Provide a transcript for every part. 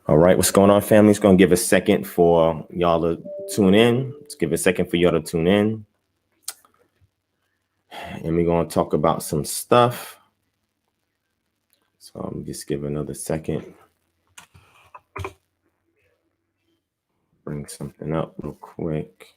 All right, what's going on, family? It's going to give a second for y'all to tune in. Let's give a second for y'all to tune in. And we're going to talk about some stuff. So I'm just give another second. Bring something up real quick.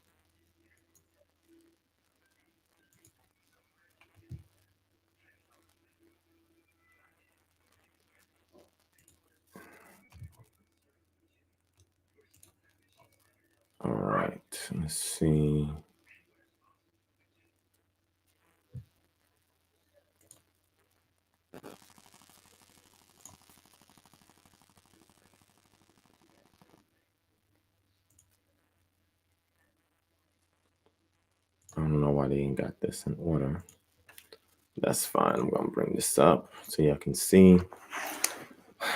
All right, let's see. I don't know why they ain't got this in order. That's fine. I'm going to bring this up so y'all can see.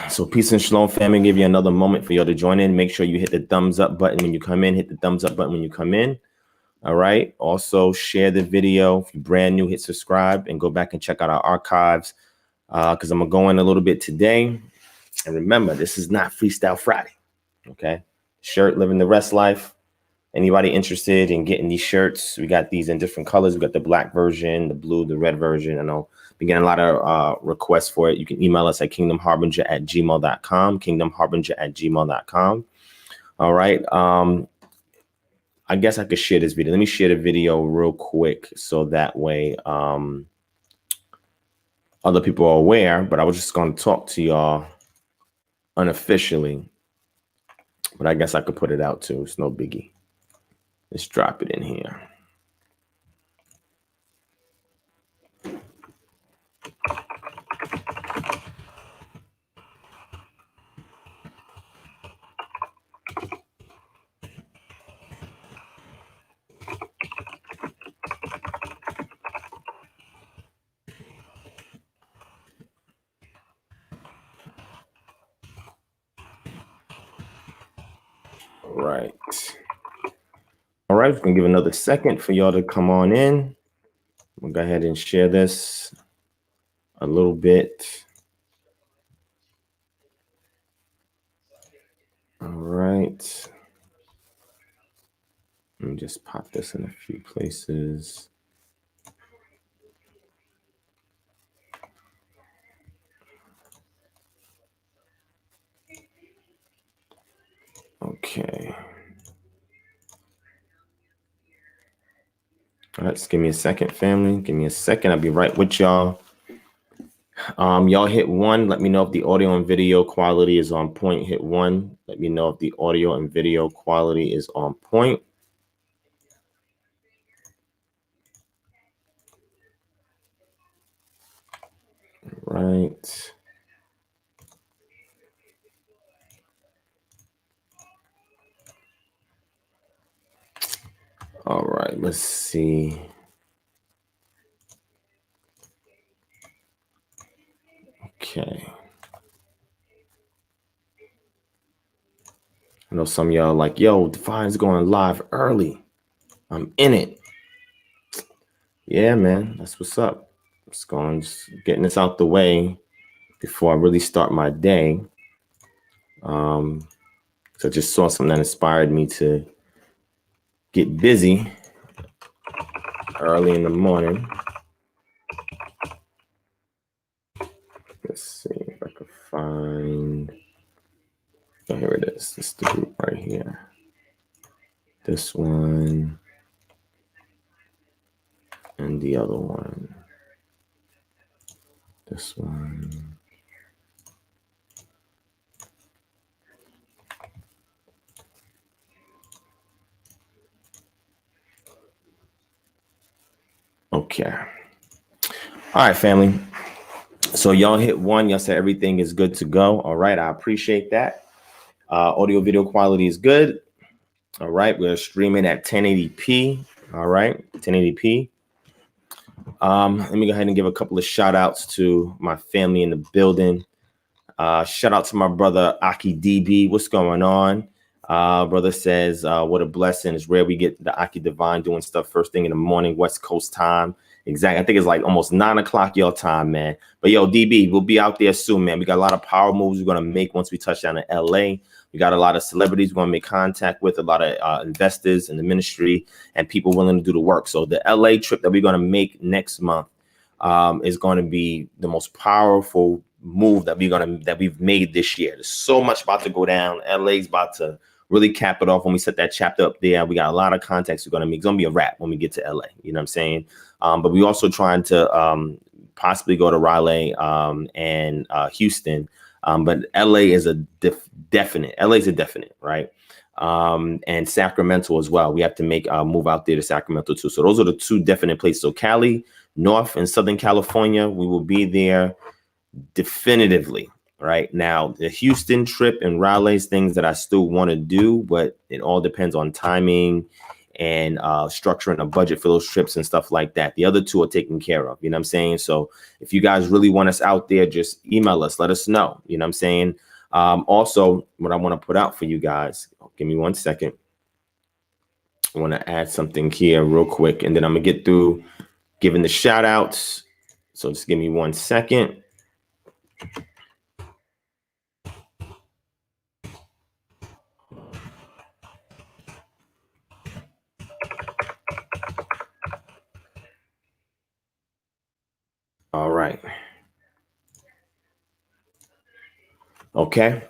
So peace and shalom, family. Give you another moment for y'all to join in. Make sure you hit the thumbs up button when you come in. Hit the thumbs up button when you come in. All right. Also, share the video. If you're brand new, hit subscribe and go back and check out our archives because I'm going to go in a little bit today. And remember, this is not Freestyle Friday. Okay. Shirt, living the rest life. Anybody interested in getting these shirts? We got these in different colors. We got the black version, the blue, the red version. I know we're getting a lot of requests for it. You can email us at kingdomharbinger@gmail.com, kingdomharbinger@gmail.com. All right. I guess I could share this video. Let me share the video real quick so that way other people are aware. But I was just going to talk to y'all unofficially. But I guess I could put it out too. It's no biggie. Let's drop it in here. All right, we're going to give another second for y'all to come on in. We'll go ahead and share this a little bit. All right. Let me just pop this in a few places. Okay. All right, just give me a second, family. Give me a second. I'll be right with y'all. Y'all hit 1. Let me know if the audio and video quality is on point. Hit 1. Let me know if the audio and video quality is on point. Right. All right, let's see. Okay. I know some of y'all are like, yo, Divine's going live early. I'm in it. Yeah, man, that's what's up. Just getting this out the way before I really start my day. So I just saw something that inspired me to get busy early in the morning. Let's see if I could find. Oh, here it is. This is the group right here. This one. And the other one. This one. Okay. All right, family. So y'all hit 1. Y'all said everything is good to go. All right. I appreciate that. Audio video quality is good. All right. We're streaming at 1080p. All right. 1080p. Let me go ahead and give a couple of shout outs to my family in the building. Shout out to my brother, Aki DB. What's going on? Brother says, what a blessing. It's rare we get the Aki Divine doing stuff first thing in the morning, West Coast time. Exactly. I think it's like almost 9 o'clock your time, man. But yo, DB, we'll be out there soon, man. We got a lot of power moves we're going to make once we touch down in LA. We got a lot of celebrities we're going to make contact with, a lot of investors in the ministry and people willing to do the work. So the LA trip that we're going to make next month is going to be the most powerful move that we've made this year. There's so much about to go down. LA's about to really cap it off when we set that chapter up there. We got a lot of contacts we're going to make. It's going to be a wrap when we get to LA. You know what I'm saying? But we also trying to possibly go to Raleigh and Houston. But LA is a definite. LA is a definite, right? And Sacramento as well. We have to make a move out there to Sacramento too. So those are the 2 definite places. So Cali, North and Southern California, we will be there definitively. Right now, the Houston trip and Raleigh's things that I still want to do, but it all depends on timing and structuring a budget for those trips and stuff like that. The other 2 are taken care of. You know what I'm saying? So if you guys really want us out there, just email us. Let us know. You know what I'm saying? Also, what I want to put out for you guys, give me 1 second. I want to add something here real quick, and then I'm going to get through giving the shout outs. So just give me 1 second. All right. Okay.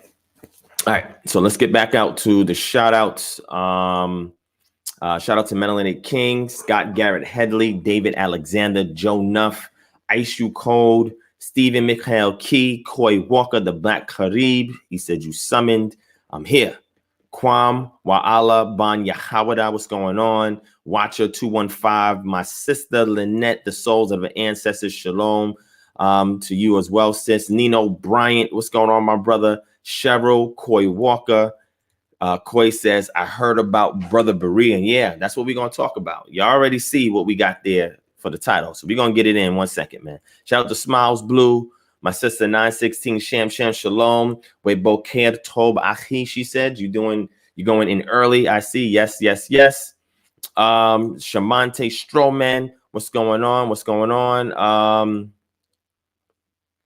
All right. So let's get back out to the shout outs. Shout out to Melanated King, Scott Garrett Headley, David Alexander, Joe Nuff, Ice You Cold, Stephen Mikhail Key, Coy Walker, the Black Carib. He said, you summoned. I'm here. Kwam, Wa'ala, Ban Yahawada, what's going on? Watcher 215, my sister Lynette, the souls of the ancestors, shalom to you as well, sis. Nino Bryant, what's going on, my brother? Cheryl, Coy Walker. Coy says, I heard about Brother Berean. Yeah, that's what we're going to talk about. You already see what we got there for the title. So we're going to get it in 1 second, man. Shout out to Smiles Blue. My sister 916 Sham Shalom. We Boker Tob Achi, she said. You're going in early. I see. Yes. Shamante Stroman. What's going on?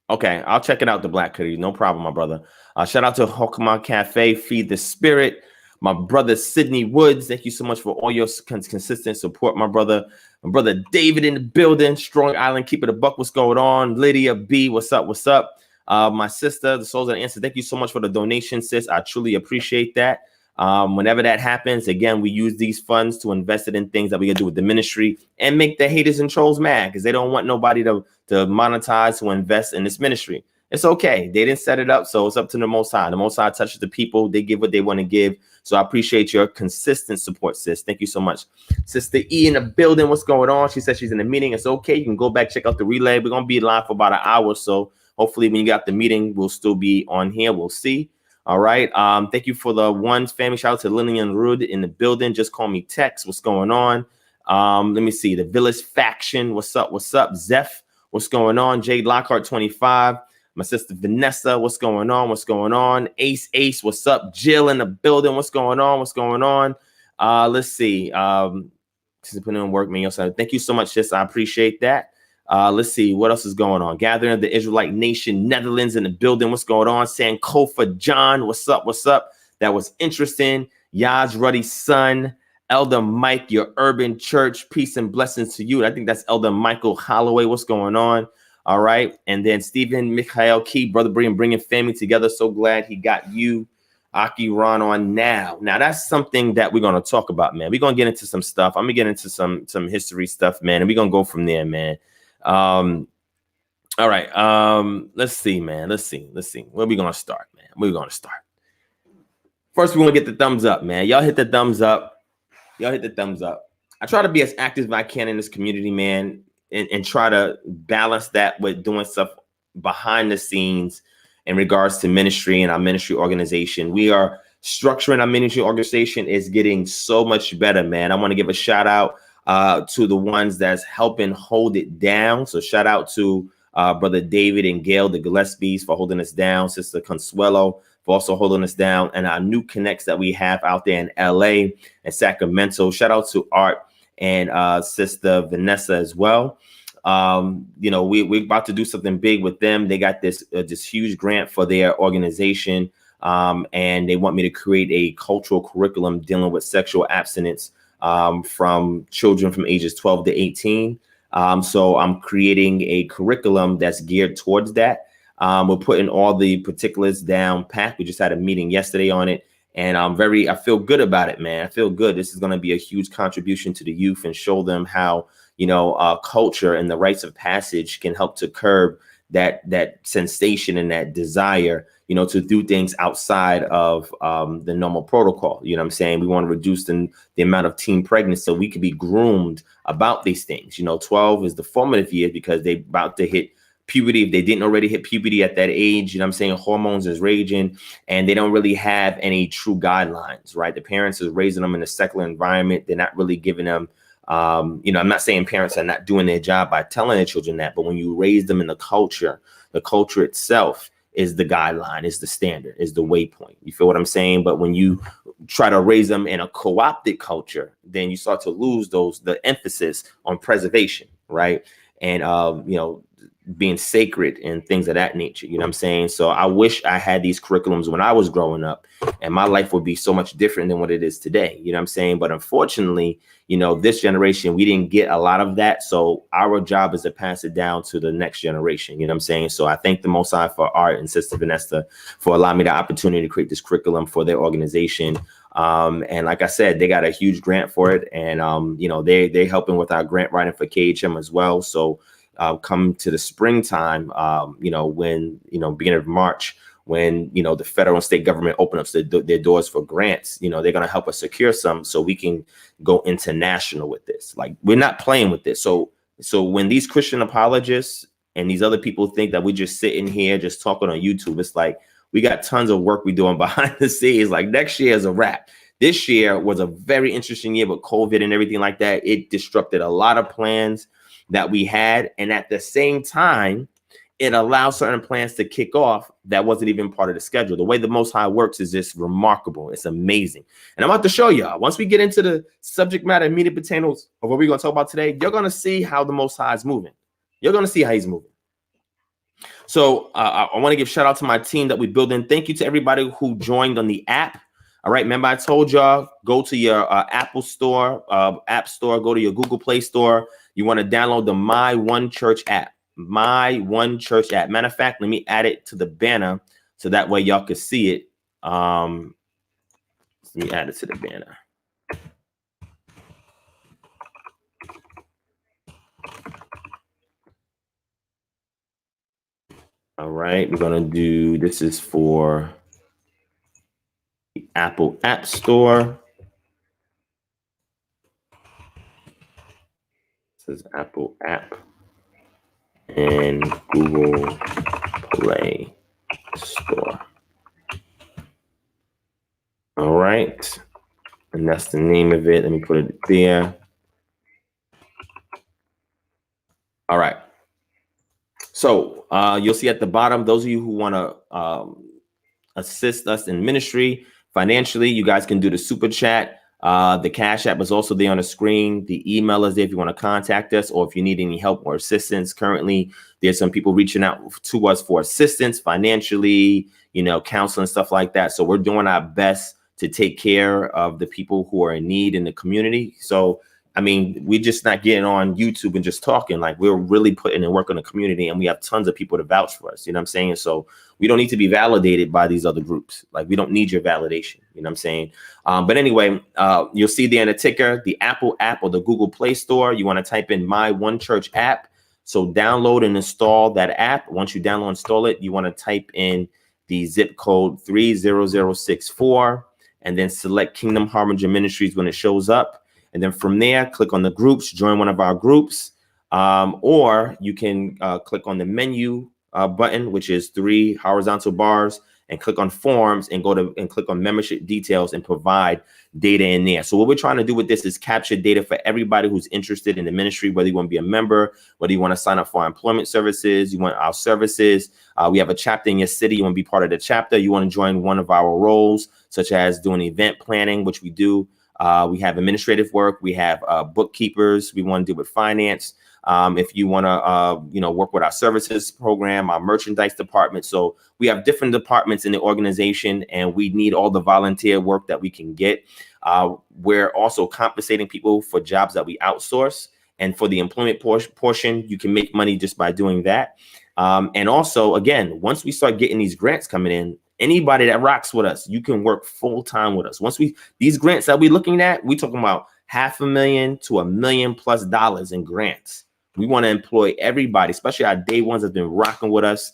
Okay, I'll check it out, the Black Hoodie. No problem, my brother. Shout out to Hokma Cafe, Feed the Spirit. My brother Sydney Woods, thank you so much for all your consistent support, my brother. My brother David in the building. Strong Island, keep it a buck. What's going on? Lydia B, what's up? My sister, the Souls of the Answer, thank you so much for the donation, sis. I truly appreciate that. Whenever that happens, again, we use these funds to invest it in things that we can do with the ministry and make the haters and trolls mad because they don't want nobody to monetize, to invest in this ministry. It's okay. They didn't set it up, so it's up to the Most High. The Most High touches the people. They give what they want to give. So I appreciate your consistent support, sis. Thank you so much. Sister E in the building. What's going on? She said she's in a meeting. It's okay. You can go back, check out the relay. We're going to be live for about an hour or so. Hopefully, when you got the meeting, we'll still be on here. We'll see. All right. Thank you for the ones family. Shout out to Lillian Rudd in the building. Just call me Tex. What's going on? Let me see. The Village Faction. What's up? Zeph. What's going on? Jade Lockhart 25. My sister Vanessa, what's going on? Ace, what's up? Jill in the building, what's going on? Let's see. She's putting in work, man. Thank you so much, sis. I appreciate that. Let's see what else is going on. Gathering of the Israelite Nation, Netherlands in the building. What's going on? Sankofa John, what's up? That was interesting. Yaz Ruddy's son, Elder Mike, your urban church. Peace and blessings to you. I think that's Elder Michael Holloway. What's going on? All right. And then Stephen Mikhail Key, Brother Berean, bringing family together. So glad he got you, Aki Ron, on now. Now, that's something that we're going to talk about, man. We're going to get into some stuff. I'm going to get into some history stuff, man. And we're going to go from there, man. All right. Let's see, man. Let's see. Where are we going to start, man? First, we want to get the thumbs up, man. Y'all hit the thumbs up. I try to be as active as I can in this community, man. And try to balance that with doing stuff behind the scenes in regards to ministry and our ministry organization. We are structuring our ministry organization is getting so much better, man. I want to give a shout out to the ones that's helping hold it down. So shout out to Brother David and Gail, the Gillespies, for holding us down. Sister Consuelo for also holding us down. And our new connects that we have out there in LA and Sacramento. Shout out to Art and Sister Vanessa as well. You know, we're about to do something big with them. They got this huge grant for their organization, and they want me to create a cultural curriculum dealing with sexual abstinence from children from ages 12 to 18. So I'm creating a curriculum that's geared towards that. We're putting all the particulars down pat. We just had a meeting yesterday on it, and I feel good about it, man. I feel good. This is going to be a huge contribution to the youth and show them how, you know, culture and the rites of passage can help to curb that sensation and that desire, you know, to do things outside of the normal protocol. You know what I'm saying? We want to reduce the amount of teen pregnancy so we could be groomed about these things. You know, 12 is the formative year because they're about to hit puberty. If they didn't already hit puberty at that age, you know what I'm saying, hormones is raging, and they don't really have any true guidelines, right? The parents is raising them in a secular environment. They're not really giving them, you know, I'm not saying parents are not doing their job by telling their children that, but when you raise them in the culture itself is the guideline, is the standard, is the waypoint. You feel what I'm saying? But when you try to raise them in a co-opted culture, then you start to lose the emphasis on preservation, right? And, you know, being sacred and things of that nature. You know what I'm saying? So I wish I had these curriculums when I was growing up, and my life would be so much different than what it is today. You know what I'm saying? But unfortunately, you know, this generation, we didn't get a lot of that. So our job is to pass it down to the next generation. You know what I'm saying? So I thank the Most High for Art and Sister Vanessa for allowing me the opportunity to create this curriculum for their organization. And like I said, they got a huge grant for it. And, you know, they're helping with our grant writing for KHM as well. So come to the springtime, you know, when, you know, beginning of March, when, you know, the federal and state government open up their doors for grants, you know, they're going to help us secure some so we can go international with this. Like, we're not playing with this. So when these Christian apologists and these other people think that we're just sitting here just talking on YouTube, it's like we got tons of work we're doing behind the scenes. Like, next year is a wrap. This year was a very interesting year with COVID and everything like that. It disrupted a lot of plans that we had, and at the same time, it allows certain plans to kick off that wasn't even part of the schedule. The way the Most High works is just remarkable. It's amazing. And I'm about to show y'all, once we get into the subject matter and meat and potatoes of what we're going to talk about today, you're going to see how the Most High is moving. You're going to see how he's moving. So I want to give shout out to my team that we built in. Thank you to everybody who joined on the app. All right, remember I told y'all, go to your Apple Store, App Store, go to your Google Play Store. You want to download the My One Church app. My One Church app. Matter of fact, let me add it to the banner so that way y'all can see it. Let me add it to the banner. All right, we're going to do, this is for the Apple App Store. This is Apple App and Google Play Store. All right, and that's the name of it. Let me put it there. All right. So you'll see at the bottom, those of you who want to assist us in ministry financially, you guys can do the super chat. The Cash App is also there on the screen. The email is there if you want to contact us, or if you need any help or assistance. Currently, there's some people reaching out to us for assistance financially, you know, counseling, stuff like that. So we're doing our best to take care of the people who are in need in the community. So, I mean, we're just not getting on YouTube and just talking. Like, we're really putting in work on the community, and we have tons of people to vouch for us. You know what I'm saying? So we don't need to be validated by these other groups. Like, we don't need your validation. You know what I'm saying? But anyway, you'll see there in the ticker, the Apple app or the Google Play Store. You want to type in My One Church app. So download and install that app. Once you download and install it, you want to type in the zip code 30064 and then select Kingdom Harbinger Ministries when it shows up. And then from there, click on the groups, join one of our groups, or you can click on the menu button, which is 3 horizontal bars, and click on forms and click on membership details and provide data in there. So what we're trying to do with this is capture data for everybody who's interested in the ministry, whether you want to be a member, whether you want to sign up for our employment services, you want our services. We have a chapter in your city. You want to be part of the chapter. You want to join one of our roles, such as doing event planning, which we do. We have administrative work. We have bookkeepers. We want to deal with finance. If you want to, work with our services program, our merchandise department. So we have different departments in the organization, and we need all the volunteer work that we can get. We're also compensating people for jobs that we outsource. And for the employment portion, you can make money just by doing that. And also, again, once we start getting these grants coming in, anybody that rocks with us, you can work full time with us. These grants that we're looking at, we're talking about $500,000 to $1 million+ in grants. We want to employ everybody, especially our day ones that's been rocking with us.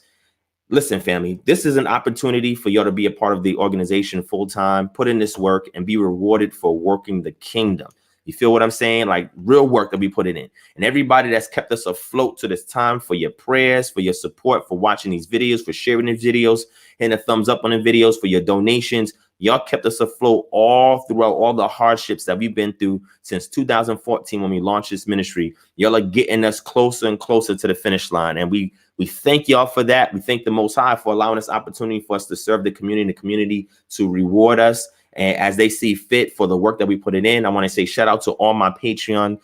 Listen, family, this is an opportunity for y'all to be a part of the organization full time, put in this work, and be rewarded for working the kingdom. You feel what I'm saying? Like real work that we put it in. And everybody that's kept us afloat to this time, for your prayers, for your support, for watching these videos, for sharing these videos, hitting a thumbs up on the videos, for your donations. Y'all kept us afloat all throughout all the hardships that we've been through since 2014 when we launched this ministry. Y'all are getting us closer and closer to the finish line. And we thank y'all for that. We thank the Most High for allowing this opportunity for us to serve the community to reward us and as they see fit for the work that we put it in. I want to say shout out to all my Patreon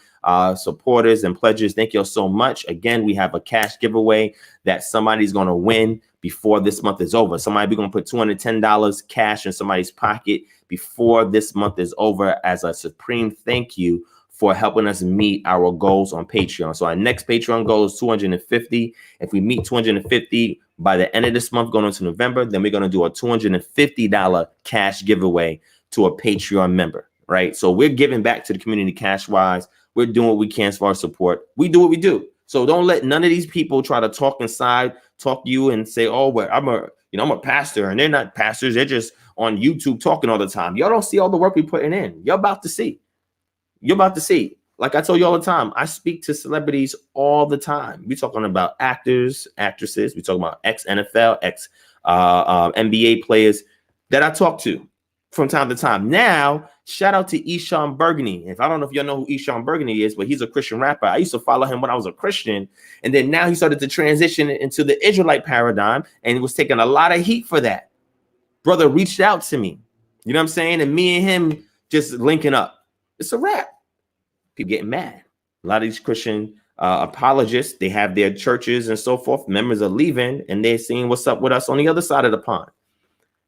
supporters and pledgers. Thank you all so much. Again, we have a cash giveaway that somebody's going to win before this month is over. We're going to put $210 cash in somebody's pocket before this month is over as a supreme thank you for helping us meet our goals on Patreon. So our next Patreon goal is 250. If we meet 250 by the end of this month, going into November, then we're going to do a $250 cash giveaway to a Patreon member, right? So we're giving back to the community cash wise. We're doing what we can as far as support. We do what we do. So don't let none of these people try to talk you and say, oh, well, I'm a pastor, and they're not pastors. They're just on YouTube talking all the time. Y'all don't see all the work we putting in. You're about to see. You're about to see. Like I tell you all the time, I speak to celebrities all the time. We're talking about actors, actresses. We're talking about ex-NFL, ex-NBA players that I talk to from time to time. Now, shout out to Eshawn Burgundy. I don't know if y'all know who Eshawn Burgundy is, but he's a Christian rapper. I used to follow him when I was a Christian. And then now he started to transition into the Israelite paradigm, and he was taking a lot of heat for that. Brother reached out to me. You know what I'm saying? And me and him just linking up. It's a wrap. People getting mad. A lot of these Christian apologists, they have their churches and so forth. Members are leaving, and they're seeing what's up with us on the other side of the pond.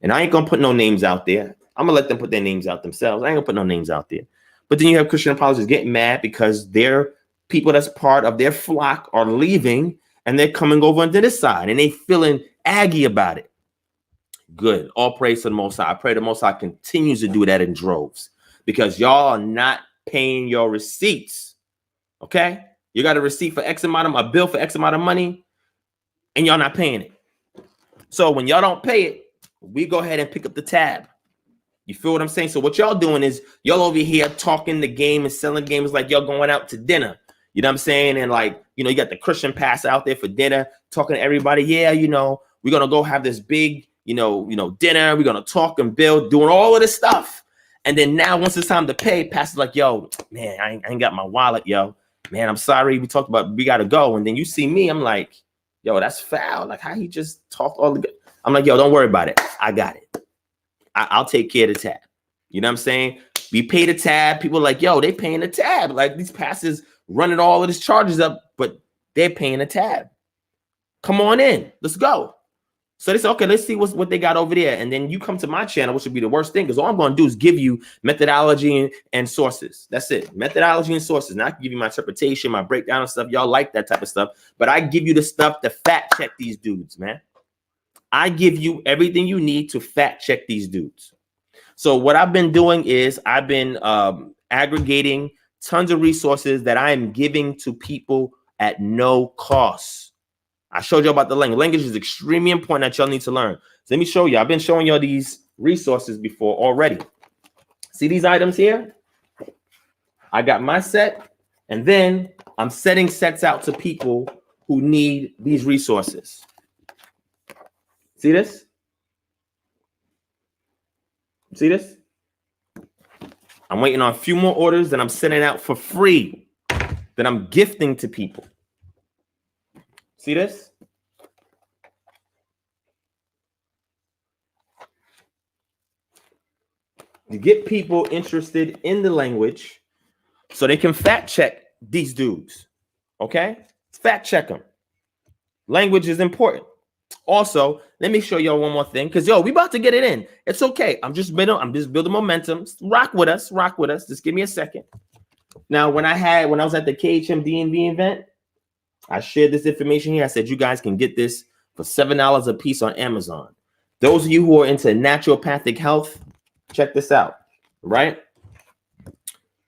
And I ain't going to put no names out there. I'm going to let them put their names out themselves. I ain't going to put no names out there. But then you have Christian apologists getting mad because their people that's part of their flock are leaving, and they're coming over onto this side, and they feeling aggy about it. Good. All praise to the Most High. I pray the Most High continues to do that in droves, because y'all are not paying your receipts. Okay? You got a receipt for X amount of a bill for X amount of money, and y'all not paying it. So when y'all don't pay it, we go ahead and pick up the tab. You feel what I'm saying? So what y'all doing is y'all over here talking the game and selling games like y'all going out to dinner. You know what I'm saying? And like, you got the Christian pastor out there for dinner, talking to everybody. Yeah, we're gonna go have this big, dinner. We're gonna talk and build, doing all of this stuff. And then now, once it's time to pay, pastor's like, yo, man, I ain't got my wallet, yo. Man, I'm sorry. We talked about we got to go. And then you see me, I'm like, yo, that's foul. Like, how he just talked all the. I'm like, yo, don't worry about it. I got it. I'll take care of the tab. You know what I'm saying? We pay the tab. People are like, yo, they paying the tab. Like, these pastors running all of these charges up, but they're paying the tab. Come on in. Let's go. So they say, okay, let's see what they got over there. And then you come to my channel, which would be the worst thing, because all I'm going to do is give you methodology and sources. That's it. Methodology and sources. Now I can give you my interpretation, my breakdown and stuff. Y'all like that type of stuff. But I give you the stuff to fact check these dudes, man. I give you everything you need to fact check these dudes. So what I've been doing is I've been aggregating tons of resources that I am giving to people at no cost. I showed you about the language. Language is extremely important that y'all need to learn. So let me show you. I've been showing y'all these resources before already. See these items here? I got my set, and then I'm setting sets out to people who need these resources. See this? See this? I'm waiting on a few more orders that I'm sending out for free, that I'm gifting to people. See this? To get people interested in the language so they can fact check these dudes. Okay? Fact check them. Language is important. Also, let me show y'all one more thing, because we about to get it in. It's okay. I'm just building momentum. Rock with us. Just give me a second. Now, when I was at the KHM DNV event, I shared this information here. I said you guys can get this for $7 a piece on Amazon. Those of you who are into naturopathic health, check this out. Right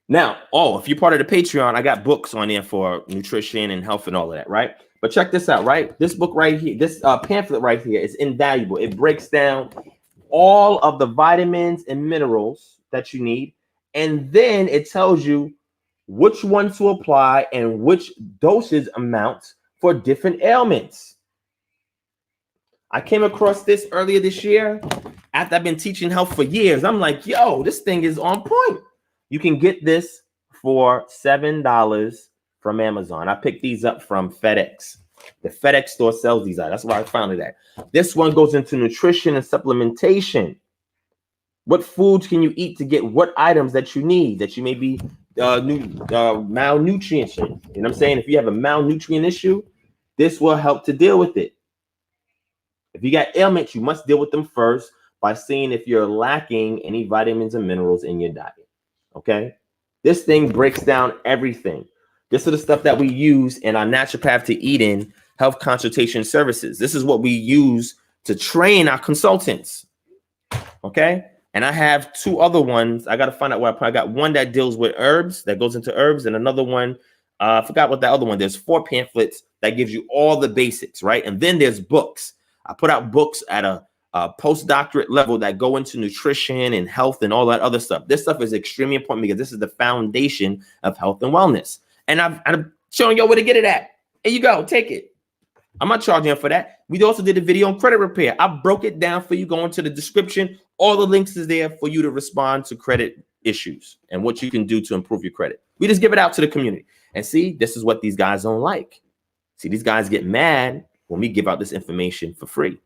now, if you're part of the Patreon, I got books on there for nutrition and health and all of that. Right. But check this out, right? This book right here, this pamphlet right here is invaluable. It breaks down all of the vitamins and minerals that you need. And then it tells you which ones to apply and which dosage amounts for different ailments. I came across this earlier this year after I've been teaching health for years. I'm like, yo, this thing is on point. You can get this for $7 from Amazon. I picked these up from FedEx. The FedEx store sells these out. That's why I found it at. This one goes into nutrition and supplementation. What foods can you eat to get what items that you need, that you may be malnutrition? You know what I'm saying? If you have a malnutrient issue, this will help to deal with it. If you got ailments, you must deal with them first by seeing if you're lacking any vitamins and minerals in your diet. Okay? This thing breaks down everything. This is the stuff that we use in our naturopath to eat in health consultation services. This is what we use to train our consultants. Okay? And I have two other ones. I got to find out what I got. One that deals with herbs, that goes into herbs, and another one, I forgot what that other one. There's 4 pamphlets that gives you all the basics, right? And then there's books. I put out books at a postdoctorate level that go into nutrition and health and all that other stuff. This stuff is extremely important because this is the foundation of health and wellness. And I'm showing y'all where to get it at. Here you go. Take it. I'm not charging you for that. We also did a video on credit repair. I broke it down for you. Go into the description. All the links is there for you to respond to credit issues and what you can do to improve your credit. We just give it out to the community. And see, this is what these guys don't like. See, these guys get mad when we give out this information for free.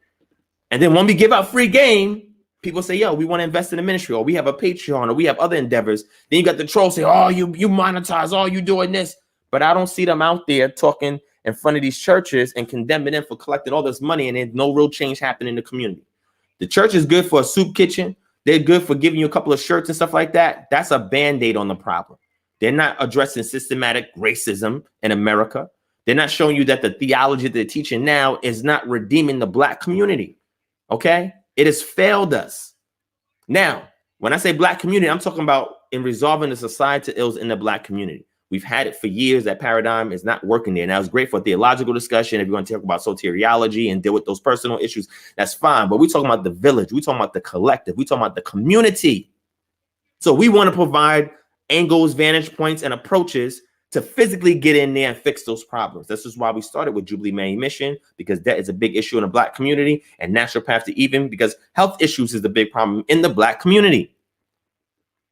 And then when we give out free game, people say, yo, we want to invest in the ministry, or we have a Patreon, or we have other endeavors. Then you got the trolls say, oh, you monetize, oh, you doing this. But I don't see them out there talking in front of these churches and condemning them for collecting all this money, and there's no real change happening in the community. The church is good for a soup kitchen. They're good for giving you a couple of shirts and stuff like that. That's a Band-Aid on the problem. They're not addressing systematic racism in America. They're not showing you that the theology they're teaching now is not redeeming the Black community. Okay? It has failed us. Now, when I say Black community, I'm talking about in resolving the societal ills in the Black community. We've had it for years. That paradigm is not working there. Now, it's great for theological discussion. If you want to talk about soteriology and deal with those personal issues, that's fine. But we're talking about the village. We're talking about the collective. We're talking about the community. So we want to provide angles, vantage points, and approaches to physically get in there and fix those problems. This is why we started with Jubilee Mary Mission, because that is a big issue in the Black community, and naturopathy even because health issues is the big problem in the Black community.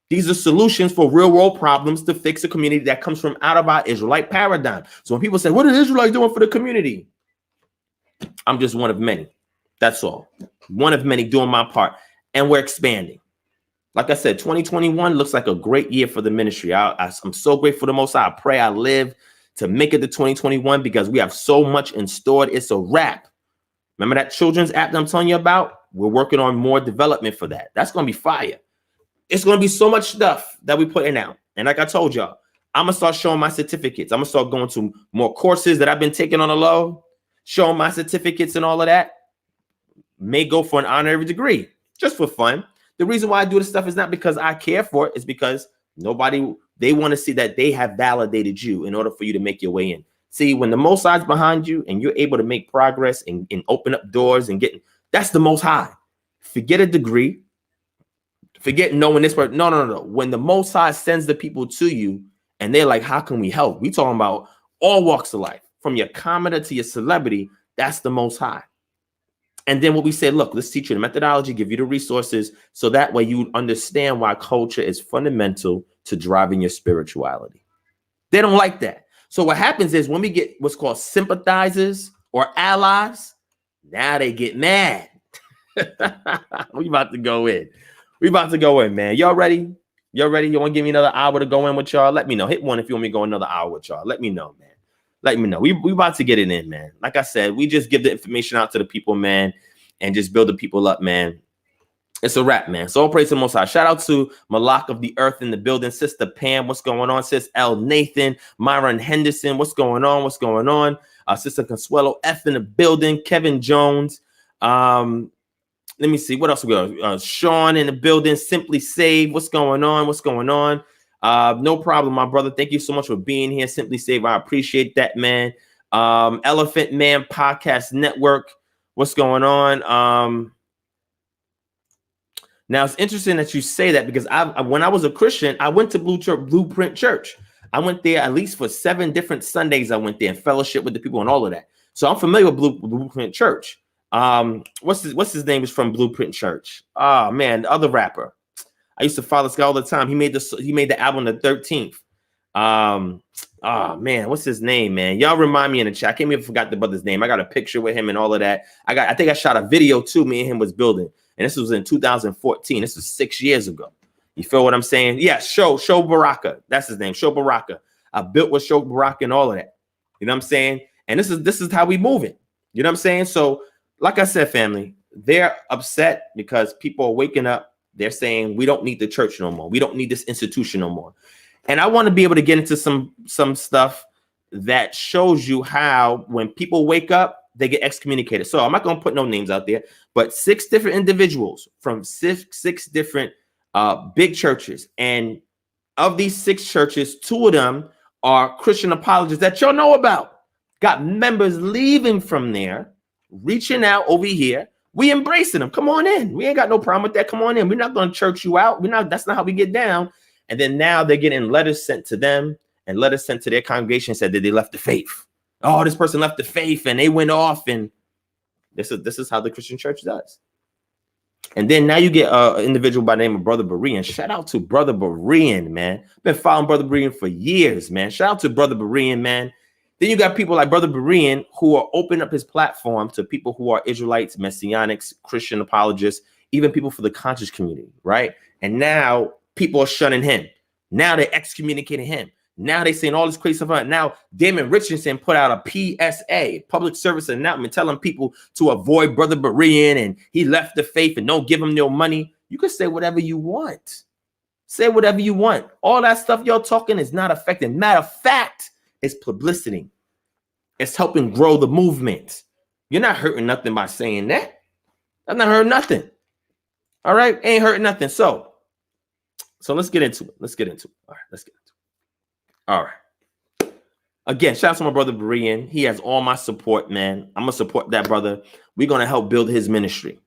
These are solutions for real world problems to fix a community that comes from out of our Israelite paradigm. So when people say, what are the Israelites doing for the community? I'm just one of many. That's all. One of many doing my part. And we're expanding. Like I said, 2021 looks like a great year for the ministry. I'm so grateful for the Most High. I pray I live to make it to 2021 because we have so much in store. It's a wrap. Remember that children's app that I'm telling you about? We're working on more development for that. That's going to be fire. It's going to be so much stuff that we put in out. And like I told y'all, I'm going to start showing my certificates. I'm going to start going to more courses that I've been taking on the low, showing my certificates and all of that. May go for an honorary degree, just for fun. The reason why I do this stuff is not because I care for it. It's because they want to see that they have validated you in order for you to make your way in. See, when the Most High's behind you and you're able to make progress and open up doors and that's the Most High. Forget a degree. Forget knowing this part. No. When the Most High sends the people to you and they're like, how can we help? We talking about all walks of life, from your commoner to your celebrity. That's the Most High. And then what we said, look, let's teach you the methodology, give you the resources, so that way you understand why culture is fundamental to driving your spirituality. They don't like that. So what happens is when we get what's called sympathizers or allies, now they get mad. We about to go in. We about to go in, man. Y'all ready? Y'all ready? You want to give me another hour to go in with y'all? Let me know. Hit one if you want me to go another hour with y'all. Let me know, man. let me know. We about to get it in, man. Like I said, we just give the information out to the people, man, and just build the people up, man. It's a wrap, man. So all praise to the Most High. Shout out to Malak of the Earth in the building. Sister Pam, what's going on? Sis L. Nathan, Myron Henderson, what's going on? What's going on? Sister Consuelo F in the building. Kevin Jones. Let me see. What else we got? Sean in the building. Simply Save. What's going on? What's going on? No problem, my brother. Thank you so much for being here. Simply Save. I appreciate that, man. Elephant Man Podcast Network. What's going on? Now, it's interesting that you say that because when I was a Christian, I went to Blueprint Church. I went there at least for 7 different Sundays. I went there and fellowship with the people and all of that. So I'm familiar with Blueprint Church. What's his name is from Blueprint Church? Oh, man, the other rapper. I used to follow this guy all the time. He made the album The 13th. Oh, man, what's his name, man? Y'all remind me in the chat. I can't even forgot the brother's name. I got a picture with him and all of that. I think I shot a video too. Me and him was building. And this was in 2014. This was 6 years ago. You feel what I'm saying? Yeah, Show Baraka. That's his name, Show Baraka. I built with Show Baraka and all of that. You know what I'm saying? And this is how we move it. You know what I'm saying? So, like I said, family, they're upset because people are waking up. They're saying we don't need the church no more. We don't need this institution no more. And I want to be able to get into some stuff that shows you how when people wake up, they get excommunicated. So I'm not going to put no names out there, but 6 different individuals from six different big churches. And of these 6 churches, 2 of them are Christian apologists that y'all know about. Got members leaving from there, reaching out over here. We embracing them. Come on in. We ain't got no problem with that. Come on in. We're not going to church you out. That's not how we get down. And then now they're getting letters sent to them and letters sent to their congregation said that they left the faith. Oh, this person left the faith and they went off, and this is how the Christian church does. And then now you get an individual by the name of Brother Berean. Shout out to Brother Berean, man. I've been following Brother Berean for years, man. Shout out to Brother Berean, man. Then you got people like Brother Berean who are opening up his platform to people who are Israelites, Messianics, Christian apologists, even people for the conscious community, right? And now people are shunning him. Now they're excommunicating him. Now they saying all this crazy stuff. Now Damon Richardson put out a PSA, public service announcement, telling people to avoid Brother Berean and he left the faith and don't give him no money. You can say whatever you want. Say whatever you want. All that stuff y'all talking is not effective. Matter of fact, it's publicity. It's helping grow the movement. You're not hurting nothing by saying that. I've not heard nothing. All right, ain't hurting nothing. So let's get into it. All right, let's get into it. All right. Again, shout out to my brother Berean. He has all my support, man. I'm gonna support that brother. We're gonna help build his ministry,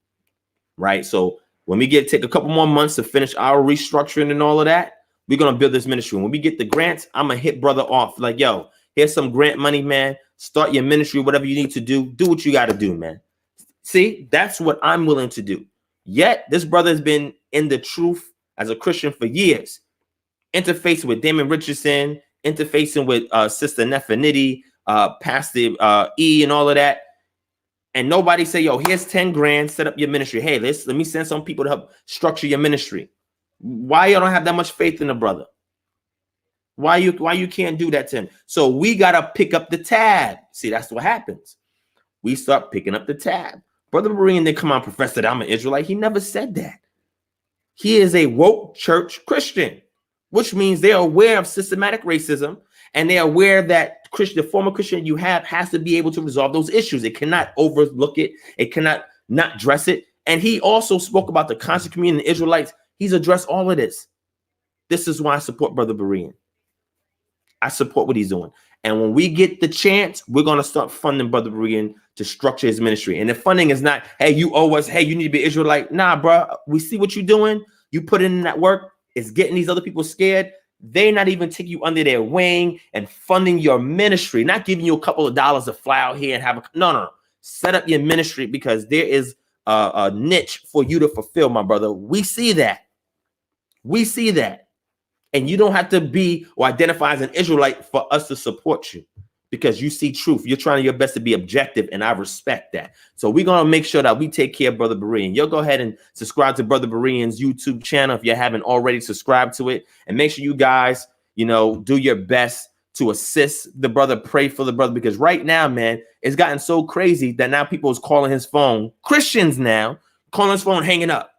right? So when we take a couple more months to finish our restructuring and all of that, we're gonna build this ministry. When we get the grants, I'm gonna hit brother off like, yo, here's some grant money, man. Start your ministry, whatever you need to do. Do what you got to do, man. See, that's what I'm willing to do. Yet this brother has been in the truth as a Christian for years, interfacing with Damon Richardson, interfacing with Sister Nefertiti, Pastor E, and all of that. And nobody say, yo, here's 10 grand, set up your ministry. Hey, let me send some people to help structure your ministry. Why you don't have that much faith in the brother? Why you can't do that to him? So we got to pick up the tab. See, that's what happens. We start picking up the tab. Brother Berean didn't come on, professor, that I'm an Israelite. He never said that. He is a woke church Christian, which means they're aware of systematic racism, and they're aware that the former Christian you have has to be able to resolve those issues. It cannot overlook it. It cannot not address it. And he also spoke about the conscious community and Israelites. He's addressed all of this. This is why I support Brother Berean. I support what he's doing. And when we get the chance, we're going to start funding Brother Berean to structure his ministry. And the funding is not, hey, you owe us, hey, you need to be Israelite. Nah, bro, we see what you're doing. You put in that work. It's getting these other people scared. They're not even taking you under their wing and funding your ministry, not giving you a couple of dollars to fly out here and have no. Set up your ministry because there is a niche for you to fulfill, my brother. We see that. And you don't have to be or identify as an Israelite for us to support you because you see truth. You're trying your best to be objective, and I respect that. So we're going to make sure that we take care of Brother Berean. You'll go ahead and subscribe to Brother Berean's YouTube channel if you haven't already subscribed to it. And make sure you guys, do your best to assist the brother, pray for the brother, because right now, man, it's gotten so crazy that now people is calling his phone, Christians now, calling his phone, hanging up,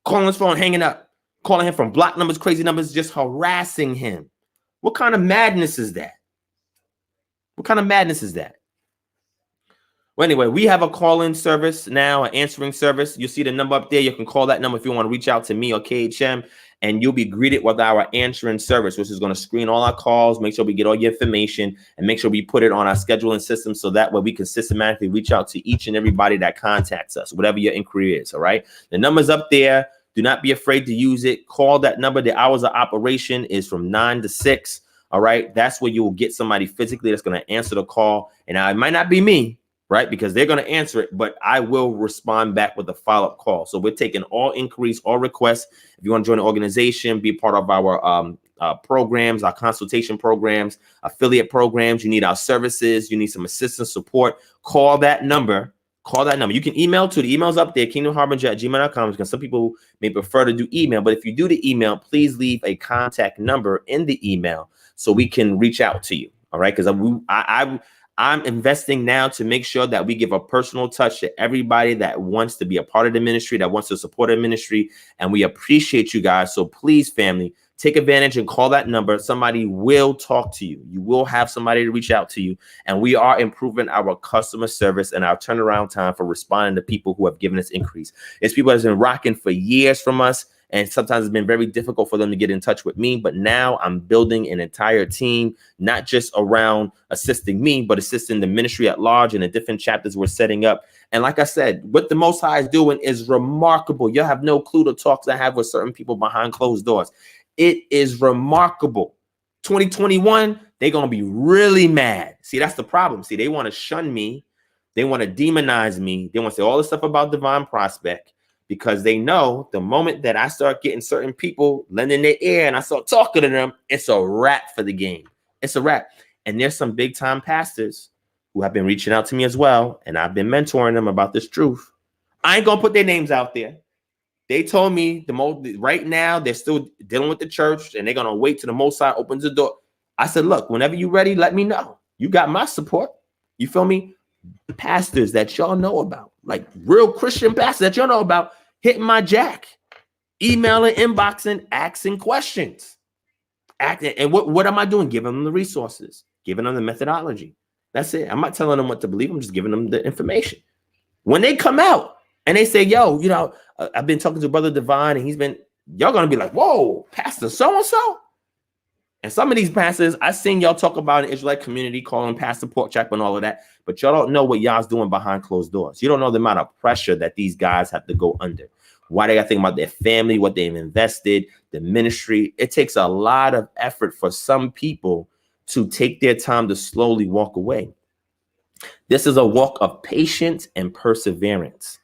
calling his phone, hanging up, calling him from block numbers, crazy numbers, just harassing him. What kind of madness is that? What kind of madness is that? Well, anyway, we have a call-in service now, an answering service. You'll see the number up there. You can call that number if you want to reach out to me or KHM, and you'll be greeted with our answering service, which is going to screen all our calls, make sure we get all your information, and make sure we put it on our scheduling system so that way we can systematically reach out to each and everybody that contacts us, whatever your inquiry is, all right? The number's up there. Do not be afraid to use it. Call that number. The hours of operation is from 9 to 6, all right? That's where you will get somebody physically that's going to answer the call, and now it might not be me, right? Because they're going to answer it, but I will respond back with a follow-up call. So we're taking all inquiries, all requests. If you want to join the organization, be part of our programs, our consultation programs, affiliate programs, you need our services, you need some assistance support, call that number. Call that number. You can email to the email's up there, kingdomharbinger@gmail.com, because some people may prefer to do email. But if you do the email, please leave a contact number in the email so we can reach out to you. All right. Because I'm investing now to make sure that we give a personal touch to everybody that wants to be a part of the ministry, that wants to support the ministry. And we appreciate you guys. So please, family, take advantage and call that number. Somebody will talk to you. You will have somebody to reach out to you. And we are improving our customer service and our turnaround time for responding to people who have given us increase. It's people that's been rocking for years from us. And sometimes it's been very difficult for them to get in touch with me. But now I'm building an entire team, not just around assisting me, but assisting the ministry at large and the different chapters we're setting up. And like I said, what the Most High is doing is remarkable. You'll have no clue the talks I have with certain people behind closed doors. It is remarkable. 2021, they're going to be really mad. See, that's the problem. See, they want to shun me. They want to demonize me. They want to say all this stuff about DivineProspect, because they know the moment that I start getting certain people lending their ear and I start talking to them, it's a wrap for the game. It's a wrap. And there's some big time pastors who have been reaching out to me as well. And I've been mentoring them about this truth. I ain't going to put their names out there. They told me right now they're still dealing with the church and they're going to wait till the Most High opens the door. I said, look, whenever you're ready, let me know. You got my support. You feel me? The pastors that y'all know about, like real Christian pastors that y'all know about, hitting my jack, emailing, inboxing, asking questions. And what am I doing? Giving them the resources, giving them the methodology. That's it. I'm not telling them what to believe. I'm just giving them the information. When they come out and they say, yo, you know, I've been talking to Brother Divine and y'all going to be like, whoa, Pastor so-and-so. And some of these pastors, I seen y'all talk about an Israelite community, calling Pastor Pork Chop and all of that, but y'all don't know what y'all's doing behind closed doors. You don't know the amount of pressure that these guys have to go under. Why they got to think about their family, what they've invested, the ministry. It takes a lot of effort for some people to take their time to slowly walk away. This is a walk of patience and perseverance.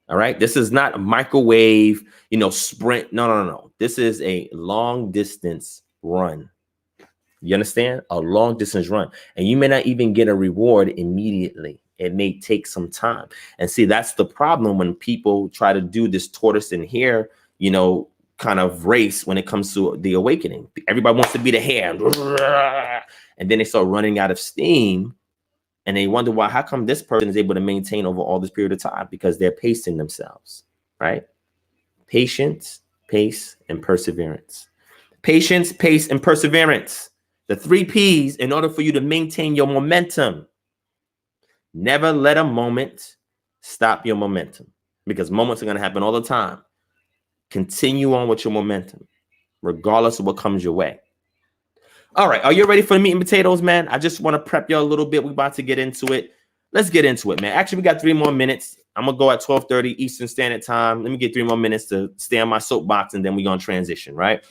All right. This is not a microwave, sprint. No. This is a long distance run. You understand? A long distance run. And you may not even get a reward immediately. It may take some time. And see, that's the problem when people try to do this tortoise and hare, kind of race when it comes to the awakening. Everybody wants to be the hare. And then they start running out of steam. And they wonder why, how come this person is able to maintain over all this period of time? Because they're pacing themselves, right? Patience, pace, and perseverance. Patience, pace, and perseverance. The 3 P's in order for you to maintain your momentum. Never let a moment stop your momentum, because moments are going to happen all the time. Continue on with your momentum, regardless of what comes your way. All right. Are you ready for the meat and potatoes, man? I just want to prep you a little bit. We're about to get into it. Let's get into it, man. Actually, we got 3 more minutes. I'm going to go at 12:30 Eastern Standard Time. Let me get 3 more minutes to stay on my soapbox, and then we're going to transition, right?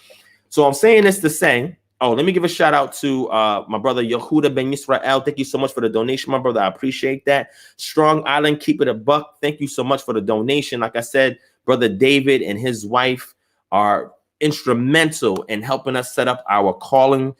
So I'm saying this to say, let me give a shout out to my brother Yehuda Ben Yisrael. Thank you so much for the donation, my brother. I appreciate that. Strong Island, keep it a buck. Thank you so much for the donation. Like I said, brother David and his wife are instrumental in helping us set up our calling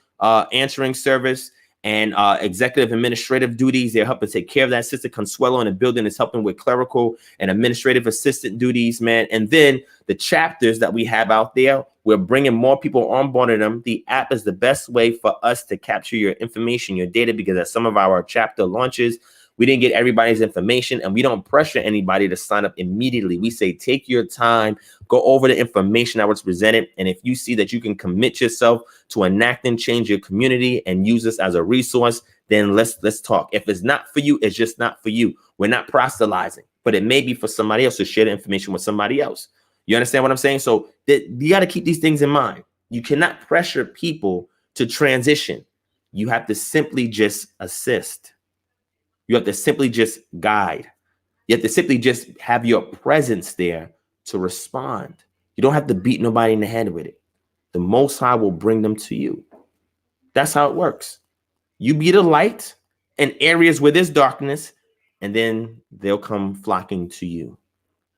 answering service. and executive administrative duties. They're helping take care of that. Sister Consuelo in the building is helping with clerical and administrative assistant duties, man. And then the chapters that we have out there, we're bringing more people on board in them. The app is the best way for us to capture your information, your data, because at some of our chapter launches, we didn't get everybody's information, and we don't pressure anybody to sign up immediately. We say, take your time, go over the information that was presented. And if you see that you can commit yourself to enact and change your community and use this as a resource, then let's talk. If it's not for you, it's just not for you. We're not proselytizing, but it may be for somebody else to share the information with somebody else. You understand what I'm saying? So you got to keep these things in mind. You cannot pressure people to transition. You have to simply just assist. You have to simply just guide. You have to simply just have your presence there to respond. You don't have to beat nobody in the head with it. The Most High will bring them to you. That's how it works. You be the light in areas where there's darkness, and then they'll come flocking to you.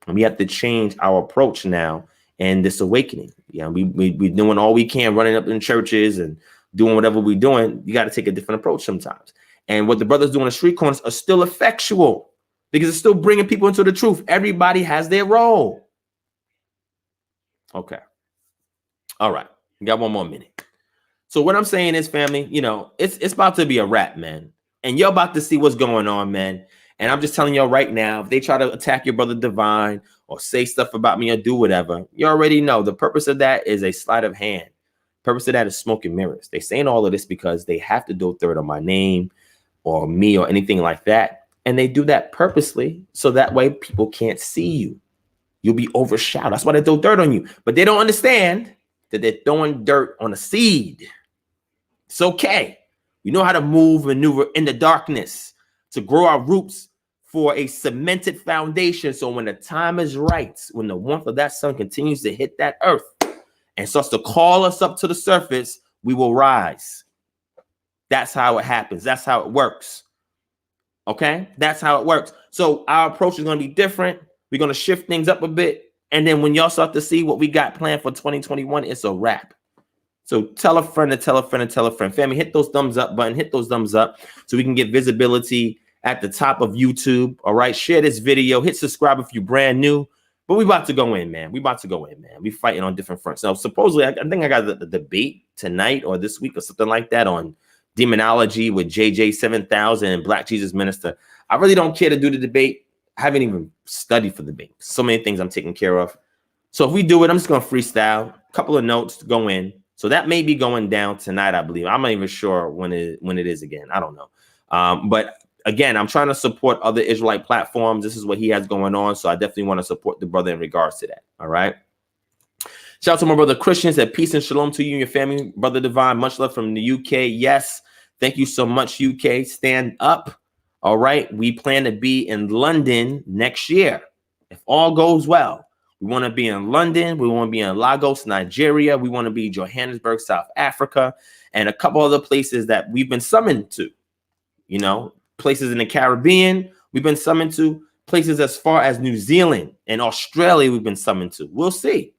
And we have to change our approach now in this awakening. Yeah, we're doing all we can, running up in churches and doing whatever we're doing. You got to take a different approach sometimes. And what the brothers do on the street corners are still effectual because it's still bringing people into the truth. Everybody has their role. Okay. All right. We got one more minute. So what I'm saying is, family, it's about to be a wrap, man. And you're about to see what's going on, man. And I'm just telling y'all right now, if they try to attack your brother Divine or say stuff about me or do whatever, you already know the purpose of that is a sleight of hand. Purpose of that is smoke and mirrors. They saying all of this because they have to do a third on my name or me or anything like that. And they do that purposely so that way people can't see you. You'll be overshadowed. That's why they throw dirt on you. But they don't understand that they're throwing dirt on a seed. It's okay. We know how to move, maneuver in the darkness to grow our roots for a cemented foundation. So when the time is right, when the warmth of that sun continues to hit that earth and starts to call us up to the surface, we will rise. That's how it happens. That's how it works. Okay? That's how it works. So our approach is going to be different. We're going to shift things up a bit. And then when y'all start to see what we got planned for 2021, it's a wrap. So tell a friend to tell a friend to tell a friend. Family, hit those thumbs up button. Hit those thumbs up so we can get visibility at the top of YouTube. All right? Share this video. Hit subscribe if you're brand new. But we about to go in, man. We about to go in, man. We fighting on different fronts. Now, supposedly, I think I got the debate tonight or this week or something like that on demonology with JJ 7000 and Black Jesus Minister. I really don't care to do the debate. I haven't even studied for the debate. So many things I'm taking care of. So if we do it, I'm just going to freestyle. A couple of notes to go in. So that may be going down tonight, I believe. I'm not even sure when it is again. I don't know. But again, I'm trying to support other Israelite platforms. This is what he has going on. So I definitely want to support the brother in regards to that. All right. Shout out to my brother Christian. Said peace and shalom to you and your family. Brother Divine, much love from the UK. Yes. Thank you so much, UK. Stand up. All right. We plan to be in London next year. If all goes well. We want to be in London. We want to be in Lagos, Nigeria. We want to be Johannesburg, South Africa, and a couple other places that we've been summoned to. Places in the Caribbean we've been summoned to. Places as far as New Zealand and Australia we've been summoned to. We'll see.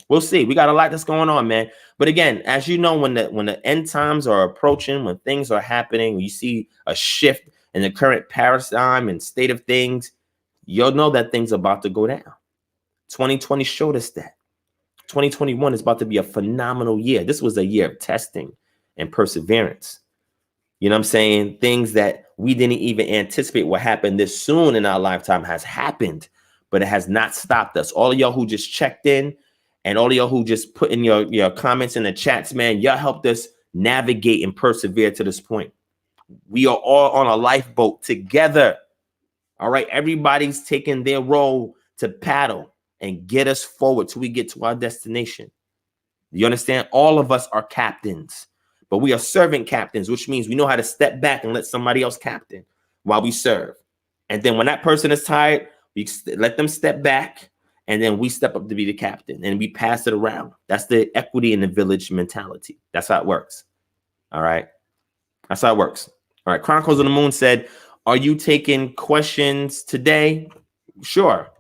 We'll see. We got a lot that's going on, man. But again, as you know, when the end times are approaching, when things are happening, you see a shift in the current paradigm and state of things, you'll know that things are about to go down. 2020 showed us that. 2021 is about to be a phenomenal year. This was a year of testing and perseverance. You know what I'm saying? Things that we didn't even anticipate would happen this soon in our lifetime has happened, but it has not stopped us. All of y'all who just checked in and all of y'all who just put in your comments in the chats, man, y'all helped us navigate and persevere to this point. We are all on a lifeboat together. All right. Everybody's taking their role to paddle and get us forward till we get to our destination. You understand? All of us are captains, but we are servant captains, which means we know how to step back and let somebody else captain while we serve. And then when that person is tired, we let them step back, and then we step up to be the captain, and we pass it around. That's the equity in the village mentality. That's how it works. All right. That's how it works. All right. Chronicles of the Moon said, are you taking questions today? Sure.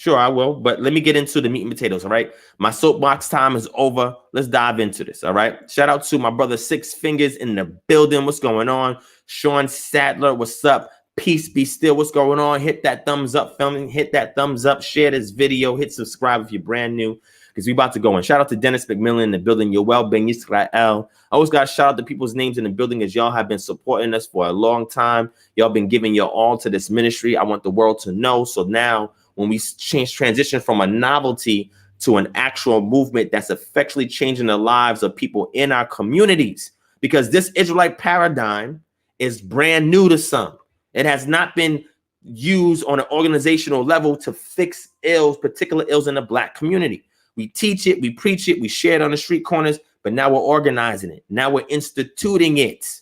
Sure, I will. But let me get into the meat and potatoes, all right? My soapbox time is over. Let's dive into this, all right? Shout out to my brother Six Fingers in the building. What's going on? Sean Sadler, what's up? Peace be still. What's going on? Hit that thumbs up, filming. Hit that thumbs up. Share this video. Hit subscribe if you're brand new, because we about to go in. Shout out to Dennis McMillan in the building. You're well, Ben Yisrael. I always got to shout out the people's names in the building, as y'all have been supporting us for a long time. Y'all been giving your all to this ministry. I want the world to know. So now, when we transition from a novelty to an actual movement that's effectively changing the lives of people in our communities, because this Israelite paradigm is brand new to some. It has not been used on an organizational level to fix ills, particular ills in the Black community. We teach it, we preach it, we share it on the street corners, but now we're organizing it. Now we're instituting it.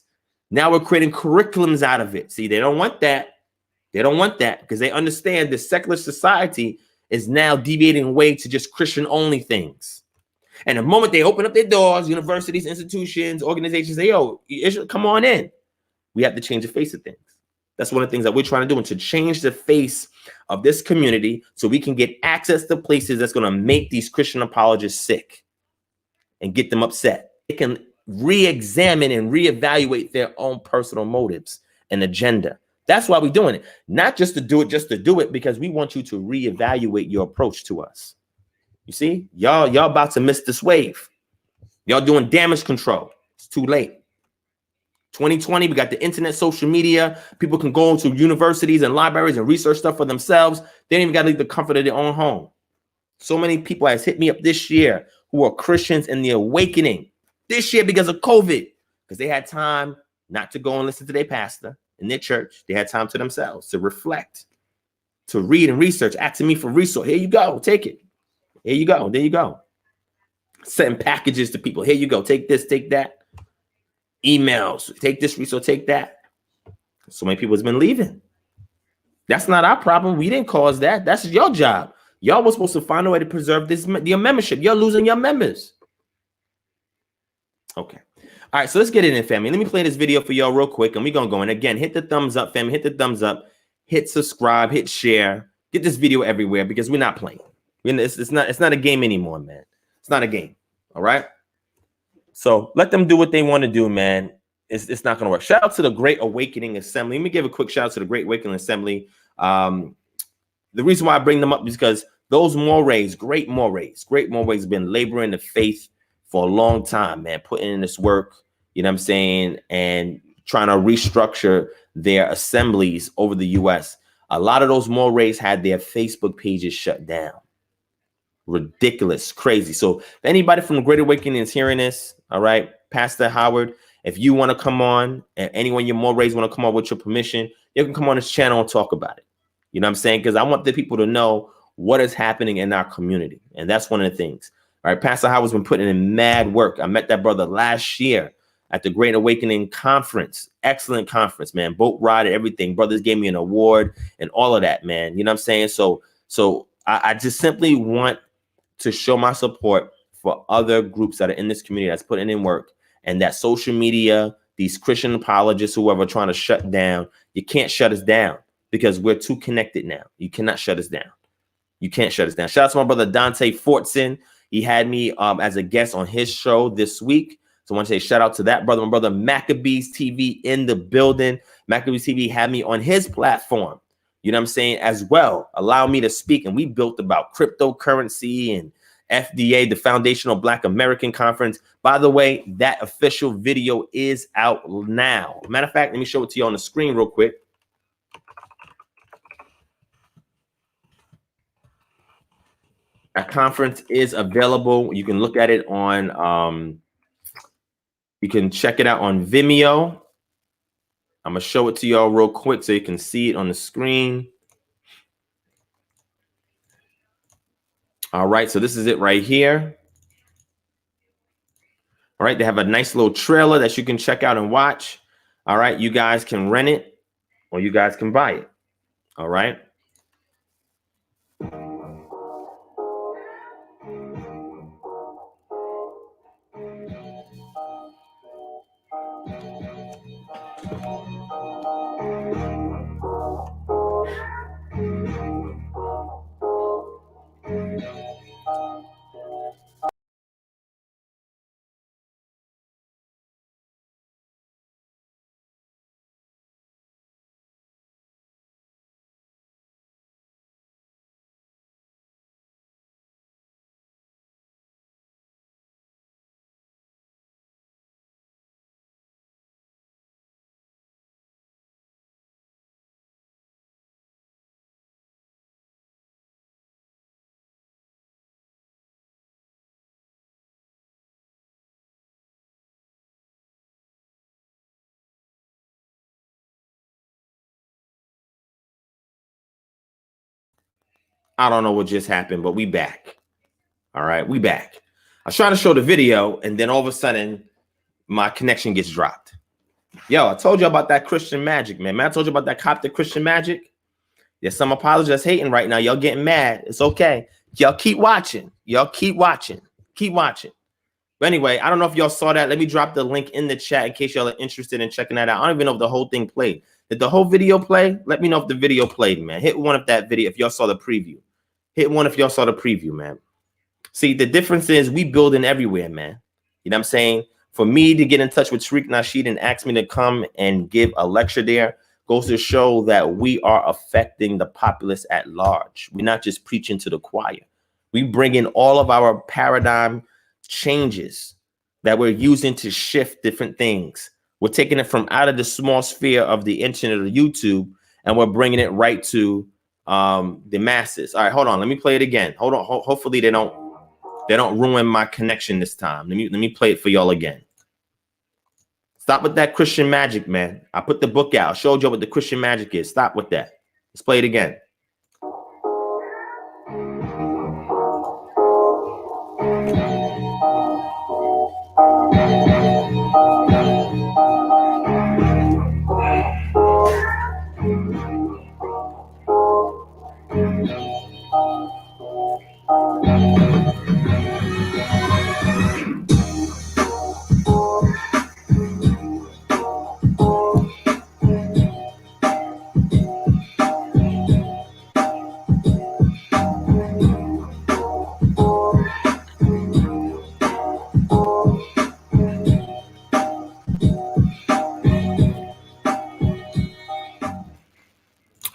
Now we're creating curriculums out of it. See, they don't want that. They don't want that, because they understand the secular society is now deviating away to just Christian-only things. And the moment they open up their doors, universities, institutions, organizations say, yo, Israel, come on in. We have to change the face of things. That's one of the things that we're trying to do, and to change the face of this community so we can get access to places that's going to make these Christian apologists sick and get them upset. They can re-examine and reevaluate their own personal motives and agenda. That's why we're doing it. Not just to do it, because we want you to reevaluate your approach to us. You see, y'all about to miss this wave. Y'all doing damage control. It's too late. 2020, we got the internet, social media. People can go into universities and libraries and research stuff for themselves. They don't even got to leave the comfort of their own home. So many people has hit me up this year who are Christians in the awakening this year because of COVID, because they had time not to go and listen to their pastor in their church. They had time to themselves to reflect, to read and research, asking me for resource. Here you go, take it. Here you go, there you go. Sending packages to people. Here you go, take this, take that. Emails, take this resource, take that. So many people has been leaving. That's not our problem. We didn't cause that. That's your job. Y'all were supposed to find a way to preserve your membership. You're losing your members. Okay. All right, so let's get it in, family. Let me play this video for y'all real quick, and we're going to go in. Again, hit the thumbs up, family. Hit the thumbs up. Hit subscribe. Hit share. Get this video everywhere, because we're not playing. It's not a game anymore, man. It's not a game. All right? So let them do what they want to do, man. It's not going to work. Shout out to the Great Awakening Assembly. Let me give a quick shout out to the Great Awakening Assembly. The reason why I bring them up is because those mores, great mores have been laboring the faith for a long time, man, putting in this work, you know what I'm saying, and trying to restructure their assemblies over the U.S. A lot of those mores had their Facebook pages shut down. Ridiculous, crazy. So if anybody from the Great Awakening is hearing this, all right, Pastor Howard, if you want to come on, and anyone your mores want to come on with your permission, you can come on this channel and talk about it. You know what I'm saying? Because I want the people to know what is happening in our community. And that's one of the things. All right, Pastor Howard's been putting in mad work. I met that brother last year at the Great Awakening conference. Excellent conference, man. Boat ride and everything. Brothers gave me an award and all of that, man. You know what I'm saying? So I just simply want to show my support for other groups that are in this community that's putting in work, and that social media, these Christian apologists, whoever, trying to shut down. You can't shut us down, because we're too connected now. You cannot shut us down. You can't shut us down. Shout out to my brother Dante Fortson. He had me as a guest on his show this week. So I want to say shout out to that brother. My brother Maccabees TV in the building. Maccabees TV had me on his platform. You know what I'm saying? As well, allow me to speak. And we built about cryptocurrency and FDA, the Foundational Black American Conference. By the way, that official video is out now. Matter of fact, let me show it to you on the screen real quick. That conference is available. You can look at it on, you can check it out on Vimeo. I'm going to show it to y'all real quick so you can see it on the screen. All right, so this is it right here. All right, they have a nice little trailer that you can check out and watch. All right, you guys can rent it or you guys can buy it. All right. I don't know what just happened, but we back. All right, we back. I was trying to show the video, and then all of a sudden, my connection gets dropped. Yo, I told you about that Christian magic, man. I told you about that Coptic Christian magic. There's some apologists hating right now. Y'all getting mad. It's okay. Y'all keep watching. Y'all keep watching. Keep watching. But anyway, I don't know if y'all saw that. Let me drop the link in the chat in case y'all are interested in checking that out. I don't even know if the whole thing played. Did the whole video play? Let me know if the video played, man. Hit one of that video if y'all saw the preview. Hit one if y'all saw the preview, man. See, the difference is we building everywhere, man. You know what I'm saying? For me to get in touch with Tariq Nasheed and ask me to come and give a lecture there goes to show that we are affecting the populace at large. We're not just preaching to the choir. We bring in all of our paradigm changes that we're using to shift different things. We're taking it from out of the small sphere of the internet or YouTube, and we're bringing it right to the masses. All right, hold on. Let me play it again. Hold on. Hopefully they don't ruin my connection this time. Let me play it for y'all again. Stop with that Christian magic, man. I put the book out. I showed you what the Christian magic is. Stop with that. Let's play it again.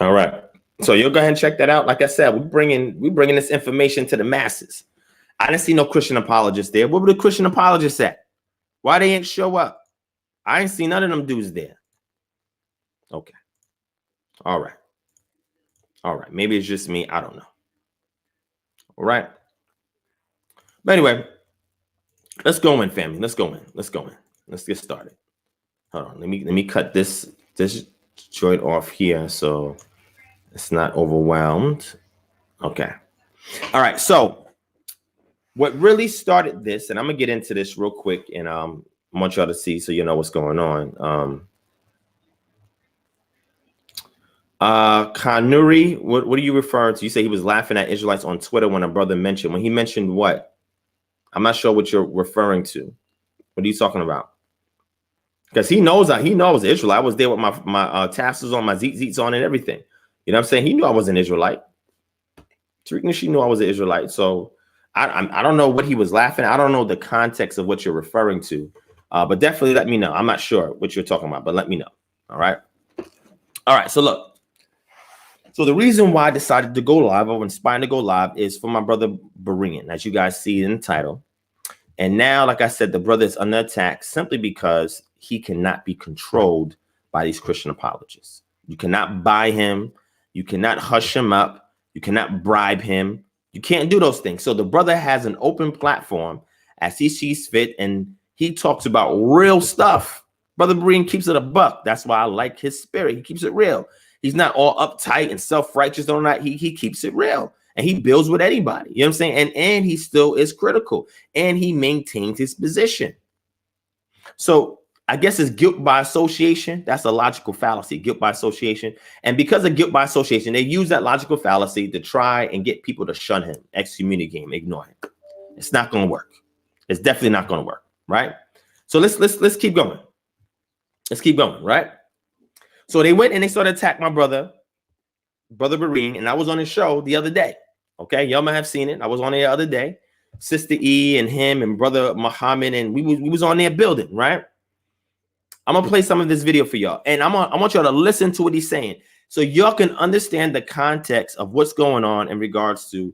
All right. So you'll go ahead and check that out. Like I said, we're bringing this information to the masses. I didn't see no Christian apologists there. Where were the Christian apologists at? Why they ain't show up? I ain't seen none of them dudes there. Okay. All right. All right. Maybe it's just me. I don't know. All right. But anyway, let's go in, family. Let's go in. Let's go in. Let's get started. Hold on. Let me cut this joint off here so it's not overwhelmed. Okay. All right. So what really started this, and I'm gonna get into this real quick, and I want y'all to see so you know what's going on. Kanuri, what are you referring to? You say he was laughing at Israelites on Twitter when he mentioned what? I'm not sure what you're referring to. What are you talking about? Because he knows I was an Israelite. I was there with my tassels on, my zeets on, and everything. You know what I'm saying? He knew I was an Israelite. She knew I was an Israelite. So I don't know what he was laughing at. I don't know the context of what you're referring to. But definitely let me know. I'm not sure what you're talking about, but let me know. All right. All right. So look. So the reason why I decided to go live, or inspired to go live, is for my brother Berean, as you guys see in the title. And now, like I said, the brother is under attack simply because he cannot be controlled by these Christian apologists. You cannot buy him. You cannot hush him up. You cannot bribe him. You can't do those things. So the brother has an open platform as he sees fit, and he talks about real stuff. Brother Berean keeps it a buck. That's why I like his spirit. He keeps it real. He's not all uptight and self-righteous on that. He keeps it real, and he builds with anybody. You know what I'm saying? And he still is critical, and he maintains his position. So I guess it's guilt by association. That's a logical fallacy, guilt by association. And because of guilt by association, they use that logical fallacy to try and get people to shun him, excommunicate him, ignore him. It's not going to work. It's definitely not going to work, right? So let's keep going. Let's keep going, right? So they went and they started to attack my brother Berean, and I was on his show the other day. Okay, y'all might have seen it. I was on there the other day. Sister E and him and Brother Muhammad, and we was on there building, right? I'm gonna play some of this video for y'all, and I want y'all to listen to what he's saying, so y'all can understand the context of what's going on in regards to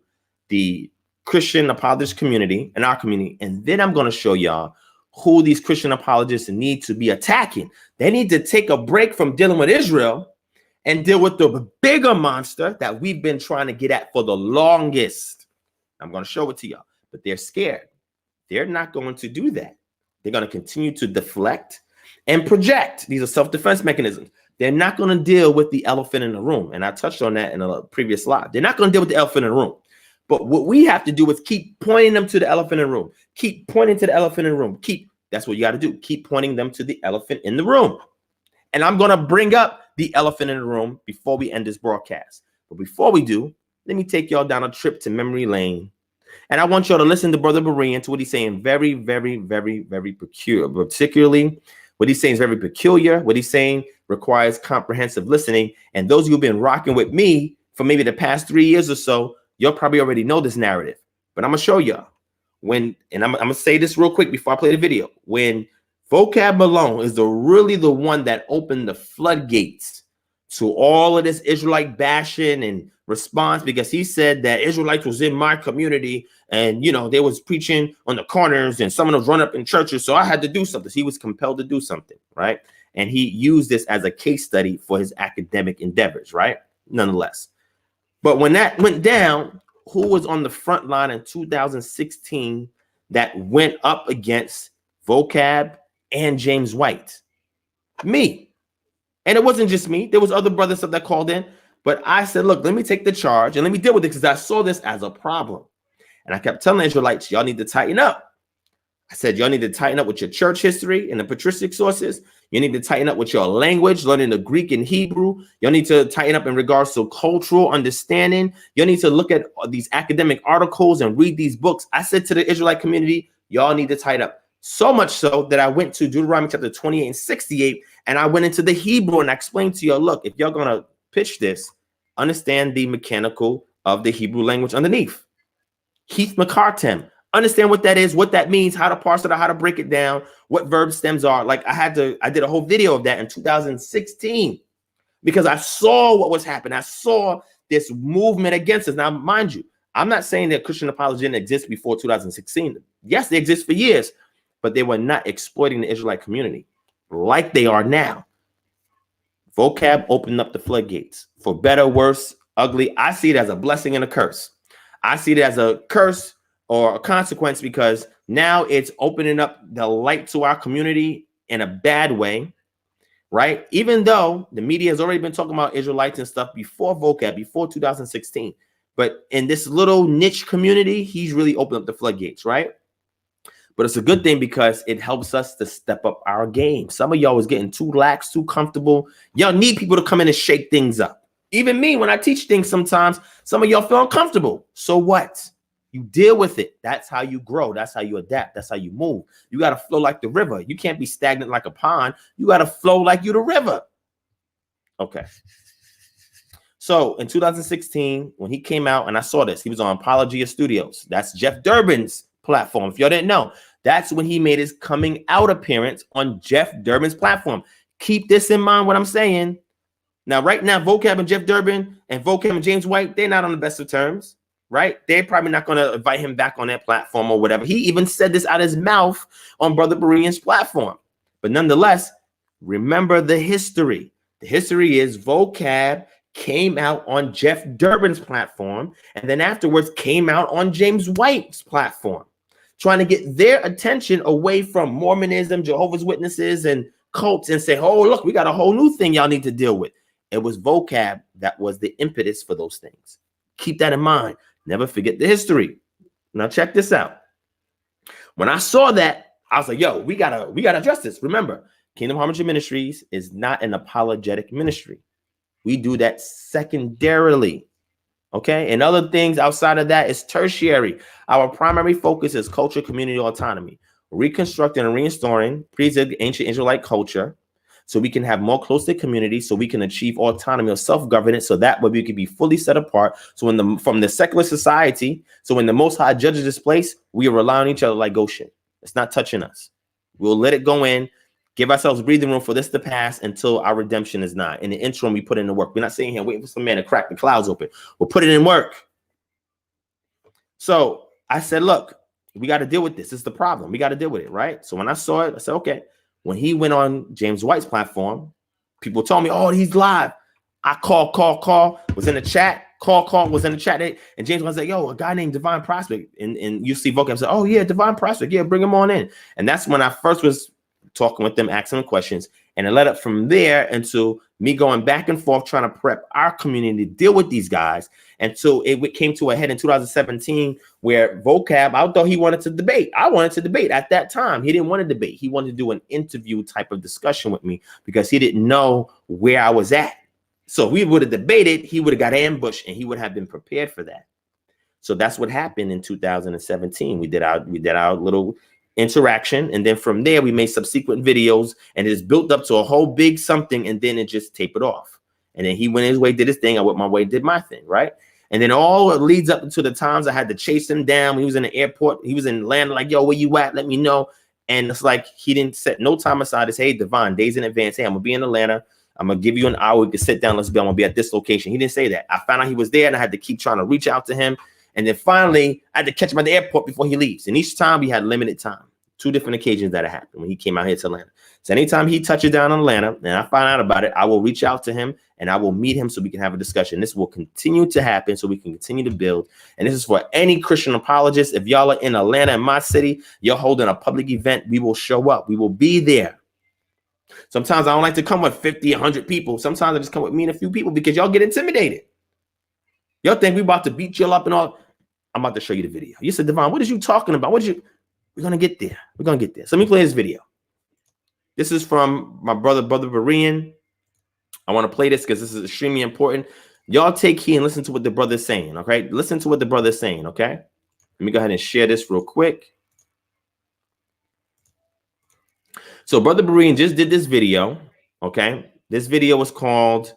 the Christian apologist community and our community. And then I'm gonna show y'all who these Christian apologists need to be attacking. They need to take a break from dealing with Israel and deal with the bigger monster that we've been trying to get at for the longest. I'm gonna show it to y'all, but they're scared. They're not going to do that. They're going to continue to deflect and project. These are self-defense mechanisms. They're not going to deal with the elephant in the room. And I touched on that in a previous slide. They're not going to deal with the elephant in the room. But what we have to do is keep pointing them to the elephant in the room. Keep pointing to the elephant in the room. That's what you got to do. Keep pointing them to the elephant in the room. And I'm going to bring up the elephant in the room before we end this broadcast. But before we do, let me take y'all down a trip to memory lane. And I want y'all to listen to Brother Berean, to what he's saying. Very, very, very, very peculiar. Particularly, what he's saying is very peculiar. What he's saying requires comprehensive listening. And those of you who've been rocking with me for maybe the past 3 years or so, you'll probably already know this narrative. But I'm going to show y'all. And I'm going to say this real quick before I play the video. When Vocab Malone is really the one that opened the floodgates to all of this Israelite bashing and response, because he said that Israelites was in my community and, you know, they was preaching on the corners and some of them run up in churches. So I had to do something. He was compelled to do something, right? And he used this as a case study for his academic endeavors, right? Nonetheless. But when that went down, who was on the front line in 2016 that went up against Vocab and James White? Me. And it wasn't just me. There was other brothers that called in. But I said, look, let me take the charge and let me deal with it, because I saw this as a problem. And I kept telling the Israelites, y'all need to tighten up. I said, y'all need to tighten up with your church history and the patristic sources. You need to tighten up with your language, learning the Greek and Hebrew. Y'all need to tighten up in regards to cultural understanding. You need to look at these academic articles and read these books. I said to the Israelite community, y'all need to tighten up. So much so that I went to Deuteronomy chapter 28 and 68, and I went into the Hebrew and I explained to y'all, look, if y'all going to pitch this, understand the mechanical of the Hebrew language underneath. Heath McCartem, understand what that is, what that means, how to parse it out, how to break it down, what verb stems are. Like I did a whole video of that in 2016 because I saw what was happening. I saw this movement against us. Now, mind you, I'm not saying that Christian apology didn't exist before 2016. Yes, they exist for years, but they were not exploiting the Israelite community like they are now. Vocab opened up the floodgates, for better, worse, ugly. I see it as a blessing and a curse. I see it as a curse or a consequence, because now it's opening up the light to our community in a bad way, right? Even though the media has already been talking about Israelites and stuff before Vocab, before 2016. But in this little niche community, he's really opened up the floodgates, right? But it's a good thing because it helps us to step up our game. Some of y'all was getting too lax, too comfortable. Y'all need people to come in and shake things up. Even me, when I teach things, sometimes some of y'all feel uncomfortable. So what? You deal with it. That's how you grow. That's how you adapt. That's how you move. You got to flow like the river. You can't be stagnant like a pond. You got to flow like you the river. Okay. So in 2016, when he came out, and I saw this, he was on Apologist Studios. That's Jeff Durbin's platform. If y'all didn't know, that's when he made his coming out appearance on Jeff Durbin's platform. Keep this in mind, what I'm saying. Now, right now, Vocab and Jeff Durbin and Vocab and James White, they're not on the best of terms, right? They're probably not going to invite him back on their platform or whatever. He even said this out of his mouth on Brother Berean's platform. But nonetheless, remember the history. The history is Vocab came out on Jeff Durbin's platform, and then afterwards came out on James White's platform, trying to get their attention away from Mormonism, Jehovah's Witnesses, and cults, and say, oh, look, we got a whole new thing y'all need to deal with. It was Vocab that was the impetus for those things. Keep that in mind. Never forget the history. Now check this out. When I saw that, I was like, yo, we gotta address this. Remember, Kingdom Harmony Ministries is not an apologetic ministry. We do that secondarily. Okay. And other things outside of that is tertiary. Our primary focus is culture, community, autonomy, reconstructing and restoring pre-ancient Israelite culture so we can have more close-knit community, so we can achieve autonomy or self-governance, so that way we can be fully set apart. So from the secular society, so when the Most High judges this place, we are relying on each other like Goshen. It's not touching us. We'll let it go in, give ourselves breathing room for this to pass until our redemption is nigh. In the interim, we put in the work. We're not sitting here waiting for some man to crack the clouds open. We'll put it in work. So I said, look, we got to deal with this. This is the problem. We got to deal with it, right? So when I saw it, I said, okay. When he went on James White's platform, people told me, oh, he's live. I call, was in the chat. Call, was in the chat. And James was like, yo, a guy named DivineProspect. And UC Vocab said, oh, yeah, DivineProspect. Yeah, bring him on in. And that's when I first was talking with them, asking them questions. And it led up from there into me going back and forth, trying to prep our community to deal with these guys. And so it came to a head in 2017 where Vocab, I thought he wanted to debate. I wanted to debate at that time. He didn't want to debate. He wanted to do an interview type of discussion with me because he didn't know where I was at. So if we would have debated, he would have got ambushed and he would have been prepared for that. So that's what happened in 2017. We did our little interaction, and then from there we made subsequent videos, and it's built up to a whole big something, and then it just tapered off. And then he went his way, did his thing. I went my way, did my thing, right? And then all it leads up to the times I had to chase him down. When he was in the airport, he was in Atlanta, like, yo, where you at? Let me know. And it's like he didn't set no time aside to say, hey, Divine, days in advance, hey, I'm gonna be in Atlanta. I'm gonna give you an hour. We can sit down. Let's be. I'm gonna be at this location. He didn't say that. I found out he was there, and I had to keep trying to reach out to him. And then finally, I had to catch him at the airport before he leaves. And each time we had limited time. 2 different occasions that happened when he came out here to Atlanta. So anytime he touches down in Atlanta and I find out about it, I will reach out to him and I will meet him so we can have a discussion. This will continue to happen so we can continue to build. And this is for any Christian apologist. If y'all are in Atlanta, in my city, you're holding a public event, we will show up. We will be there. Sometimes I don't like to come with 50, 100 people. Sometimes I just come with me and a few people because y'all get intimidated. Y'all think we about to beat y'all up and all. I'm about to show you the video. You said, Divine, what is you talking about? We're going to get there. We're going to get there. So let me play this video. This is from my brother Berean. I want to play this because this is extremely important. Y'all take heed and listen to what the brother's saying, okay? Listen to what the brother's saying, okay? Let me go ahead and share this real quick. So Brother Berean just did this video, okay? This video was called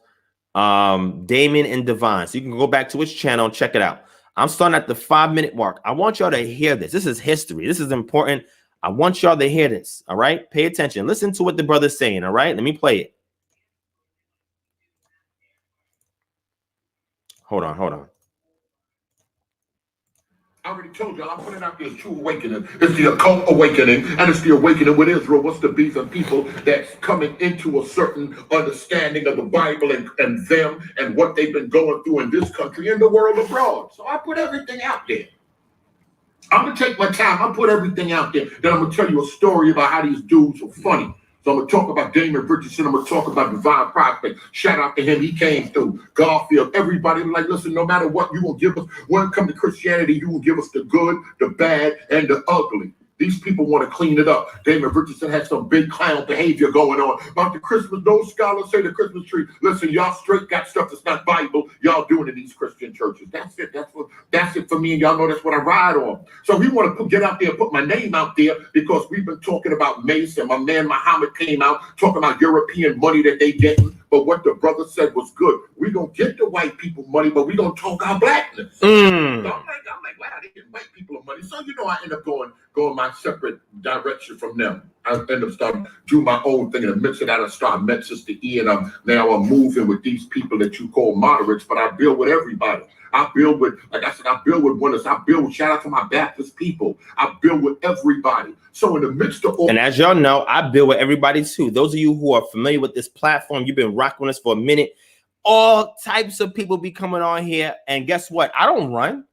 Damon and Divine. So you can go back to his channel and check it out. I'm starting at the 5-minute mark. I want y'all to hear this. This is history. This is important. I want y'all to hear this. All right. Pay attention. Listen to what the brother's saying. All right. Let me play it. Hold on. I already told you, I put it out there as true awakening. It's the occult awakening, and it's the awakening with Israel. What's the beef of people that's coming into a certain understanding of the Bible and them and what they've been going through in this country and the world abroad. So I put everything out there. I'm going to take my time. I put everything out there. Then I'm going to tell you a story about how these dudes are funny. So I'm going to talk about Damon Richardson. I'm going to talk about DivineProspect. Shout out to him. He came through. Garfield. Everybody like, listen, no matter what you will give us, when it comes to Christianity, you will give us the good, the bad, and the ugly. These people want to clean it up. Damon Richardson had some big clown behavior going on. About the Christmas, those scholars say the Christmas tree. Listen, y'all straight got stuff that's not Bible. Y'all doing in these Christian churches. That's it. That's it for me. And y'all know that's what I ride on. So we want to get out there and put my name out there because we've been talking about Mace and my man Muhammad came out talking about European money that they getting. But what the brother said was good. We're going to get the white people money, but we're going to talk our blackness. So I'm like, wow, they get white people money. So, you know, I end up going my separate direction from them. I end up starting to do my own thing. In the midst of that, I start met Sister E, and I'm moving with these people that you call moderates, but I build with everybody. I build with, like I said, I build with winners. I build with, shout out to my Baptist people. I build with everybody. So in the midst of all, and as y'all know, I build with everybody too. Those of you who are familiar with this platform, you've been rocking us for a minute. All types of people be coming on here, and guess what? I don't run.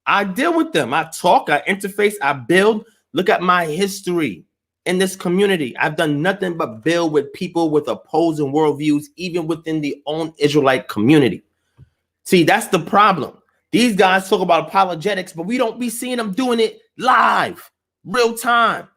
I deal with them. I talk, I interface, I build. Look at my history in this community. I've done nothing but build with people with opposing worldviews, even within the own Israelite community. See, that's the problem. These guys talk about apologetics, but we don't be seeing them doing it live, real time.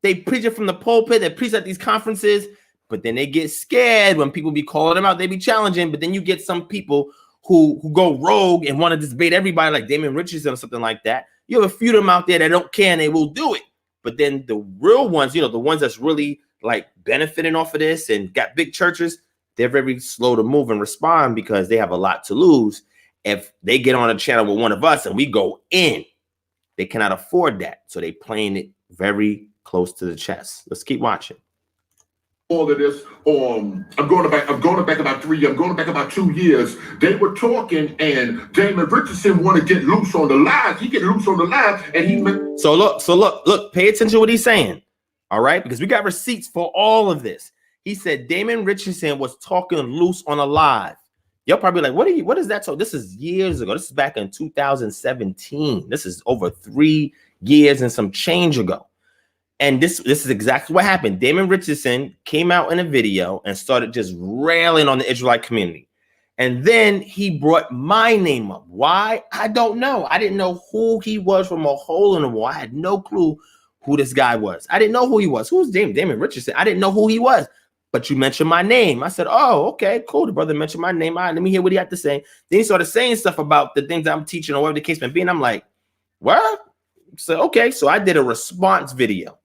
They preach it from the pulpit, they preach at these conferences, but then they get scared when people be calling them out, they be challenging, but then you get some people who go rogue and want to debate everybody like Damon Richardson or something like that. You have a few of them out there that don't care and they will do it. But then the real ones, you know, the ones that's really like benefiting off of this and got big churches, they're very slow to move and respond because they have a lot to lose. If they get on a channel with one of us and we go in, they cannot afford that. So they playing it very close to the chest. Let's keep watching. All of this, I'm going back about 3 years, I'm going back about 2 years. They were talking, and Damon Richardson want to get loose on the live. He get loose on the live, and he So look, pay attention to what he's saying. All right, because we got receipts for all of this. He said Damon Richardson was talking loose on a live. You're probably like, what is that? So this is years ago. This is back in 2017. This is over 3 years and some change ago. And this is exactly what happened. Damon Richardson came out in a video and started just railing on the Israelite community. And then he brought my name up. Why? I don't know. I didn't know who he was from a hole in the wall. I had no clue who this guy was. I didn't know who he was. Who's Damon Richardson? I didn't know who he was. But you mentioned my name. I said, oh, okay, cool. The brother mentioned my name. All right, let me hear what he had to say. Then he started saying stuff about the things I'm teaching or whatever the case may be. And I'm like, what? So, okay. So I did a response video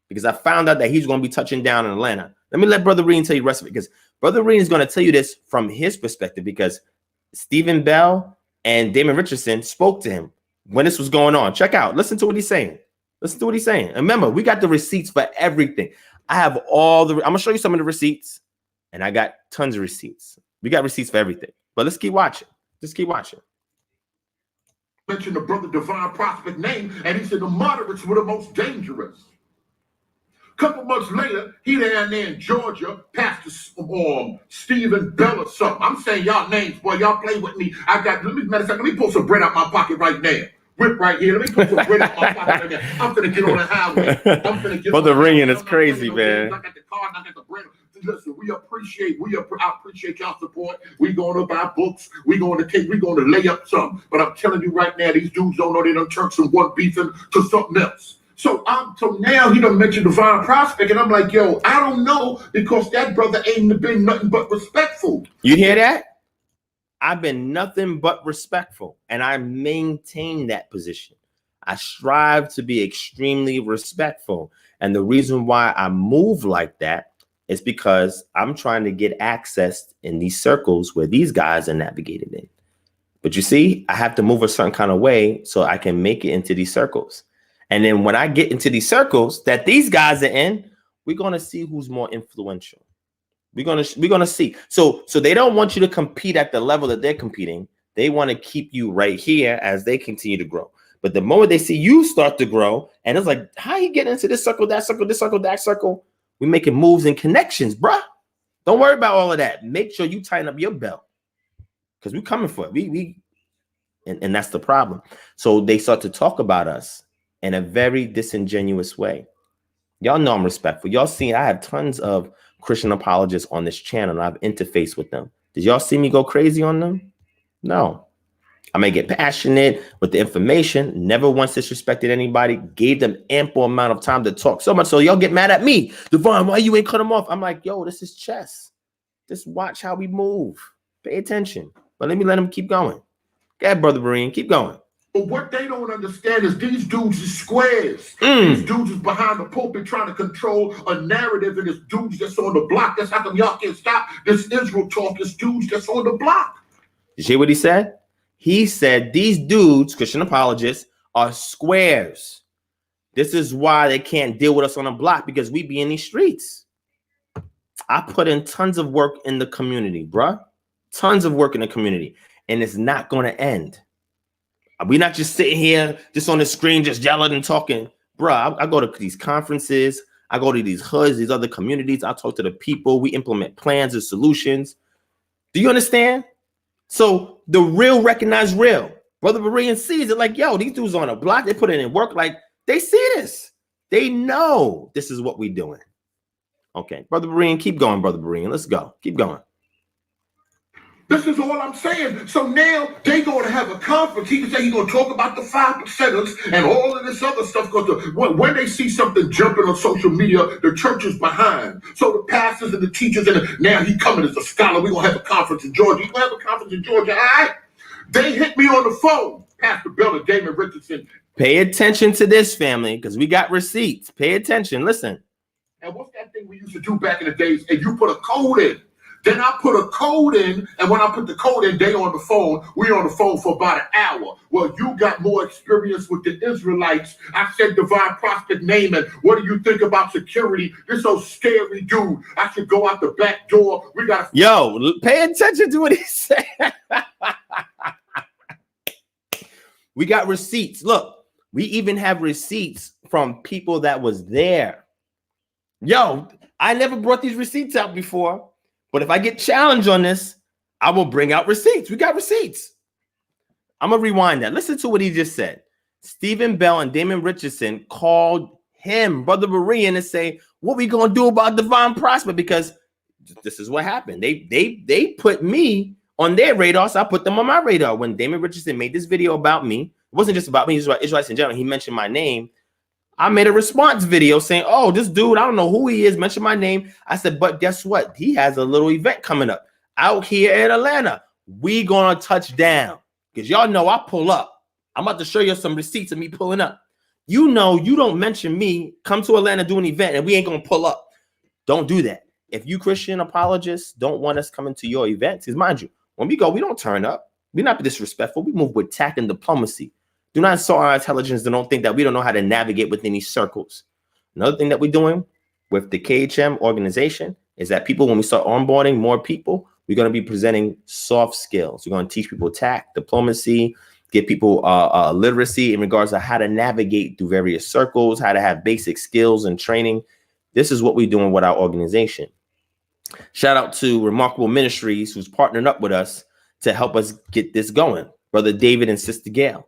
because I found out that he's going to be touching down in Atlanta. Let me let Brother Berean tell you the rest of it, because Brother Berean is going to tell you this from his perspective, because Stephen Bell and Damon Richardson spoke to him when this was going on. Check out. Listen to what he's saying. Listen to what he's saying. And remember, we got the receipts for everything. I have all the, I'm going to show you some of the receipts, and I got tons of receipts. We got receipts for everything. But let's keep watching. Just keep watching. mentioned the brother DivineProspect name, and he said the moderates were the most dangerous. Couple months later, he down there in Georgia, Pastor Stephen Bell or something. I'm saying y'all names, boy. Y'all play with me. Let me pull some bread out my pocket right now. Whip right here. Let me put some bread out my pocket right now. I'm gonna get on the highway. I'm gonna get. But the ringing is crazy, man. I got the card. I got the bread. Listen, I appreciate y'all support. We going to buy books. We going to lay up some. But I'm telling you right now, these dudes don't know they done turned from one beefing to something else. So now he done mentioned DivineProspect, and I'm like, yo, I don't know, because that brother ain't been nothing but respectful. You hear that? I've been nothing but respectful, and I maintain that position. I strive to be extremely respectful, and the reason why I move like that is because I'm trying to get access in these circles where these guys are navigated in. But you see, I have to move a certain kind of way so I can make it into these circles. And then when I get into these circles that these guys are in, we're going to see who's more influential. We're going to see. So they don't want you to compete at the level that they're competing. They want to keep you right here as they continue to grow. But the moment they see you start to grow, and it's like, how you get into this circle, that circle, this circle, that circle? We're making moves and connections, bruh. Don't worry about all of that. Make sure you tighten up your belt, because we're coming for it. And that's the problem. So they start to talk about us in a very disingenuous way. Y'all know I'm respectful. Y'all see, I have tons of Christian apologists on this channel, and I've interfaced with them. Did y'all see me go crazy on them? No. I may get passionate with the information, never once disrespected anybody, gave them ample amount of time to talk, so much so y'all get mad at me. Divine, why you ain't cut them off? I'm like, yo, this is chess. Just watch how we move. Pay attention. But let me let them keep going. Go ahead, Brother Berean, keep going. But what they don't understand is these dudes is squares. These dudes is behind the pulpit trying to control a narrative, and it's dudes that's on the block. That's how come y'all can't stop this Israel talk. It's dudes that's on the block. You see what he said? He said these dudes, Christian apologists, are squares. This is why they can't deal with us on the block, because we be in these streets. I put in tons of work in the community, bruh. Tons of work in the community. And it's not going to end. We're not just sitting here, just on the screen, just yelling and talking. Bruh, I go to these conferences. I go to these hoods, these other communities. I talk to the people. We implement plans and solutions. Do you understand? So the real recognize real. Brother Berean sees it like, yo, these dudes on a block. They put it in work. Like, they see this. They know this is what we're doing. Okay, Brother Berean, keep going, Brother Berean. Let's go. Keep going. This is all I'm saying. So now they going to have a conference. He can say he's going to talk about the 5%ers and all of this other stuff. Because when they see something jumping on social media, the church is behind. So the pastors and the teachers, and now he coming as a scholar. We're going to have a conference in Georgia. He's going to have a conference in Georgia. All right. They hit me on the phone. Pastor Bell and Damon Richardson. Pay attention to this, family, because we got receipts. Pay attention. Listen. And what's that thing we used to do back in the days? And you put a code in. Then I put a code in, and when I put the code in, they on the phone. We on the phone for about an hour. Well, you got more experience with the Israelites. I said DivineProspect name, and what do you think about security? This so scary dude. I should go out the back door. We got to... Yo, pay attention to what he said. We got receipts. Look, we even have receipts from people that was there. Yo, I never brought these receipts out before. But if I get challenged on this, I will bring out receipts. We got receipts. I'm going to rewind that. Listen to what he just said. Stephen Bell and Damon Richardson called him, Brother Berean, and say, what we going to do about DivineProspect? Because this is what happened. They put me on their radar, so I put them on my radar. When Damon Richardson made this video about me, it wasn't just about me, it was about Israelites in general. He mentioned my name. I made a response video saying, oh, this dude, I don't know who he is, mentioned my name. I said, but guess what? He has a little event coming up out here in Atlanta. We gonna touch down. Because y'all know I pull up. I'm about to show you some receipts of me pulling up. You know, you don't mention me, come to Atlanta, do an event, and we ain't gonna pull up. Don't do that. If you Christian apologists don't want us coming to your events, because mind you, when we go, we don't turn up. We're not disrespectful. We move with tact and diplomacy. Do not insult our intelligence and don't think that we don't know how to navigate within these circles. Another thing that we're doing with the KHM organization is that people, when we start onboarding more people, we're going to be presenting soft skills. We're going to teach people tact, diplomacy, get people literacy in regards to how to navigate through various circles, how to have basic skills and training. This is what we're doing with our organization. Shout out to Remarkable Ministries, who's partnering up with us to help us get this going. Brother David and Sister Gail.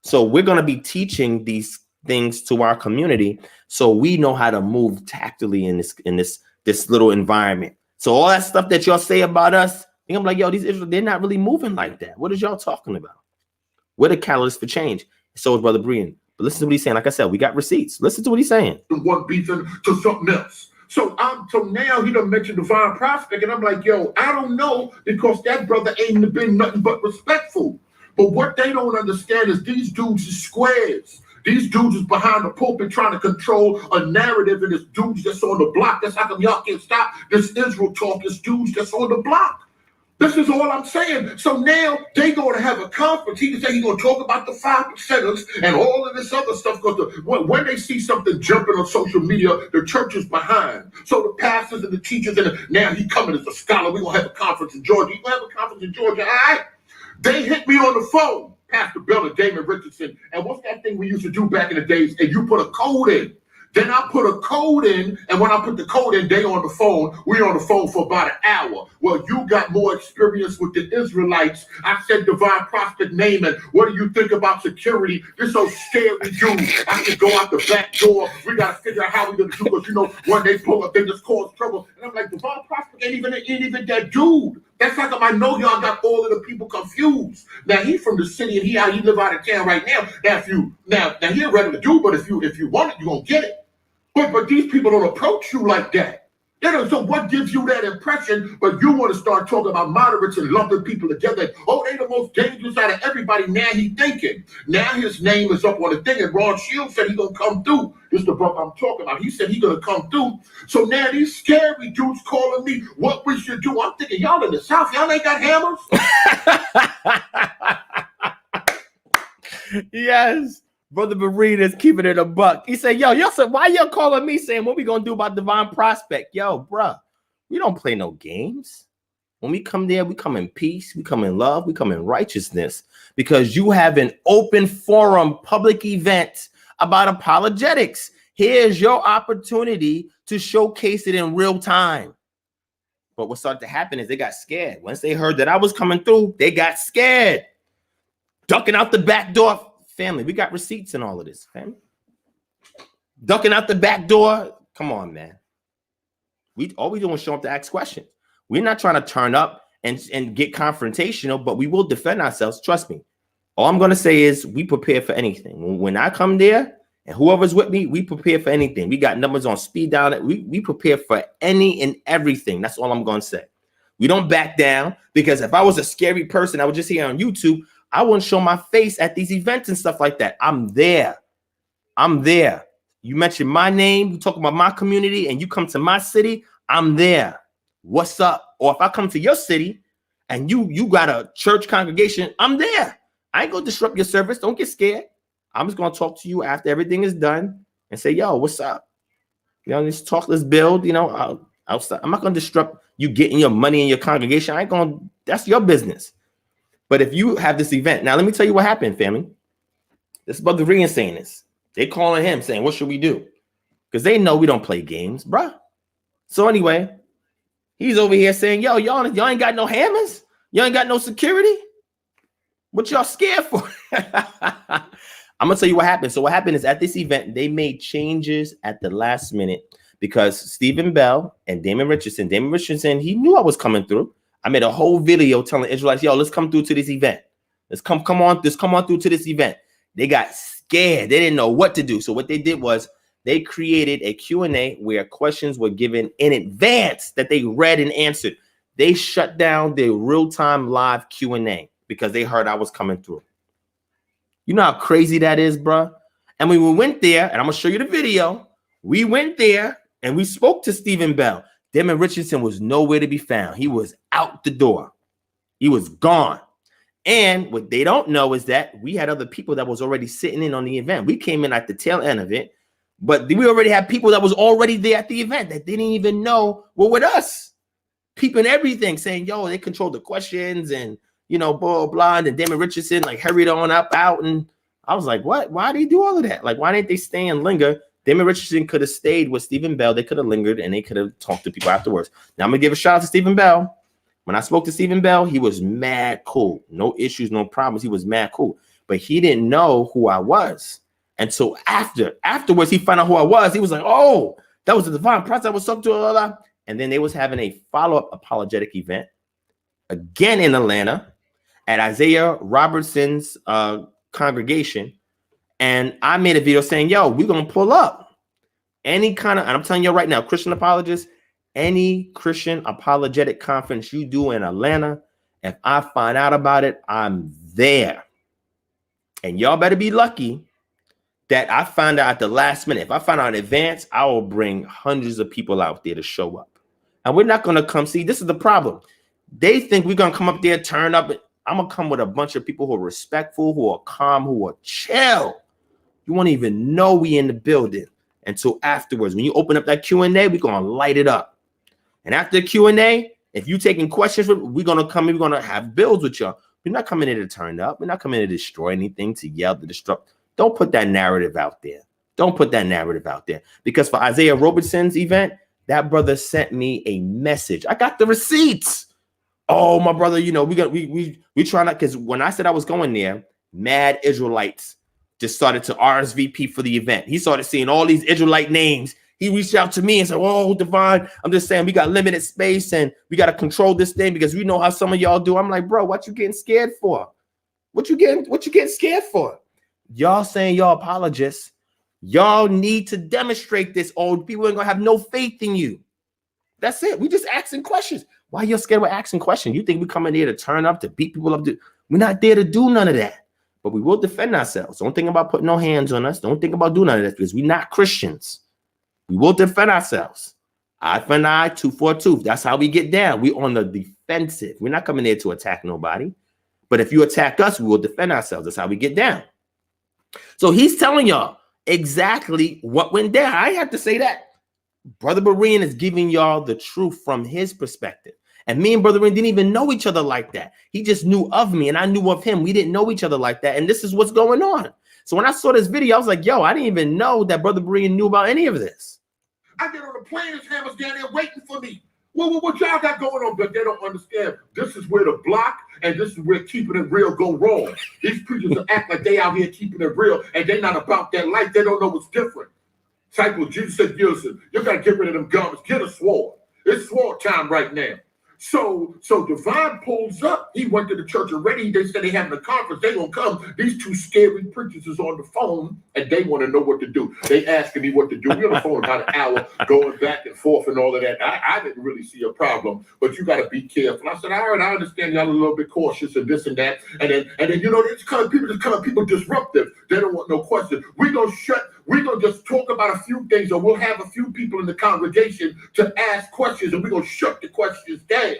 So we're going to be teaching these things to our community so we know how to move tactily in this little environment. So all that stuff that y'all say about us, I'm like, yo, these Israel, they're not really moving like that. What is y'all talking about? We're the catalyst for change. So is Brother Berean. But listen to what he's saying. Like I said, we got receipts. Listen to what he's saying. One beefing to something else. So now he done mentioned DivineProspect, and I'm like, yo, I don't know, because that brother ain't been nothing but respectful. But what they don't understand is these dudes is squares. These dudes is behind the pulpit trying to control a narrative, and it's dudes that's on the block. That's how come y'all can't stop this Israel talk. It's dudes that's on the block. This is all I'm saying. So now they going to have a conference. He can say he's going to talk about the 5%ers and all of this other stuff. Because when they see something jumping on social media, the church is behind. So the pastors and the teachers, and now he coming as a scholar. We're going to have a conference in Georgia. You're going to have a conference in Georgia, all right? They hit me on the phone, Pastor Bell and Damon Richardson. And what's that thing we used to do back in the days? And you put a code in. Then I put a code in, and when I put the code in, they on the phone. We on the phone for about an hour. Well, you got more experience with the Israelites. I said DivineProspect name, and what do you think about security? This so scary dude. I can go out the back door. We got to figure out how we're going to do it. You know, when they pull up, they just cause trouble. And I'm like, DivineProspect ain't even that dude. That's how come I know y'all got all of the people confused. Now, he from the city, and he live out of town right now. Now he a regular dude, but if you want it, you're going to get it. But these people don't approach you like that. You know, so what gives you that impression? But you want to start talking about moderates and lumping people together. Oh, they the most dangerous out of everybody. Now he thinking. Now his name is up on the thing, and Ron Shields said he gonna come through. This is the brother I'm talking about. He said he gonna come through. So now these scary dudes calling me what we should do. I'm thinking, y'all in the South, y'all ain't got hammers. Yes. Brother Berean is keeping it a buck. He said, yo, said, why y'all calling me saying what we gonna do about DivineProspect? Yo, bruh, we don't play no games. When we come there, we come in peace, we come in love, we come in righteousness, because you have an open forum, public event about apologetics. Here's your opportunity to showcase it in real time. But what started to happen is they got scared. Once they heard that I was coming through, they got scared. Ducking out the back door. Family, we got receipts and all of this, family. Ducking out the back door. Come on, man. All we do is show up to ask questions. We're not trying to turn up and get confrontational, but we will defend ourselves. Trust me. All I'm going to say is we prepare for anything. When I come there and whoever's with me, we prepare for anything. We got numbers on speed dial. We prepare for any and everything. That's all I'm going to say. We don't back down, because if I was a scary person, I would just here on YouTube, I wouldn't show my face at these events and stuff like that. I'm there. You mention my name, you talk about my community, and you come to my city, I'm there. What's up? Or if I come to your city and you got a church congregation, I'm there. I ain't gonna disrupt your service. Don't get scared. I'm just gonna talk to you after everything is done and say, yo, what's up? You know, let's talk, let's build, you know, outside. I'm not gonna disrupt you getting your money in your congregation. I ain't gonna, that's your business. But if you have this event, now let me tell you what happened, family. This is Brother Berean saying this. They calling him saying, what should we do? Because they know we don't play games, bruh. So anyway, he's over here saying, yo, y'all ain't got no hammers? Y'all ain't got no security? What y'all scared for? I'm going to tell you what happened. So what happened is at this event, they made changes at the last minute because Stephen Bell and Damon Richardson, he knew I was coming through. I made a whole video telling Israelites, yo, let's come through to this event. Let's come on through to this event. They got scared. They didn't know what to do. So what they did was they created a Q&A where questions were given in advance that they read and answered. They shut down their real-time live Q&A because they heard I was coming through. You know how crazy that is, bro? And when we went there, and I'm going to show you the video, we went there and we spoke to Stephen Bell. Damon Richardson was nowhere to be found. He was out the door. He was gone. And what they don't know is that we had other people that was already sitting in on the event. We came in at the tail end of it, but we already had people that was already there at the event that didn't even know were with us. Peeping everything, saying, yo, they control the questions and, you know, blah, blah. And Damon Richardson, like, hurried on out. And I was like, what? Why did he do all of that? Like, why didn't they stay and linger? Damon Richardson could have stayed with Stephen Bell. They could have lingered and they could have talked to people afterwards. Now, I'm going to give a shout out to Stephen Bell. When I spoke to Stephen Bell, he was mad cool. No issues, no problems. He was mad cool. But he didn't know who I was. And so afterwards, he found out who I was. He was like, oh, that was the divine prophet I was talking to. Blah, blah. And then they was having a follow-up apologetic event, again in Atlanta, at Isaiah Robertson's congregation. And I made a video saying, yo, we're going to pull up any kind of, and I'm telling you right now, Christian apologists, any Christian apologetic conference you do in Atlanta, if I find out about it, I'm there. And y'all better be lucky that I find out at the last minute. If I find out in advance, I will bring hundreds of people out there to show up. And we're not going to come see. This is the problem. They think we're going to come up there, turn up. I'm going to come with a bunch of people who are respectful, who are calm, who are chill. You won't even know we in the building until afterwards. When you open up that Q&A, we're going to light it up. And after the Q&A, if you're taking questions, we're going to come in, we're going to have builds with y'all. We're not coming in to turn up. We're not coming in to destroy anything, to yell, to disrupt. Don't put that narrative out there. Don't put that narrative out there. Because for Isaiah Robertson's event, that brother sent me a message. I got the receipts. Oh, my brother, you know, we trying to, because when I said I was going there, mad Israelites just started to RSVP for the event. He started seeing all these Israelite names. He reached out to me and said, oh, Divine, I'm just saying we got limited space and we got to control this thing because we know how some of y'all do. I'm like, bro, what you getting scared for? What you getting scared for? Y'all saying y'all apologists. Y'all need to demonstrate this, or people ain't gonna have no faith in you. That's it. We just asking questions. Why you scared of asking questions? You think we coming here to turn up, to beat people up? We're not there to do none of that. But we will defend ourselves. Don't think about putting no hands on us. Don't think about doing none of that because we're not Christians. We will defend ourselves. Eye for an eye, tooth for a tooth. That's how we get down. We're on the defensive. We're not coming here to attack nobody. But if you attack us, we will defend ourselves. That's how we get down. So he's telling y'all exactly what went down. I have to say that. Brother Berean is giving y'all the truth from his perspective. And me and Brother Berean didn't even know each other like that. He just knew of me and I knew of him. We didn't know each other like that. And this is what's going on. So when I saw this video, I was like, yo, I didn't even know that Brother Berean knew about any of this. I get on the plane, his hammers down there waiting for me. What y'all got going on? But they don't understand. This is where the block and this is where keeping it real go wrong. These preachers act like they out here keeping it real and they're not about that life. They don't know what's different. Disciple Jesus said, listen, you got to get rid of them garments. Get a sword. It's sword time right now. So Divine pulls up. He went to the church already. They said they having a conference. They gonna come. These two scary preachers is on the phone and they want to know what to do. They asking me what to do. We're on the phone about an hour, going back and forth and all of that. I didn't really see a problem, but you got to be careful. I said, all right, I understand y'all a little bit cautious and this and that. And then you know, it's kind of people disruptive. They don't want no question. We gonna shut we're going to just talk about a few things, or we'll have a few people in the congregation to ask questions, and we're going to shut the questions down.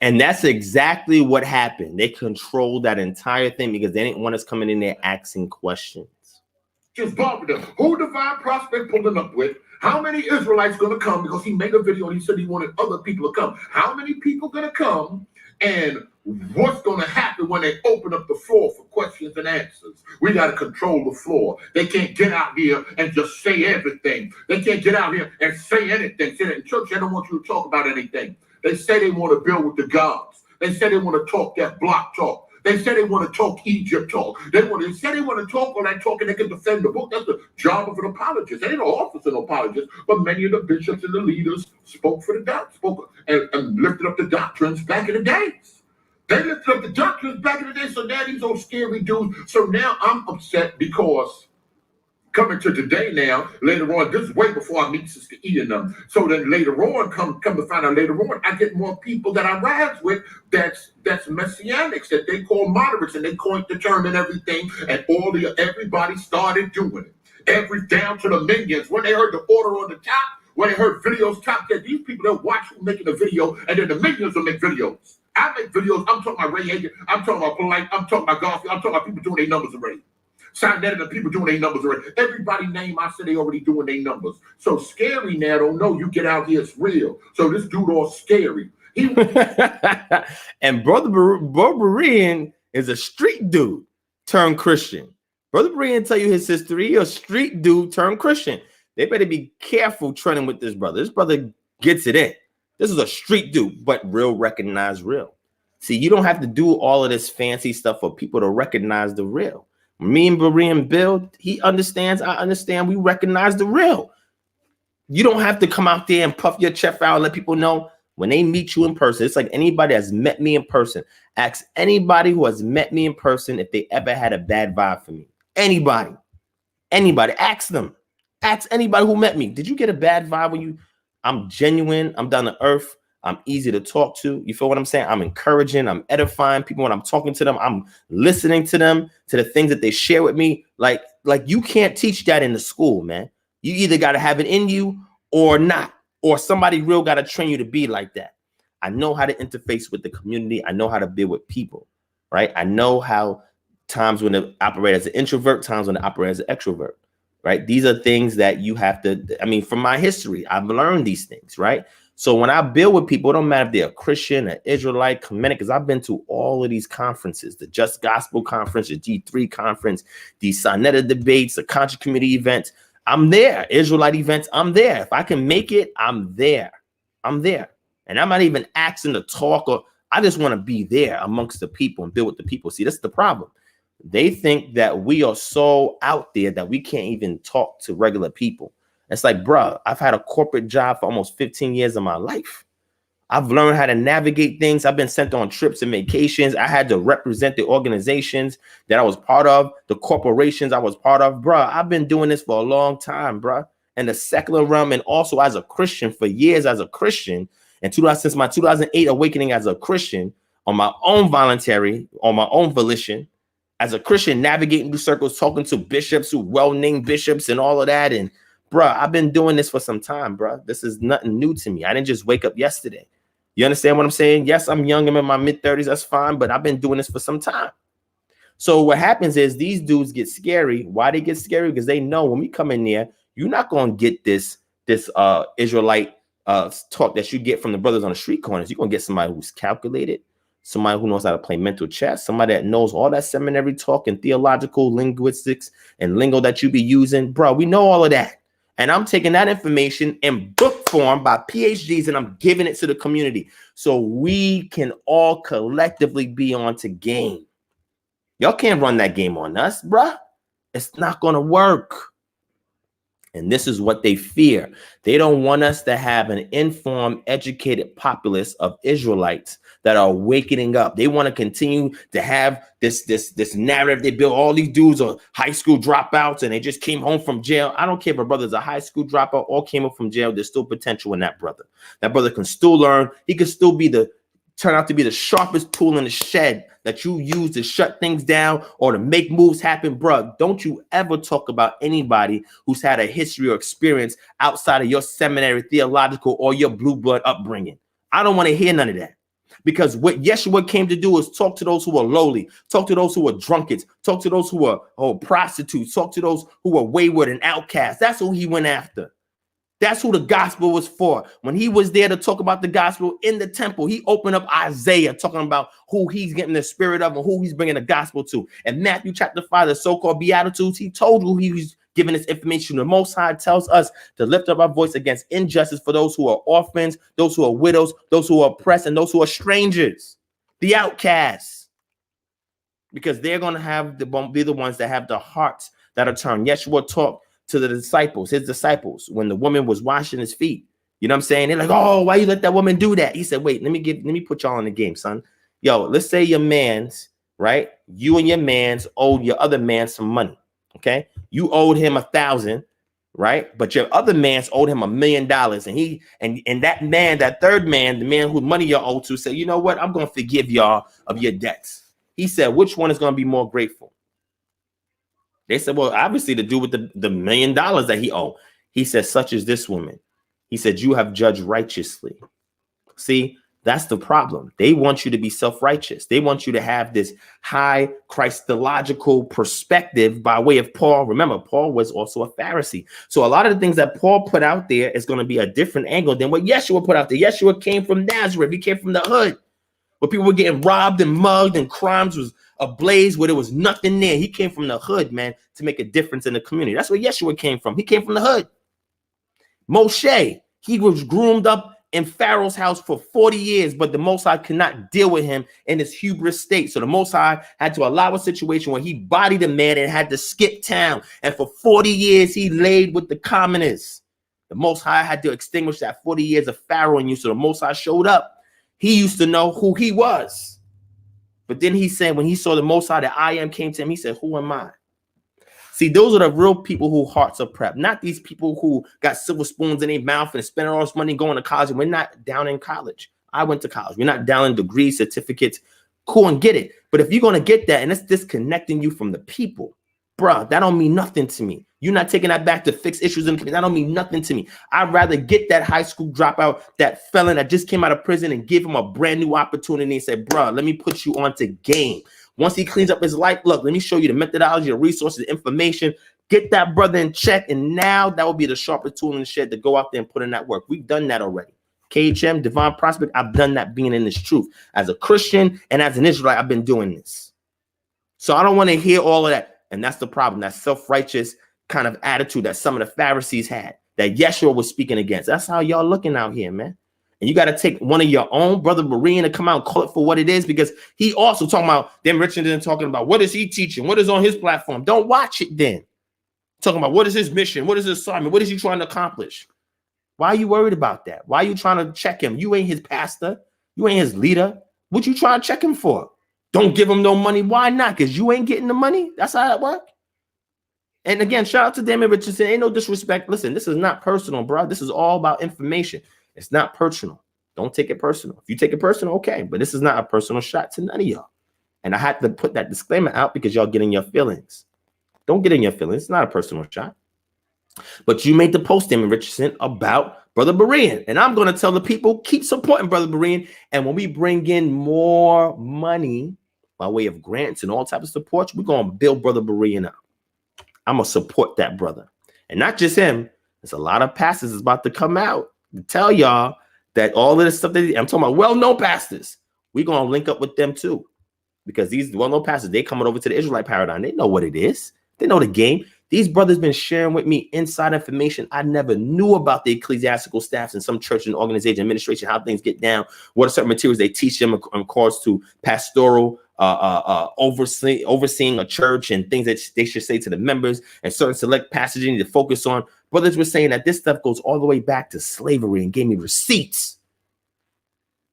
And that's exactly what happened. They controlled that entire thing because they didn't want us coming in there asking questions. Just bombing them. Who DivineProspect pulling up with? How many Israelites going to come? Because he made a video and he said he wanted other people to come. How many people going to come? And what's going to happen when they open up the floor for questions and answers? We got to control the floor. They can't get out here and just say everything. They can't get out here and say anything. Say that in church, they don't want you to talk about anything. They say they want to build with the gods. They say they want to talk that block talk. They say they want to talk Egypt talk. They say they want to talk all that talk and they can defend the book. That's the job of an apologist. They ain't no office of an apologist, but many of the bishops and the leaders spoke for the doctrine, spoke and lifted up the doctrines back in the days. They lifted up the doctrines back in the day, so now these old scary dudes. So now I'm upset because coming to today now, later on, this is way before I meet Sister E and them. So then later on, come to find out later on, I get more people that I rise with that's messianics, that they call moderates, and they coined the term and everything, and everybody started doing it. Down to the minions. When they heard the order on the top, when they heard videos top, that these people, they'll watch who's making a video, and then the minions will make videos. I make videos, I'm talking about Ray Hagen, I'm talking about Polite, I'm talking about Garfield, I'm talking about people doing their numbers already. Sign that, and the people doing their numbers already. Everybody name I said they already doing their numbers. So scary now, don't know. You get out here, it's real. So this dude all scary. And Brother Berean is a street dude turned Christian. Brother Berean tell you his history. He a street dude turned Christian. They better be careful treading with this brother. This brother gets it in. This is a street dude, but real recognize real. See, you don't have to do all of this fancy stuff for people to recognize the real. Me and Berean build, he understands, I understand, we recognize the real. You don't have to come out there and puff your chest out and let people know when they meet you in person. It's like anybody that's met me in person. Ask anybody who has met me in person if they ever had a bad vibe for me. Anybody. Ask them. Ask anybody who met me. Did you get a bad vibe when you? I'm genuine. I'm down to earth. I'm easy to talk to. You feel what I'm saying? I'm encouraging. I'm edifying people when I'm talking to them. I'm listening to them, to the things that they share with me. Like you can't teach that in the school, man. You either got to have it in you or not, or somebody real got to train you to be like that. I know how to interface with the community. I know how to build with people, right? I know how times when to operate as an introvert, times when to operate as an extrovert, right? These are things that you have to, from my history, I've learned these things, right? So when I build with people, it don't matter if they're a Christian, an Israelite, Comedic, because I've been to all of these conferences, the Just Gospel Conference, the G3 Conference, the Sonetta debates, the Contra Committee events. I'm there. Israelite events, I'm there. If I can make it, I'm there. And I'm not even asking to talk, or I just want to be there amongst the people and build with the people. See, that's the problem. They think that we are so out there that we can't even talk to regular people. It's like, bro, I've had a corporate job for almost 15 years of my life. I've learned how to navigate things. I've been sent on trips and vacations. I had to represent the organizations that I was part of, the corporations I was part of. Bro, I've been doing this for a long time, bro. In the secular realm and also as a Christian for years as a Christian. And since my 2008 awakening as a Christian on my own volition, as a Christian, navigating through circles, talking to bishops who well-named bishops and all of that. And bruh, I've been doing this for some time, bruh. This is nothing new to me. I didn't just wake up yesterday. You understand what I'm saying? Yes, I'm young. I'm in my mid-30s. That's fine. But I've been doing this for some time. So what happens is these dudes get scary. Why they get scary? Because they know when we come in there, you're not going to get this Israelite talk that you get from the brothers on the street corners. You're going to get somebody who's calculated, somebody who knows how to play mental chess, somebody that knows all that seminary talk and theological linguistics and lingo that you be using. Bro, we know all of that. And I'm taking that information in book form by PhDs and I'm giving it to the community so we can all collectively be on to game. Y'all can't run that game on us, bruh. It's not going to work. And this is what they fear. They don't want us to have an informed, educated populace of Israelites that are waking up. They want to continue to have this narrative. They build all these dudes are high school dropouts and they just came home from jail. I don't care if a brother's a high school dropout or came up from jail. There's still potential in that brother. That brother can still learn. He can still be the turn out to be the sharpest tool in the shed that you use to shut things down or to make moves happen, bruh. Don't you ever talk about anybody who's had a history or experience outside of your seminary, theological, or your blue blood upbringing. I don't want to hear none of that. Because what Yeshua came to do is talk to those who are lowly, talk to those who are drunkards, talk to those who are prostitutes, talk to those who are wayward and outcasts. That's who he went after. That's who the gospel was for. When he was there to talk about the gospel in the temple, he opened up Isaiah talking about who he's getting the spirit of and who he's bringing the gospel to. And Matthew chapter 5, the so-called Beatitudes, he told who he was giving this information. The Most High tells us to lift up our voice against injustice for those who are orphans, those who are widows, those who are oppressed, and those who are strangers, the outcasts, because they're going to be the ones that have the hearts that are turned. Yeshua talked to the disciples, his disciples, when the woman was washing his feet. You know what I'm saying? They're like, oh, why you let that woman do that? He said, wait, let me put y'all in the game, son. Yo, let's say your man's, right? You and your man's owed your other man some money. Okay. You owed him 1,000, right? But your other man's owed him $1 million. And that man, that third man, the man who money you owe to, said, you know what? I'm going to forgive y'all of your debts. He said, which one is going to be more grateful? They said, well, obviously to do with the $1 million that he owed. He said, such as this woman. He said, you have judged righteously. See, that's the problem. They want you to be self-righteous. They want you to have this high Christological perspective by way of Paul. Remember, Paul was also a Pharisee. So a lot of the things that Paul put out there is going to be a different angle than what Yeshua put out there. Yeshua came from Nazareth. He came from the hood, where people were getting robbed and mugged and crimes was ablaze, where there was nothing there. He came from the hood, man, to make a difference in the community. That's where Yeshua came from. He came from the hood. Moshe, he was groomed up in Pharaoh's house for 40 years, but the Most High could not deal with him in his hubris state. So the Most High had to allow a situation where he bodied a man and had to skip town. And for 40 years, he laid with the commoners. The Most High had to extinguish that 40 years of Pharaoh in you. So the Most High showed up. He used to know who he was. But then he said, when he saw the Most High, that I am came to him, he said, who am I? See, those are the real people who hearts are prepped, not these people who got silver spoons in their mouth and spending all this money going to college. And we're not down in college. I went to college. We're not down in degrees, certificates. Cool, and get it. But if you're going to get that and it's disconnecting you from the people, bruh, that don't mean nothing to me. You're not taking that back to fix issues in the community. That don't mean nothing to me. I'd rather get that high school dropout, that felon that just came out of prison, and give him a brand new opportunity and say, bruh, let me put you onto game. Once he cleans up his life, look, let me show you the methodology, the resources, the information. Get that brother in check, and now that will be the sharpest tool in the shed to go out there and put in that work. We've done that already. KHM, Divine Prospect, I've done that being in this truth. As a Christian and as an Israelite, I've been doing this. So I don't want to hear all of that. And that's the problem, that self-righteous kind of attitude that some of the Pharisees had, that Yeshua was speaking against. That's how y'all looking out here, man. And you got to take one of your own, Brother Berean, to come out and call it for what it is, because he also talking about them Richard and talking about what is he teaching? What is on his platform? Don't watch it then. Talking about what is his mission? What is his assignment? What is he trying to accomplish? Why are you worried about that? Why are you trying to check him? You ain't his pastor. You ain't his leader. What you trying to check him for? Don't give him no money. Why not? Because you ain't getting the money. That's how it works. And again, shout out to Damon Richardson. Ain't no disrespect. Listen, this is not personal, bro. This is all about information. It's not personal. Don't take it personal. If you take it personal, okay. But this is not a personal shot to none of y'all. And I had to put that disclaimer out because y'all get in your feelings. Don't get in your feelings. It's not a personal shot. But you made the post, Damon Richardson, about Brother Berean. And I'm going to tell the people, keep supporting Brother Berean. And when we bring in more money by way of grants and all types of support, we're going to build Brother Berean up. I'm going to support that brother. And not just him. There's a lot of pastors is about to come out to tell y'all that all of this stuff that I'm talking about, well-known pastors, we're going to link up with them too. Because these well-known pastors, they coming over to the Israelite paradigm. They know what it is. They know the game. These brothers been sharing with me inside information I never knew about the ecclesiastical staffs in some church and organization, administration, how things get down, what are certain materials they teach them in regards to pastoral overseeing a church and things that they should say to the members and certain select passages you need to focus on. Brothers were saying that this stuff goes all the way back to slavery and gave me receipts.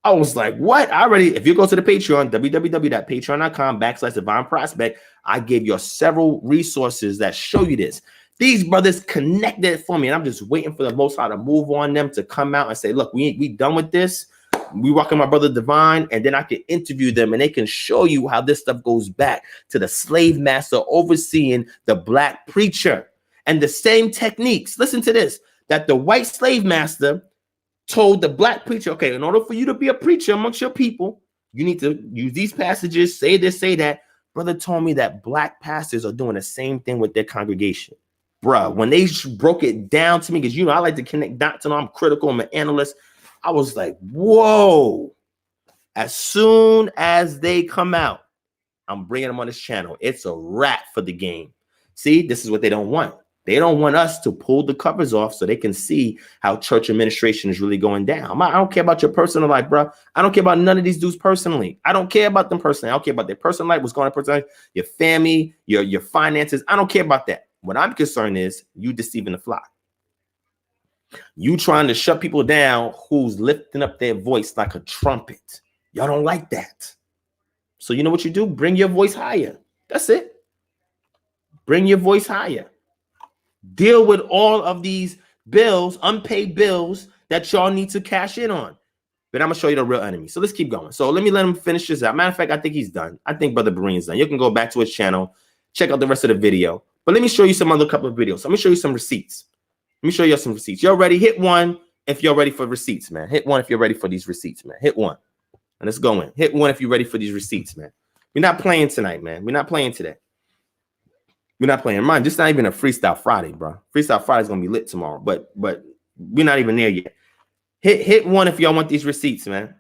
I was like, what? If you go to the Patreon, www.patreon.com/DivineProspect, I gave you several resources that show you this. These brothers connected it for me, and I'm just waiting for the Most High to move on them to come out and say, look, we done with this. We walking my brother Divine, and then I can interview them, and they can show you how this stuff goes back to the slave master overseeing the black preacher, and the same techniques. Listen to this: that the white slave master told the black preacher, okay, in order for you to be a preacher amongst your people, you need to use these passages, say this, say that. Brother told me that black pastors are doing the same thing with their congregation. Bruh, when they broke it down to me, because I like to connect dots, and I'm critical, I'm an analyst. I was like, whoa. As soon as they come out, I'm bringing them on this channel. It's a wrap for the game. See, this is what they don't want. They don't want us to pull the covers off so they can see how church administration is really going down. I don't care about your personal life, bro. I don't care about none of these dudes personally. I don't care about them personally. I don't care about their personal life, what's going on personally, your family, your finances. I don't care about that. What I'm concerned is you deceiving the flock. You trying to shut people down who's lifting up their voice like a trumpet. Y'all don't like that. So you know what you do? Bring your voice higher. That's it. Bring your voice higher. Deal with all of these bills, unpaid bills that y'all need to cash in on. But I'm going to show you the real enemy. So let's keep going. So let me let him finish this out. Matter of fact, I think he's done. I think Brother Berean's done. You can go back to his channel, check out the rest of the video. But let me show you some other couple of videos. Let me show you some receipts. Let me show you some receipts. Y'all ready? Hit one if you're ready for receipts, man. Hit one if you're ready for these receipts, man. Hit one. And let's go in. Hit one if you're ready for these receipts, man. We're not playing tonight, man. We're not playing today. We're not playing. Mind, this not even a Freestyle Friday, bro. Freestyle Friday is gonna be lit tomorrow, but we're not even there yet. Hit one if y'all want these receipts, man.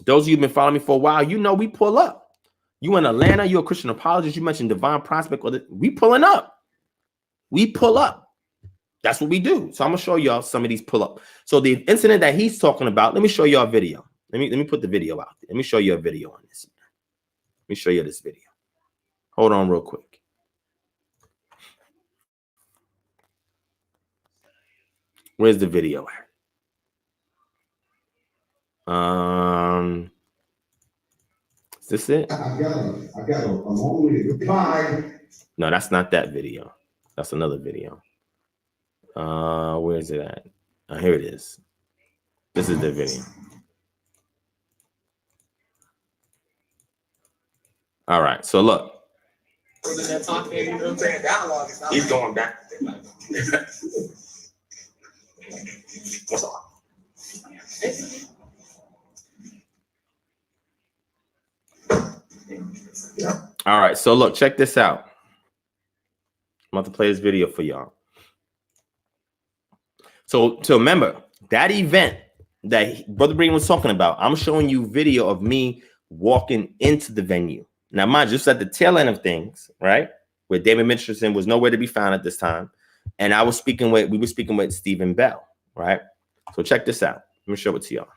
Those of you who've been following me for a while, you know we pull up. You in Atlanta, you're a Christian apologist. You mentioned DivineProspect. We pulling up. We pull up. That's what we do. So I'm gonna show y'all some of these pull up. So the incident that he's talking about, let me show y'all a video. Let me put the video out there. Let me show you a video on this. Let me show you this video. Hold on real quick. Where's the video at? Is this it? I got a long way to go. No, that's not that video. That's another video. Where is it at? Here it is. This is the video. All right, so look. He's going back. All right, so look, check this out. I'm about to play this video for y'all. So remember that event that Brother Berean was talking about. I'm showing you video of me walking into the venue. Now, mind you, just at the tail end of things, right? Where David Mitchelson was nowhere to be found at this time. And we were speaking with Stephen Bell, right? So check this out. Let me show it to y'all.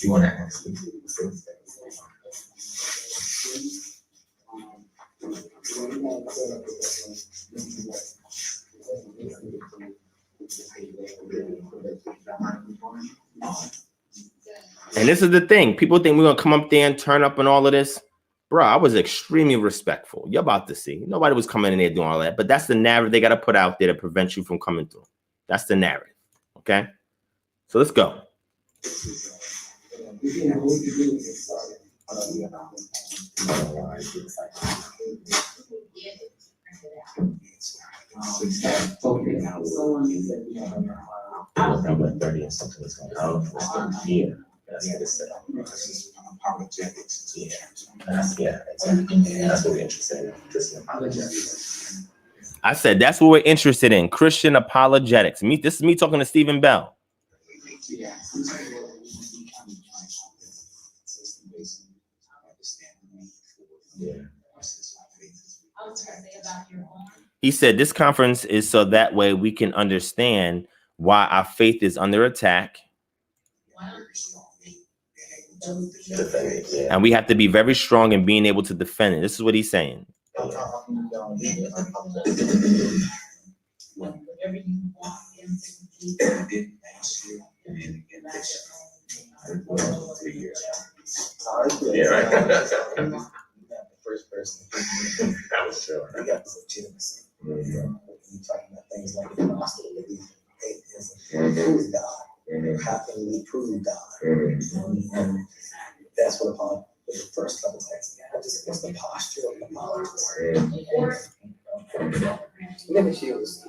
You want to ask me? And this is the thing. People think we're going to come up there and turn up and all of this. Bro, I was extremely respectful. You're about to see. Nobody was coming in there doing all that. But that's the narrative they got to put out there to prevent you from coming through. That's the narrative. Okay? So let's go. Apologetics. That's what we're interested in. Christian apologetics. I said that's what we're interested in. Christian apologetics. This is me talking to Stephen Bell. He said this conference is so that way we can understand why our faith is under attack. And we have to be very strong in being able to defend it. This is what he's saying. first person. That was sure. I got this legitimacy. You talking about things like the gospel belief, who is God? How can we prove God? And that's what upon the first couple texts. What's the posture of the apologist? Let me see who's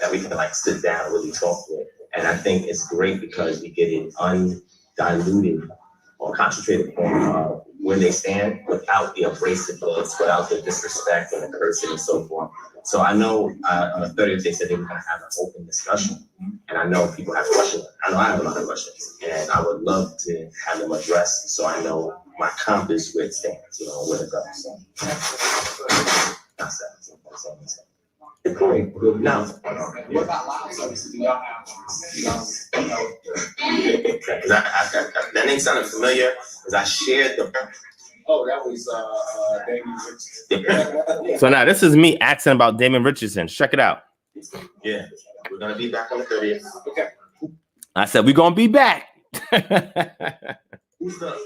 that we can like sit down and really talk with. And I think it's great because we get it undiluted or concentrated on where they stand without the abrasiveness, without the disrespect and the cursing and so forth. So I know on the 30th they said they were going to have an open discussion, and I know people have questions. I know I have a lot of questions, and I would love to have them addressed so I know my compass where it stands, where to go. So that's that. Cool. Now, what about live services? Do y'all have? That name sounded familiar because I shared the. Oh, that was Damien Richardson. So now this is me asking about Damien Richardson. Check it out. Yeah, we're gonna be back on the 30th. Okay. I said we're gonna be back. Who's the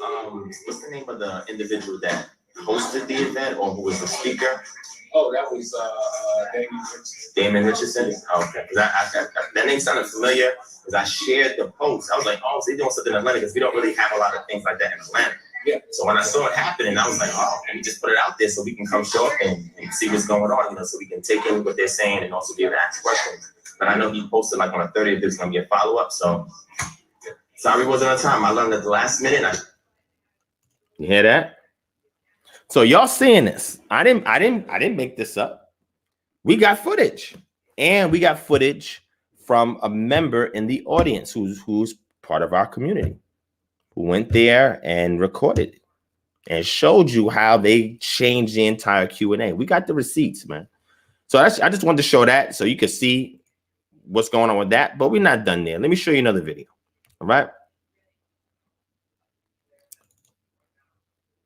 what's the name of the individual that hosted the event or who was the speaker? Oh, that was Damien Richardson. Damien Richardson? Okay. That name sounded familiar because I shared the post. I was like, oh, so they're doing something in Atlanta because we don't really have a lot of things like that in Atlanta. Yeah. So when I saw it happening, I was like, oh, let me just put it out there so we can come show up and see what's going on, so we can take in what they're saying and also be able to ask questions. But I know he posted like on the 30th, there's going to be a follow-up. So sorry it wasn't on time. I learned at the last minute. You hear that? So y'all seeing this? I didn't make this up. We got footage, and we got footage from a member in the audience who's part of our community, who went there and recorded it and showed you how they changed the entire Q&A. We got the receipts, man. So I just wanted to show that so you could see what's going on with that. But we're not done there. Let me show you another video. All right.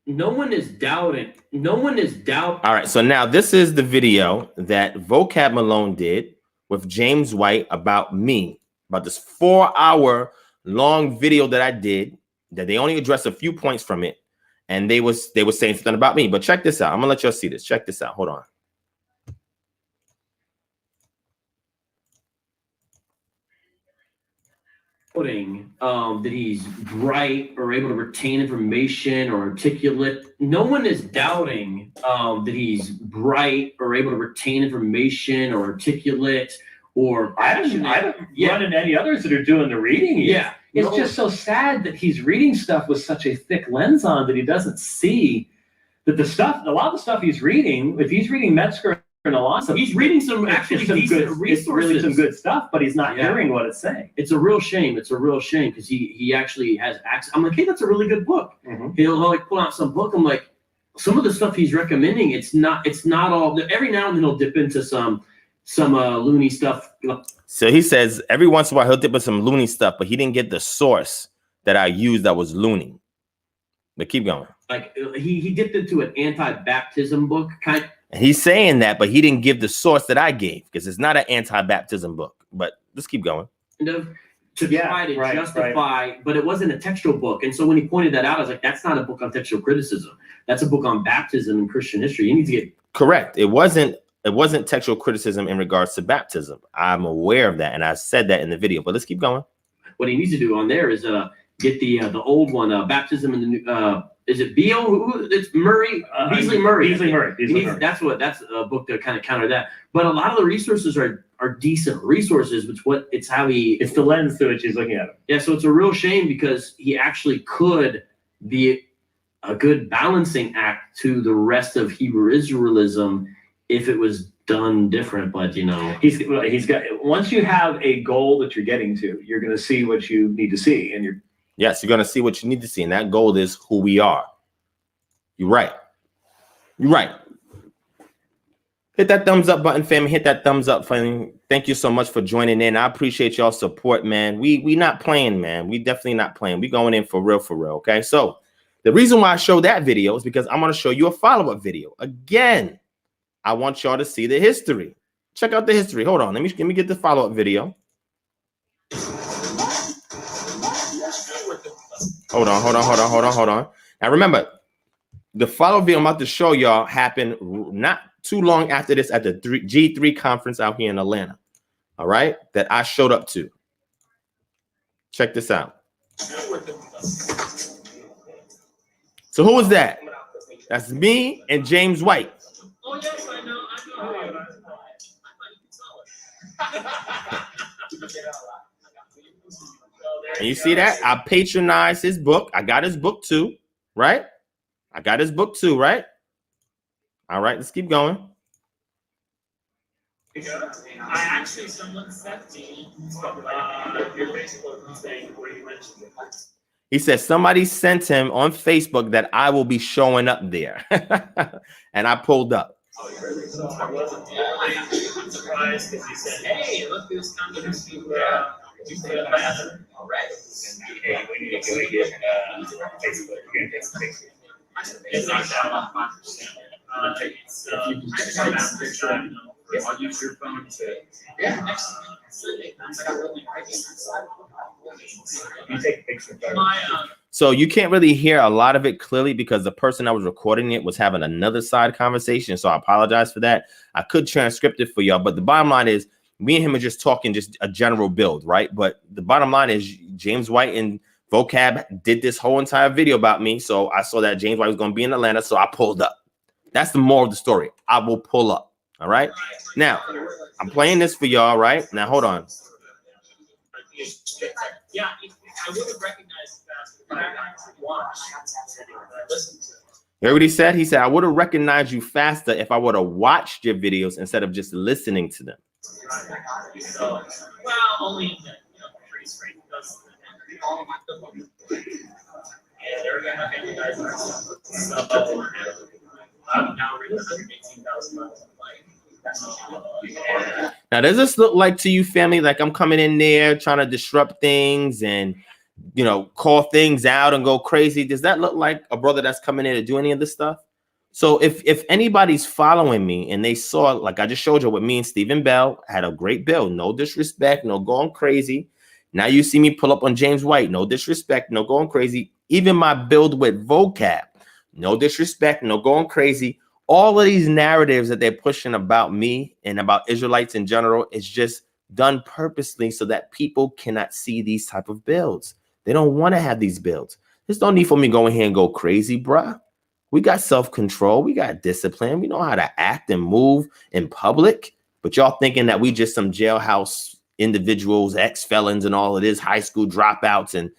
No one is doubting. All right. So now this is the video that Vocab Malone did with James White about me, about this 4-hour long video that I did, that they only addressed a few points from it. And they were saying something about me. But check this out. I'm going to let y'all see this. Check this out. Hold on. That he's bright or able to retain information or articulate. No one is doubting that he's bright or able to retain information or articulate or I haven't run into any others that are doing the reading. It's just so sad that he's reading stuff with such a thick lens on that he doesn't see that a lot of the stuff he's reading, if he's reading Metzger and a lot of stuff, he's reading some decent resources. It's really some good stuff, but he's not hearing what it's saying. It's a real shame. It's a real shame because he actually has access. I'm like, hey, that's a really good book. Mm-hmm. He'll like pull out some book. I'm like, some of the stuff he's recommending, it's not all. Every now and then he'll dip into some loony stuff. So he says every once in a while he'll dip into some loony stuff, but he didn't get the source that I used that was loony. But keep going. Like he dipped into an anti-baptism book kind of. He's saying that, but he didn't give the source that I gave because it's not an anti-baptism book. But let's keep going. To try to justify, but it wasn't a textual book. And so when he pointed that out, I was like, that's not a book on textual criticism. That's a book on baptism and Christian history. You need to get correct. It wasn't textual criticism in regards to baptism. I'm aware of that, and I said that in the video. But let's keep going. What he needs to do on there is get the old one, baptism in the new. Is it Beale? It's Murray, Beasley Murray. Beasley Murray. That's a book to kind of counter that. But a lot of the resources are decent resources. It's the lens through which he's looking at it. Yeah, so it's a real shame because he actually could be a good balancing act to the rest of Hebrew Israelism if it was done different. But he's got. Once you have a goal that you're getting to, you're going to see what you need to see, and you're. Yes, you're going to see what you need to see. And that goal is who we are. You're right. You're right. Hit that thumbs up button, family. Hit that thumbs up, family. Thank you so much for joining in. I appreciate y'all's support, man. We not playing, man. We definitely not playing. We going in for real, okay? So the reason why I show that video is because I'm going to show you a follow-up video. Again, I want y'all to see the history. Check out the history. Hold on. Let me get the follow-up video. With the Hold on. Now remember, the follow video I'm about to show y'all happened not too long after this at the G3 conference out here in Atlanta. All right, that I showed up to. Check this out. So who is that? That's me and James White. Oh, yes, I know. And you see that? I patronized his book. I got his book too, right? All right, let's keep going. I actually, someone sent me your Facebook saying where you mentioned it. He said somebody sent him on Facebook that I will be showing up there. And I pulled up. Oh, really? I'm surprised because he said, hey, look who's coming to see you say the bathroom. All right. Hey, we need to go get Facebook. We're going to take some pictures. It's not down 5%. If you can take a picture, I'll use your phone to. Yeah, next Sunday. You take a picture. So you can't really hear a lot of it clearly because the person that was recording it was having another side conversation. So I apologize for that. I could transcript it for y'all, but the bottom line is me and him are just talking just a general build, right? But the bottom line is James White and Vocab did this whole entire video about me. So I saw that James White was going to be in Atlanta. So I pulled up. That's the moral of the story. I will pull up. All right. Now I'm playing this for y'all. Right now, hold on. Yeah, I would have recognized that, but I watched. Listen to it. You heard what he said? He said, I would have recognized you faster if I would have watched your videos instead of just listening to them. So, well, only in the freeze rate does. Yeah, they're gonna have you guys. So, I'm now reading 118,000 Now, does this look like to you, family, like I'm coming in there trying to disrupt things and, you know, call things out and go crazy? Does that look like a brother that's coming in to do any of this stuff? So if anybody's following me and they saw, like I just showed you with me and Stephen Bell, had a great build, no disrespect, no going crazy. Now you see me pull up on James White, no disrespect, no going crazy. Even my build with Vocab, no disrespect, no going crazy. All of these narratives that they're pushing about me and about Israelites in general is just done purposely so that people cannot see these type of builds. They don't want to have these builds. There's no need for me to go in here and go crazy, bruh. We got self-control. We got discipline. We know how to act and move in public. But y'all thinking that we just some jailhouse individuals, ex-felons and all of this, high school dropouts. And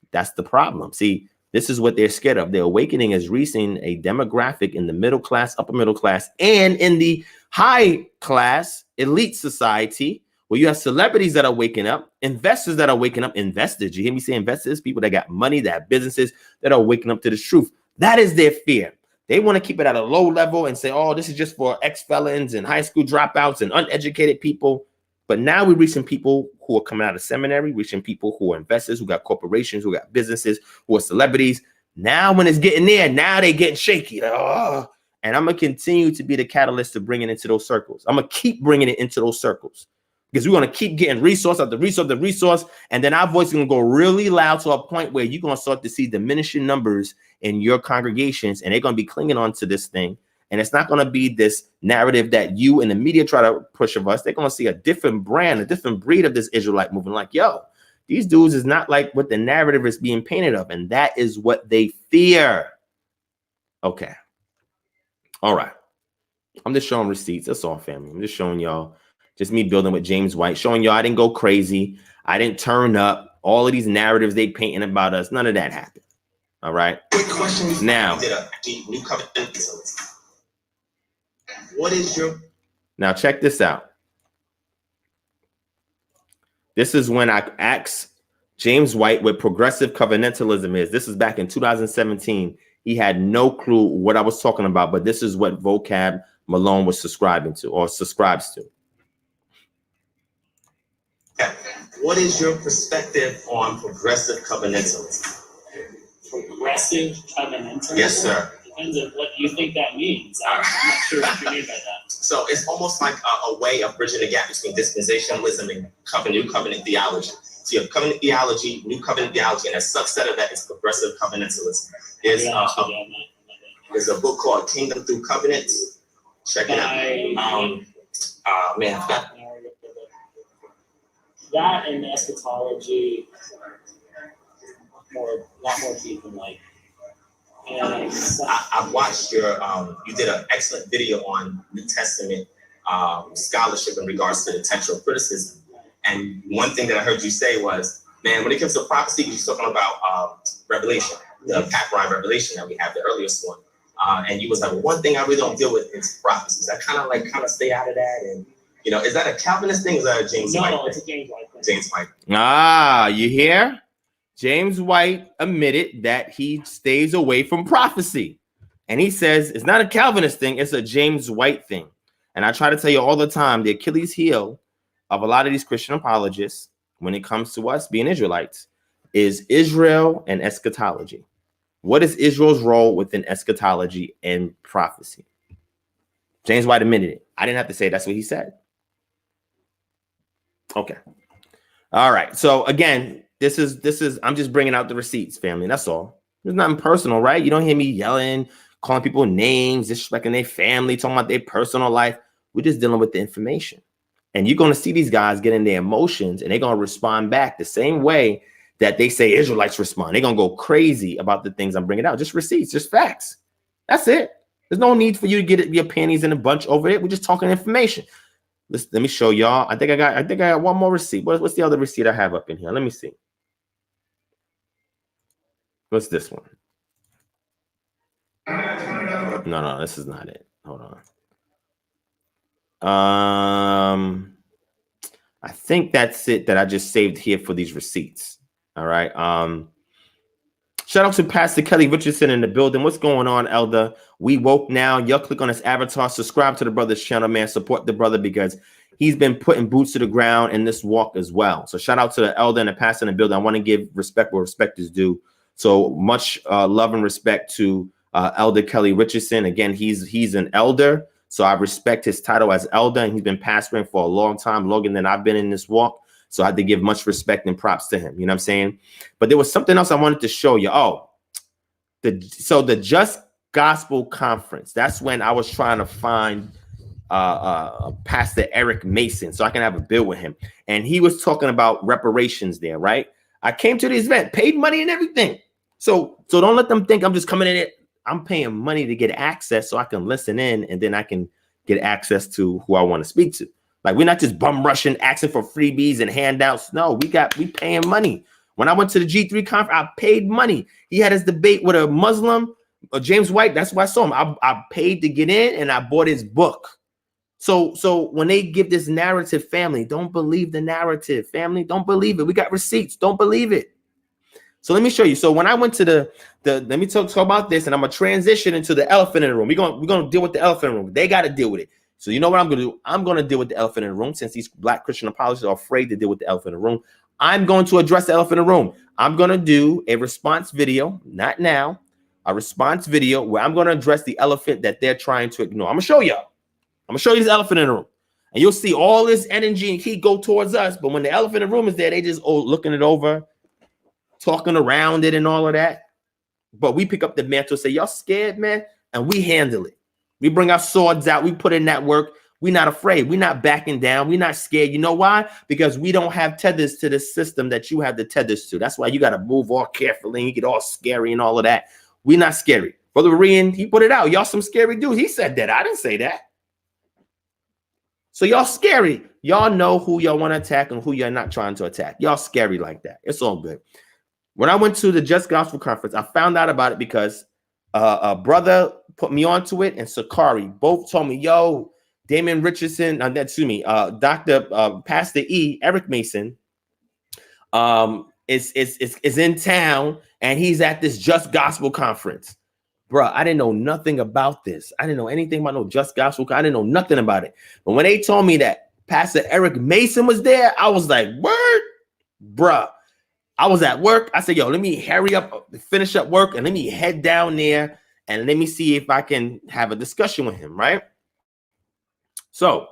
that's the problem. See, this is what they're scared of. The awakening is reaching a demographic in the middle class, upper middle class, and in the high class, elite society, where you have celebrities that are waking up, investors that are waking up, investors. You hear me say investors? People that got money, that have businesses that are waking up to the truth. That is their fear. They want to keep it at a low level and say, oh, this is just for ex-felons and high school dropouts and uneducated people. But now we're reaching people who are coming out of seminary, reaching people who are investors, who got corporations, who got businesses, who are celebrities. Now when it's getting there, now they're getting shaky. Like, oh. And I'm going to continue to be the catalyst to bring it into those circles. I'm going to keep bringing it into those circles because we're going to keep getting resource after resource. And then our voice is going to go really loud to a point where you're going to start to see diminishing numbers in your congregations. And they're going to be clinging on to this thing. And it's not going to be this narrative that you and the media try to push of us. They're going to see a different brand, a different breed of this Israelite movement. Like, yo, these dudes is not like what the narrative is being painted of. And that is what they fear. Okay. All right. I'm just showing receipts. That's all, family. I'm just showing y'all, just me building with James White, showing y'all I didn't go crazy. I didn't turn up. All of these narratives they painting about us, none of that happened. All right. Quick question. Now, New covenant. What is your... Now check this out. This is when I asked James White what progressive covenantalism is. This is back in 2017. He had no clue what I was talking about, but this is what Vocab Malone was subscribing to or subscribes to. What is your perspective on progressive covenantalism? Progressive covenantalism? Yes, sir. Depends on what you think that means. I'm not sure what you mean by that. So it's almost like a way of bridging the gap between dispensationalism and new covenant theology. So you have covenant theology, new covenant theology, and a subset of that is progressive covenantalism. There's a book called Kingdom Through Covenants. Check it out. Man, that and eschatology, a lot more deep and light. And I've watched your, you did an excellent video on New Testament scholarship in regards to the textual criticism. And one thing that I heard you say was, man, when it comes to prophecy, you're talking about Revelation, the Papyrus Revelation that we have, the earliest one. And you was like, well, one thing I really don't deal with is prophecies. I kind of stay out of that. And, you know, is that a Calvinist thing or is that a James White thing? No, it's a James White thing. James White. Ah, you hear? James White admitted that he stays away from prophecy. And he says it's not a Calvinist thing, it's a James White thing. And I try to tell you all the time, the Achilles heel of a lot of these Christian apologists, when it comes to us being Israelites, is Israel and eschatology. What is Israel's role within eschatology and prophecy? James White admitted it. I didn't have to say it. That's what he said. Okay. All right. So again, this is I'm just bringing out the receipts, family. That's all. There's nothing personal, right? You don't hear me yelling, calling people names, disrespecting their family, talking about their personal life. We're just dealing with the information. And you're going to see these guys get in their emotions and they're going to respond back the same way that they say Israelites respond. They're going to go crazy about the things I'm bringing out. Just receipts, just facts. That's it. There's no need for you to get your panties in a bunch over it. We're just talking information. Let me show y'all. I think I got one more receipt. What's the other receipt I have up in here? Let me see. What's this one? No, this is not it. Hold on. I think that's it that I just saved here for these receipts. All right. Shout out to Pastor Kelly Richardson in the building. What's going on, Elder? We woke now. Y'all click on his avatar, subscribe to the brother's channel, man. Support the brother because he's been putting boots to the ground in this walk as well. So shout out to the elder and the pastor in the building. I want to give respect where respect is due. So much love and respect to Elder Kelly Richardson. Again, he's an elder. So I respect his title as elder, and he's been pastoring for a long time, longer than I've been in this walk. So I had to give much respect and props to him. You know what I'm saying? But there was something else I wanted to show you. The Just Gospel Conference. That's when I was trying to find Pastor Eric Mason so I can have a bill with him. And he was talking about reparations there, right? I came to this event, paid money and everything. So don't let them think I'm just coming in it. I'm paying money to get access so I can listen in and then I can get access to who I want to speak to. Like, we're not just bum rushing, asking for freebies and handouts. No, we paying money. When I went to the G3 conference, I paid money. He had his debate with a Muslim, James White. That's why I saw him. I paid to get in and I bought his book. So when they give this narrative, family, don't believe the narrative, family. Don't believe it. We got receipts. Don't believe it. So let me show you. So when I went to let me talk about this, and I'm gonna transition into the elephant in the room. We're gonna deal with the elephant in the room. They got to deal with it. So you know what I'm gonna do? I'm gonna deal with the elephant in the room, since these black Christian apologists are afraid to deal with the elephant in the room. I'm going to address the elephant in the room. I'm gonna do a response video, not now, a response video where I'm gonna address the elephant that they're trying to ignore. I'm gonna show y'all. I'm gonna show you this elephant in the room, and you'll see all this energy and heat go towards us. But when the elephant in the room is there, they just looking it over, talking around it and all of that. But we pick up the mantle, say, y'all scared, man? And we handle it. We bring our swords out. We put in that work. We're not afraid. We're not backing down. We're not scared. You know why? Because we don't have tethers to the system that you have the tethers to. That's why you got to move all carefully and you get all scary and all of that. We're not scary. Brother Berean, he put it out. Y'all some scary dudes. He said that. I didn't say that. So y'all scary. Y'all know who y'all want to attack and who you're not trying to attack. Y'all scary like that. It's all good. When I went to the Just Gospel Conference, I found out about it because a brother put me onto it, and Sakari both told me, yo, Damon Richardson, Dr. Pastor E, Eric Mason, is in town, and he's at this Just Gospel Conference. Bruh, I didn't know nothing about this. I didn't know anything about no Just Gospel. I didn't know nothing about it. But when they told me that Pastor Eric Mason was there, I was like, word? Bruh. I was at work. I said, yo, let me hurry up, finish up work, and let me head down there and let me see if I can have a discussion with him, right? So,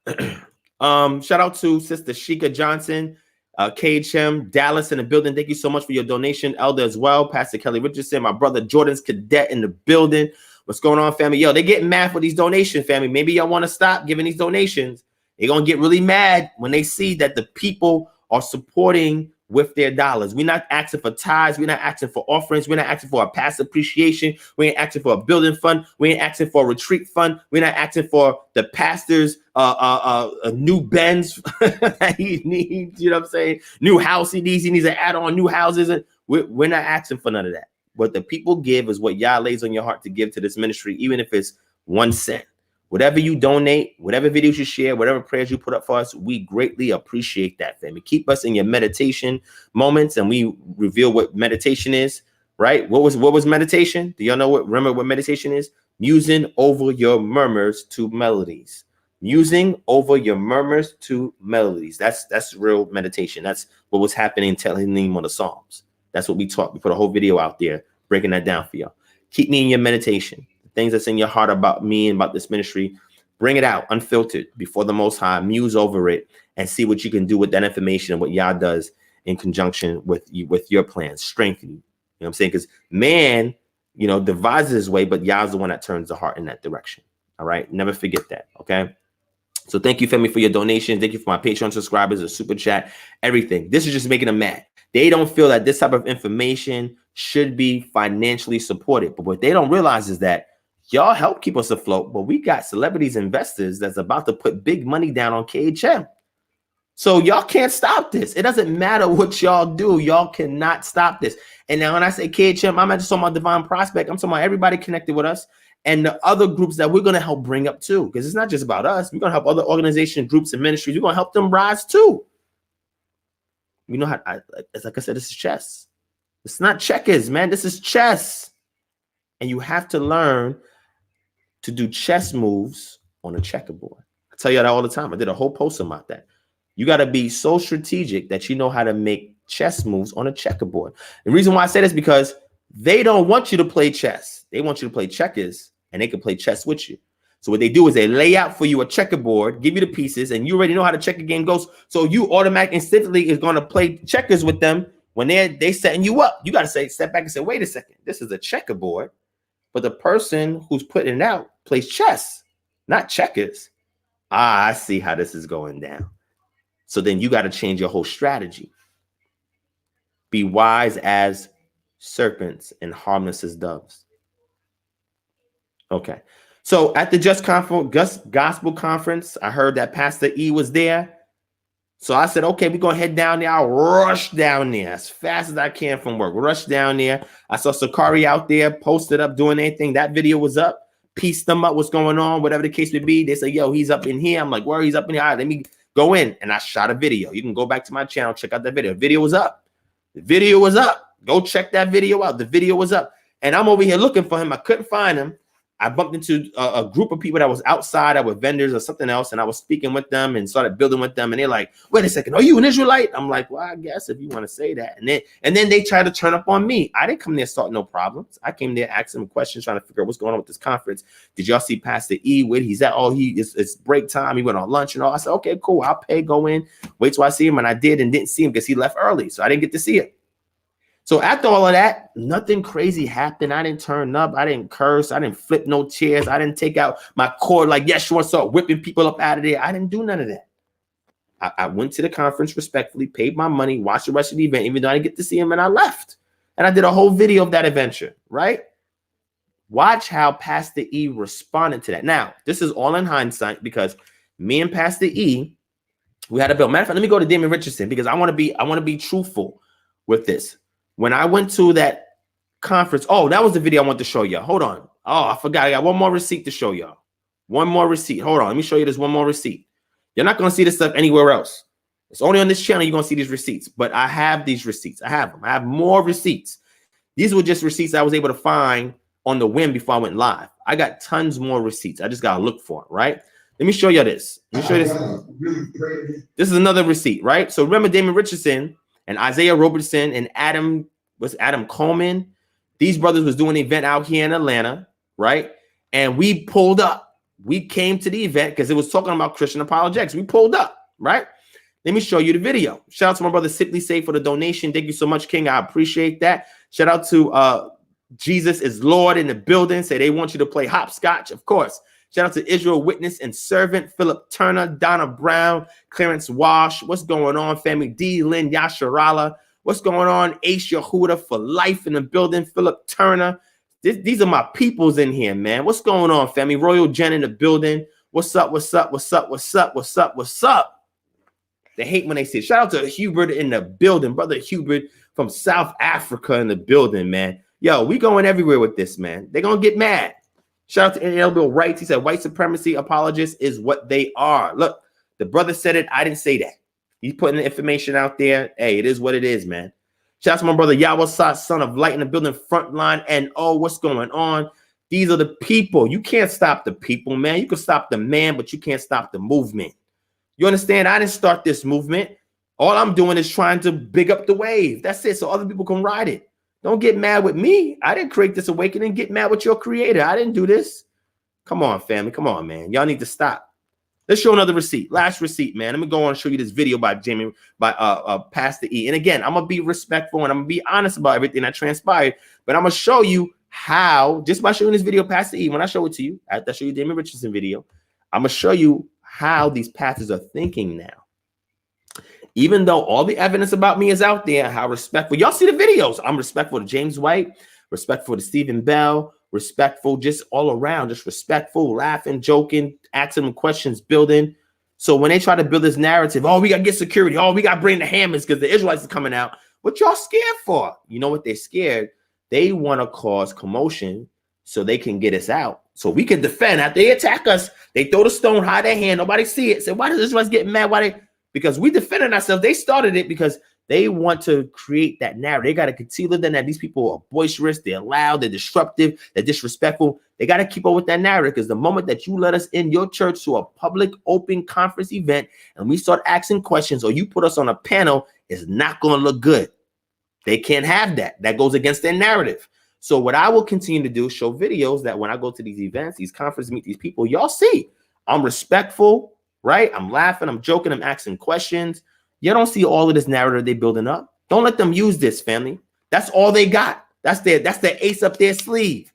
shout out to Sister Sheikah Johnson. KHM, Dallas in the building. Thank you so much for your donation. Elder as well. Pastor Kelly Richardson, my brother Jordan's Cadet in the building. What's going on, family? Yo, they getting mad for these donations, family. Maybe y'all want to stop giving these donations. They're going to get really mad when they see that the people are supporting with their dollars. We're not asking for tithes. We're not asking for offerings. We're not asking for a past appreciation. We ain't asking for a building fund. We ain't asking for a retreat fund. We're not asking for the pastor's a new Benz that he needs. You know what I'm saying? New house he needs. He needs to add on new houses. And we're not asking for none of that. What the people give is what Yah lays on your heart to give to this ministry, even if it's 1 cent. Whatever you donate, whatever videos you share, whatever prayers you put up for us, we greatly appreciate that, family. Keep us in your meditation moments, and we reveal what meditation is, right? What was meditation? Do y'all know remember what meditation is? Musing over your murmurs to melodies. Musing over your murmurs to melodies. That's real meditation. That's what was happening telling them on the Psalms. That's what we taught. We put a whole video out there breaking that down for y'all. Keep me in your meditation. Things that's in your heart about me and about this ministry, bring it out unfiltered before the Most High, muse over it, and see what you can do with that information and what Yah does in conjunction with your plans, strengthen you. You know what I'm saying? Because man, devises his way, but Yah's the one that turns the heart in that direction. All right, never forget that. Okay. So thank you, family, for your donation. Thank you for my Patreon subscribers, the super chat, everything. This is just making them mad. They don't feel that this type of information should be financially supported. But what they don't realize is that y'all help keep us afloat, but we got celebrities, investors that's about to put big money down on KHM. So y'all can't stop this. It doesn't matter what y'all do. Y'all cannot stop this. And now when I say KHM, I'm not just talking about Divine Prospect. I'm talking about everybody connected with us and the other groups that we're going to help bring up too. Because it's not just about us. We're going to help other organizations, groups, and ministries. We're going to help them rise too. You know how, like I said, this is chess. It's not checkers, man. This is chess. And you have to learn to do chess moves on a checkerboard. I tell you that all the time. I did a whole post about that. You got to be so strategic that you know how to make chess moves on a checkerboard. The reason why I say this is because they don't want you to play chess. They want you to play checkers, and they can play chess with you. So what they do is they lay out for you a checkerboard, give you the pieces, and you already know how the checker game goes. So you automatically, instantly is going to play checkers with them when they setting you up. You got to step back and say, wait a second, this is a checkerboard. But the person who's putting it out plays chess, not checkers. I see how this is going down. So then you got to change your whole strategy. Be wise as serpents and harmless as doves. Okay. So at the Just Gospel Conference, I heard that Pastor E was there. So I said, okay, we're going to head down there. I'll rush down there as fast as I can from work. Rush down there. I saw Sakari out there, posted up, doing anything. That video was up. Pieced them up, what's going on, whatever the case may be. They say, yo, he's up in here. I'm like, where? He's up in here. All right, let me go in. And I shot a video. You can go back to my channel, check out that video. The video was up. The video was up. Go check that video out. The video was up. And I'm over here looking for him. I couldn't find him. I bumped into a group of people that was outside, that were vendors or something else, and I was speaking with them and started building with them. And they're like, "Wait a second, are you an Israelite?" I'm like, "Well, I guess if you want to say that." And then they try to turn up on me. I didn't come there start no problems. I came there asking them questions, trying to figure out what's going on with this conference. Did y'all see Pastor E? Where he's at? Oh, it's break time. He went on lunch and all. I said, "Okay, cool. I'll pay. Go in. Wait till I see him." And I did, and didn't see him because he left early, so I didn't get to see him. So after all of that, nothing crazy happened. I didn't turn up. I didn't curse. I didn't flip no chairs. I didn't take out my cord like Yeshua, start whipping people up out of there. I didn't do none of that. I went to the conference respectfully, paid my money, watched the rest of the event, even though I didn't get to see him, and I left. And I did a whole video of that adventure, right? Watch how Pastor E responded to that. Now, this is all in hindsight because me and Pastor E, we had a bill. Matter of fact, let me go to Damon Richardson because I want to be truthful with this. When I went to that conference, oh, that was the video I want to show y'all. Hold on. Oh, I forgot. I got one more receipt to show y'all. One more receipt. Hold on. Let me show you this one more receipt. You're not going to see this stuff anywhere else. It's only on this channel you're going to see these receipts. But I have these receipts. I have them. I have more receipts. These were just receipts I was able to find on the whim before I went live. I got tons more receipts. I just got to look for it, right? Let me show you this. Let me show you this. This is another receipt, right? So remember Damon Richardson and Isaiah Robertson and Adam Coleman. These brothers was doing an event out here in Atlanta, right? And we pulled up. We came to the event because it was talking about Christian apologetics. We pulled up, right? Let me show you the video. Shout out to my brother Sickly Safe for the donation. Thank you so much, King. I appreciate that. Shout out to Jesus is Lord in the building. Say they want you to play hopscotch, of course. Shout out to Israel Witness and Servant, Philip Turner, Donna Brown, Clarence Wash. What's going on, family? D. Lynn Yasharala. What's going on? Ace Yehuda for life in the building. Philip Turner. These are my peoples in here, man. What's going on, family? Royal Jen in the building. What's up? What's up? What's up? What's up? What's up? What's up? They hate when they say, shout out to Hubert in the building. Brother Hubert from South Africa in the building, man. Yo, we going everywhere with this, man. They're going to get mad. Shout out to NLB Rights. He said, white supremacy apologists is what they are. Look, the brother said it. I didn't say that. He's putting the information out there. Hey, it is what it is, man. Shout out to my brother Yawasat, son of light in the building, frontline. And oh, what's going on? These are the people. You can't stop the people, man. You can stop the man, but you can't stop the movement. You understand? I didn't start this movement. All I'm doing is trying to big up the wave. That's it. So other people can ride it. Don't get mad with me. I didn't create this awakening. Get mad with your creator. I didn't do this. Come on, family. Come on, man. Y'all need to stop. Let's show another receipt. Last receipt, man. Let me go on and show you this video by Pastor E. And again, I'm going to be respectful and I'm going to be honest about everything that transpired. But I'm going to show you how, just by showing this video, Pastor E, when I show it to you, after I show you Damon Richardson video, I'm going to show you how these pastors are thinking now. Even though all the evidence about me is out there, how respectful. Y'all see the videos. I'm respectful to James White, respectful to Stephen Bell, respectful just all around, just respectful, laughing, joking, asking them questions, building. So when they try to build this narrative, oh, we got to get security. Oh, we got to bring the hammers because the Israelites are coming out. What y'all scared for? You know what they're scared? They want to cause commotion so they can get us out. So we can defend. After they attack us, they throw the stone, hide their hand. Nobody see it. Say, why does the Israelites get mad? Why they? Because we defended ourselves. They started it because they want to create that narrative. They got to conceal it. Then that these people are boisterous, they're loud, they're disruptive, they're disrespectful. They got to keep up with that narrative because the moment that you let us in your church to a public open conference event and we start asking questions or you put us on a panel, it's not going to look good. They can't have that. That goes against their narrative. So what I will continue to do is show videos that when I go to these events, these conferences, meet these people, y'all see I'm respectful. Right? I'm laughing, I'm joking, I'm asking questions. You don't see all of this narrative they're building up. Don't let them use this, family. That's all they got. That's their ace up their sleeve.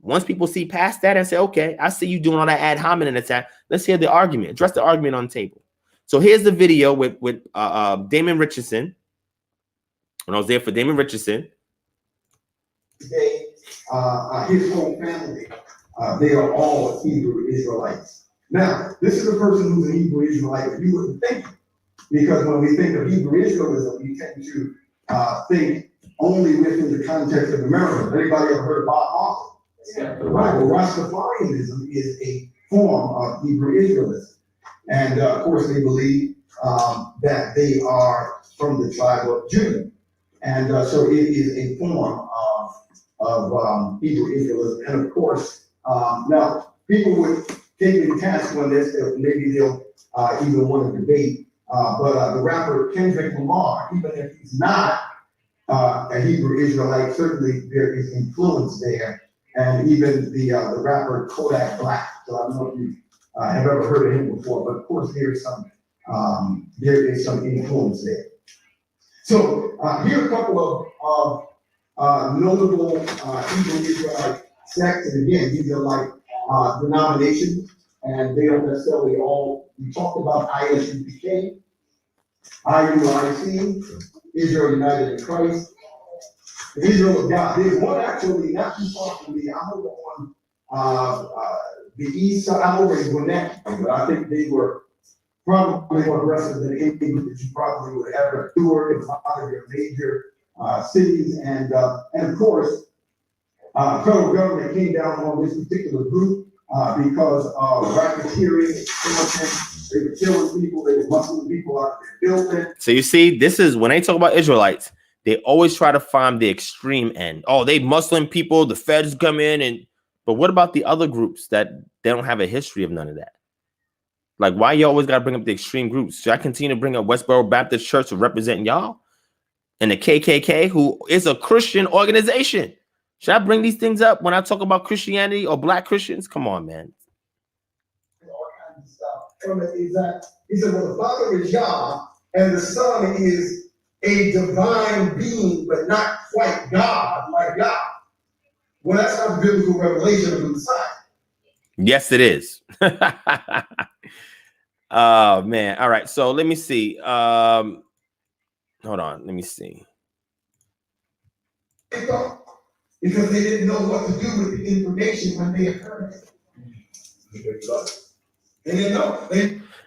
Once people see past that and say, okay, I see you doing all that ad hominem attack. Let's hear the argument. Address the argument on the table. So here's the video with Damon Richardson. When I was there for Damon Richardson. Today, his whole family, they are all Hebrew Israelites. Now, this is a person who's an Hebrew Israelite that you wouldn't think, because when we think of Hebrew Israelism, we tend to think only within the context of America. Anybody ever heard of Bob Marley? Yeah. Right. Well, Rastafarianism is a form of Hebrew Israelism. And of course, they believe that they are from the tribe of Judah. And so it is a form of Hebrew Israelism. And of course, now people would take the task on this, maybe they'll even want to debate. But the rapper Kendrick Lamar, even if he's not a Hebrew Israelite, certainly there is influence there. And even the rapper Kodak Black. So I don't know if you have ever heard of him before, but of course there is some influence there. So here are a couple of notable Hebrew Israelite sects, and again, these are like denominations, and they don't necessarily all. We talked about ISUPK, IUIC, Israel United in Christ, Israel of God. There's one actually not too far from me. I'm over on the east side. I'm over in Gwinnett, but I think they were probably more aggressive than anything that you probably would ever do in a lot of your major cities, and of course. Federal government came down on this particular group because of racketeering, they were killing people, they were muscling people out of their building. So you see, this is when they talk about Israelites, they always try to find the extreme end. Oh, they Muslim people, the feds come in, but what about the other groups that they don't have a history of none of that? Like, why you always got to bring up the extreme groups? Should I continue to bring up Westboro Baptist Church to represent y'all? And the KKK, who is a Christian organization. Should I bring these things up when I talk about Christianity or black Christians? Come on, man. All kinds of stuff. He said, well, the Father is Yah, and the Son is a divine being, but not quite God, like God. Well, that's not the biblical revelation of the Messiah. Yes, it is. Oh man. All right. So let me see. Hold on. Let me see. They thought, because they didn't know what to do with the information when they heard it. They didn't know.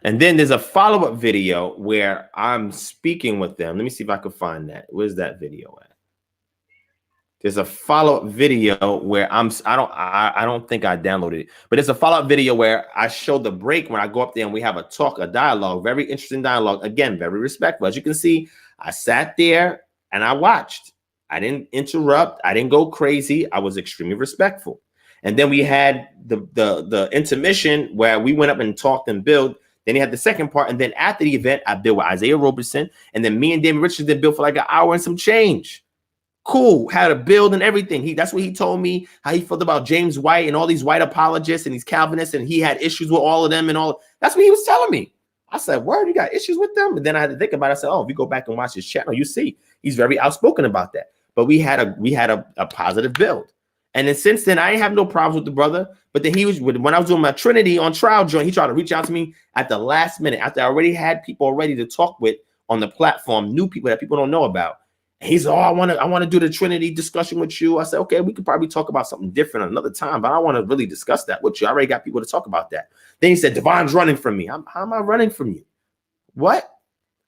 And then there's a follow-up video where I'm speaking with them. Let me see if I can find that. Where's that video at? There's a follow-up video where I don't think I downloaded it, but it's a follow-up video where I show the break when I go up there and we have a talk, a dialogue, very interesting dialogue. Again, very respectful. As you can see, I sat there and I watched. I didn't interrupt. I didn't go crazy. I was extremely respectful. And then we had the intermission where we went up and talked and built. Then he had the second part. And then after the event, I built with Isaiah Roberson. And then me and David Richardson built for like an hour and some change. Cool, had a build and everything. That's what he told me, how he felt about James White and all these white apologists and these Calvinists, and he had issues with all of them and all. That's what he was telling me. I said, word, you got issues with them? And then I had to think about it. I said, oh, if you go back and watch his channel, you see he's very outspoken about that. But we had a positive build. And then since then, I didn't have no problems with the brother. But then when I was doing my Trinity on trial joint, he tried to reach out to me at the last minute after I already had people ready to talk with on the platform, new people that people don't know about. He said, oh, I want to do the Trinity discussion with you. I said, okay, we could probably talk about something different another time, but I want to really discuss that with you. I already got people to talk about that. Then he said, Divine's running from me. How am I running from you? What?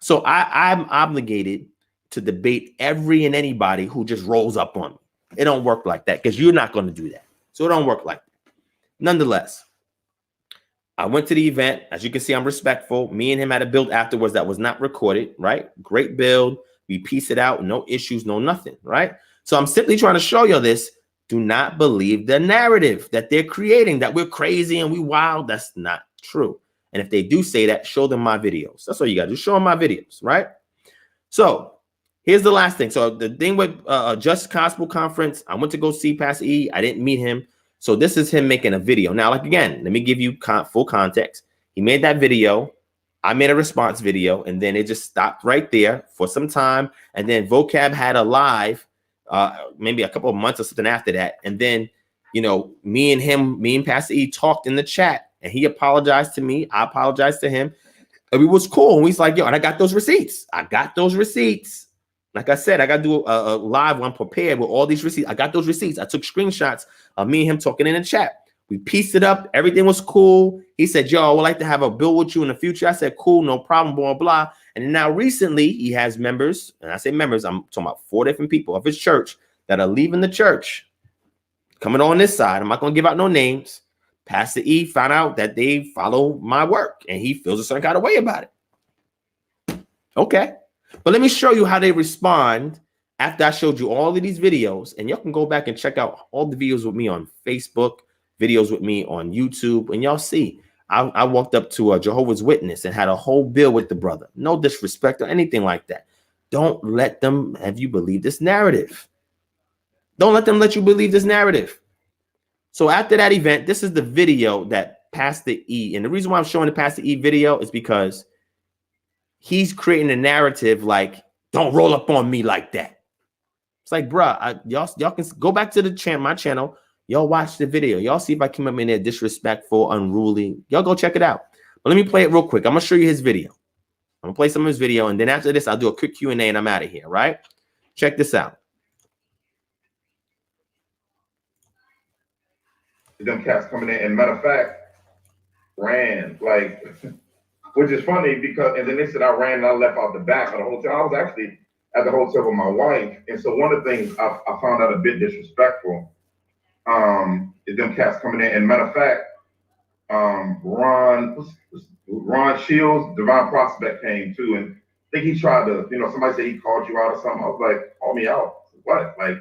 So I'm obligated to debate every and anybody who just rolls up on me. It don't work like that because you're not going to do that. So it don't work like that. Nonetheless, I went to the event. As you can see, I'm respectful. Me and him had a build afterwards that was not recorded, right? Great build. We piece it out, no issues, no nothing, right? So I'm simply trying to show you this. Do not believe the narrative that they're creating, that we're crazy and we wild. That's not true. And if they do say that, show them my videos. That's all you got to do. Show them my videos, right? So here's the last thing. So the thing with Just Gospel Conference, I went to go see Pastor E. I didn't meet him. So this is him making a video. Now, like, again, let me give you full context. He made that video. I made a response video, and then it just stopped right there for some time. And then Vocab had a live, maybe a couple of months or something after that. And then, you know, me and Pastor E talked in the chat, and he apologized to me. I apologized to him. And we was cool. And we was like, yo, and I got those receipts. Like I said, I got to do a live one prepared with all these receipts. I got those receipts. I took screenshots of me and him talking in the chat. We pieced it up. Everything was cool. He said, yo, I would like to have a bill with you in the future. I said, cool, no problem, blah, blah. And now recently he has members, and I say members, I'm talking about 4 different people of his church that are leaving the church, coming on this side. I'm not going to give out no names. Pastor E found out that they follow my work, and he feels a certain kind of way about it. Okay. But let me show you how they respond after I showed you all of these videos. And y'all can go back and check out all the videos with me on Facebook, videos with me on YouTube, and y'all see I walked up to a Jehovah's Witness and had a whole bill with the brother. No disrespect or anything like that. Don't let them have you believe this narrative. Don't let them let you believe this narrative. So after that event, this is the video that Pastor E, and the reason why I'm showing the Pastor E video is because he's creating a narrative like, don't roll up on me like that. It's like, bruh, y'all can go back to my channel. Y'all watch the video. Y'all see if I came up in there disrespectful, unruly. Y'all go check it out. But let me play it real quick. I'm going to show you his video. I'm going to play some of his video. And then after this, I'll do a quick Q&A and I'm out of here, right? Check this out. Them cats coming in. And matter of fact, ran, like, which is funny because, and then they said I ran and I left out the back of the hotel. I was actually at the hotel with my wife. And so one of the things I found out a bit disrespectful is them cats coming in. And matter of fact, Ron Shields, DivineProspect came too, and I think he tried to, you know, somebody said he called you out or something. I was like, call me out. What? Like,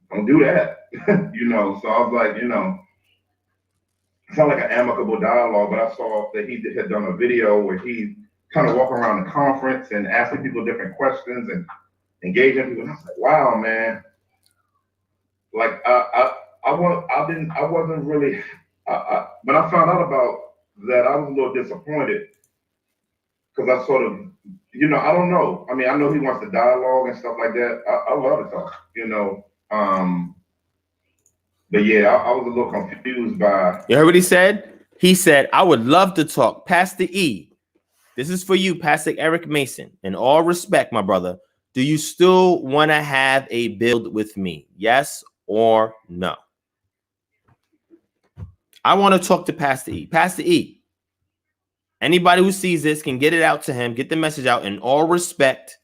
don't do that. You know, so I was like, you know, it's not like an amicable dialogue, but I saw that he had done a video where he kind of walking around the conference and asking people different questions and engaging people. And I was like, wow, man. Like I wasn't really. When I found out about that, I was a little disappointed because I sort of, you know, I don't know. I mean, I know he wants to dialogue and stuff like that. I love to talk, you know. But yeah, I was a little confused by. You heard what he said? He said, I would love to talk. Pastor E, this is for you, Pastor Eric Mason. In all respect, my brother, do you still want to have a build with me? Yes or no? I want to talk to Pastor E. Pastor E, anybody who sees this can get it out to him, get the message out. In all respect,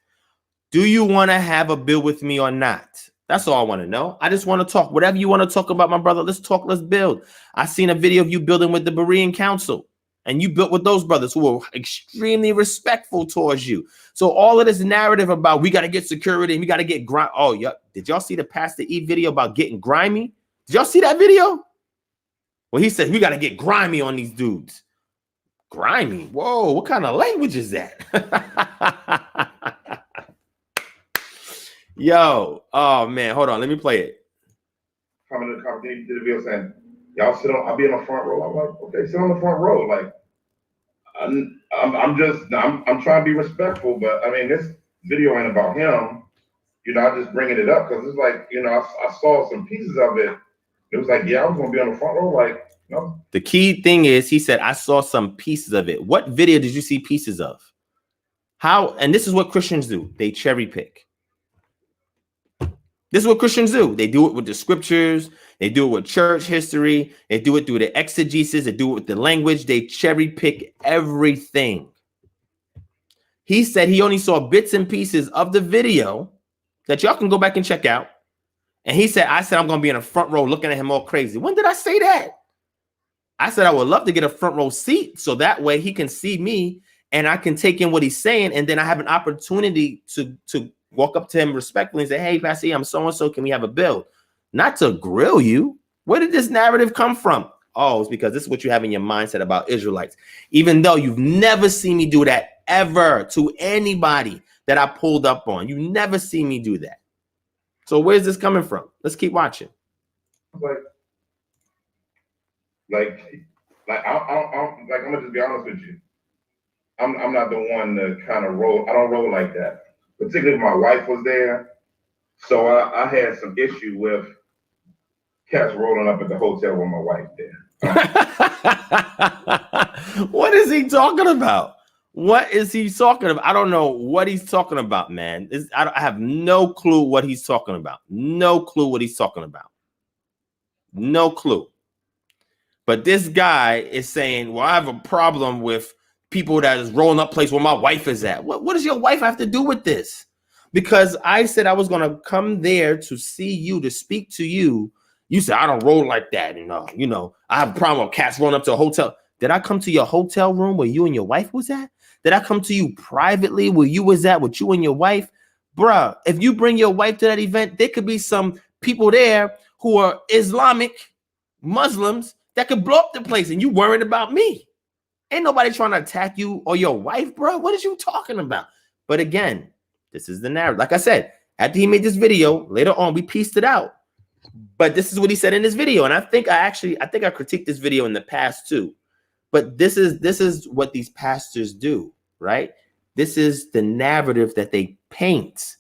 do you want to have a build with me or not? That's all I want to know. I just want to talk. Whatever you want to talk about, my brother, let's talk, let's build. I seen a video of you building with the Berean Council, and you built with those brothers who were extremely respectful towards you. So all of this narrative about we got to get security and we got to get grimy. Oh, yeah. Did y'all see the Pastor E video about getting grimy? Did y'all see that video? Well, he said we got to get grimy on these dudes. Grimy? Whoa, what kind of language is that? Yo, oh man, hold on, let me play it. Coming to the conversation to the video saying, y'all sit on, I'll be in the front row. I'm like, okay, sit on the front row. Like, I'm trying to be respectful, but I mean, this video ain't about him. You know, I'm just bringing it up because it's like, you know, I saw some pieces of it. It was like, yeah, I was gonna be on the front row. Like, no. The key thing is, he said, I saw some pieces of it. What video did you see pieces of? How? And this is what Christians do. They cherry pick. This is what Christians do. They do it with the scriptures. They do it with church history. They do it through the exegesis. They do it with the language. They cherry pick everything. He said he only saw bits and pieces of the video that y'all can go back and check out. And he said, I said, I'm going to be in the front row looking at him all crazy. When did I say that? I said, I would love to get a front row seat so that way he can see me and I can take in what he's saying. And then I have an opportunity to walk up to him respectfully and say, hey, Pastor, I'm so-and-so. Can we have a build? Not to grill you. Where did this narrative come from? Oh, it's because this is what you have in your mindset about Israelites. Even though you've never seen me do that ever to anybody that I pulled up on. You never see me do that. So where's this coming from? Let's keep watching. Like I'm gonna just be honest with you. I'm not the one to kind of roll. I don't roll like that. Particularly if my wife was there. So I had some issue with cats rolling up at the hotel with my wife there. What is he talking about? What is he talking about? I don't know what he's talking about, man. I have no clue what he's talking about. No clue what he's talking about. No clue. But this guy is saying, well, I have a problem with people that is rolling up place where my wife is at. What does your wife have to do with this? Because I said I was going to come there to see you, to speak to you. You said, I don't roll like that. You know, I have a problem with cats rolling up to a hotel. Did I come to your hotel room where you and your wife was at? Did I come to you privately where you was at with you and your wife? Bruh, if you bring your wife to that event, there could be some people there who are Islamic Muslims that could blow up the place and you worried about me. Ain't nobody trying to attack you or your wife, bro. What is you talking about? But again, this is the narrative. Like I said, after he made this video, later on, we pieced it out. But this is what he said in this video. And I think I critiqued this video in the past too. But this is what these pastors do, right? This is the narrative that they paint.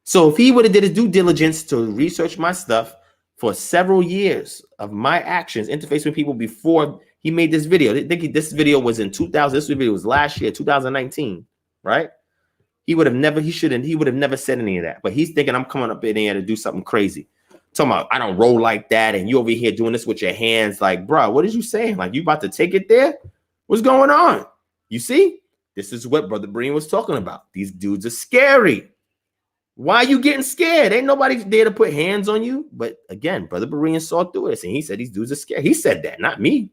So if he would have did his due diligence to research my stuff for several years of my actions, interface with people before he made this video. This video was in 2000. This video was last year, 2019, right? He would have never said any of that. But he's thinking I'm coming up in here to do something crazy. Talking about I don't roll like that, and you over here doing this with your hands. Like, bro, what is you saying? Like, you about to take it there? What's going on? You see? This is what Brother Berean was talking about. These dudes are scary. Why are you getting scared? Ain't nobody there to put hands on you. But again, Brother Berean saw through this, and he said these dudes are scared. He said that, not me.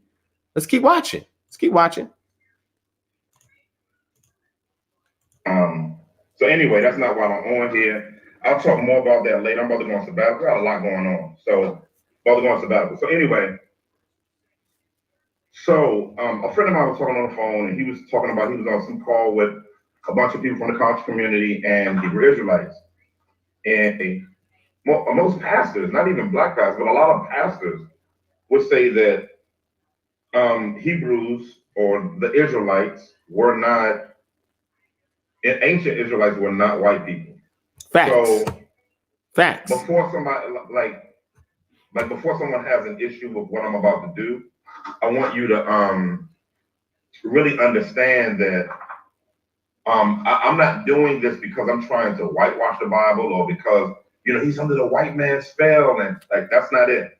Let's keep watching. Let's keep watching. So anyway, that's not why I'm on here. I'll talk more about that later. I'm about to go on sabbatical. Got a lot going on. So about to go on sabbatical. So anyway, a friend of mine was talking on the phone, and he was talking about he was on some call with a bunch of people from the college community and Hebrew Israelites. And most pastors, not even black pastors, but a lot of pastors would say that Hebrews or the Israelites were not, ancient Israelites were not white people. Facts. So Facts. before somebody like before someone has an issue with what I'm about to do, I want you to really understand that I'm not doing this because I'm trying to whitewash the Bible or because he's under the white man's spell, and like that's not it.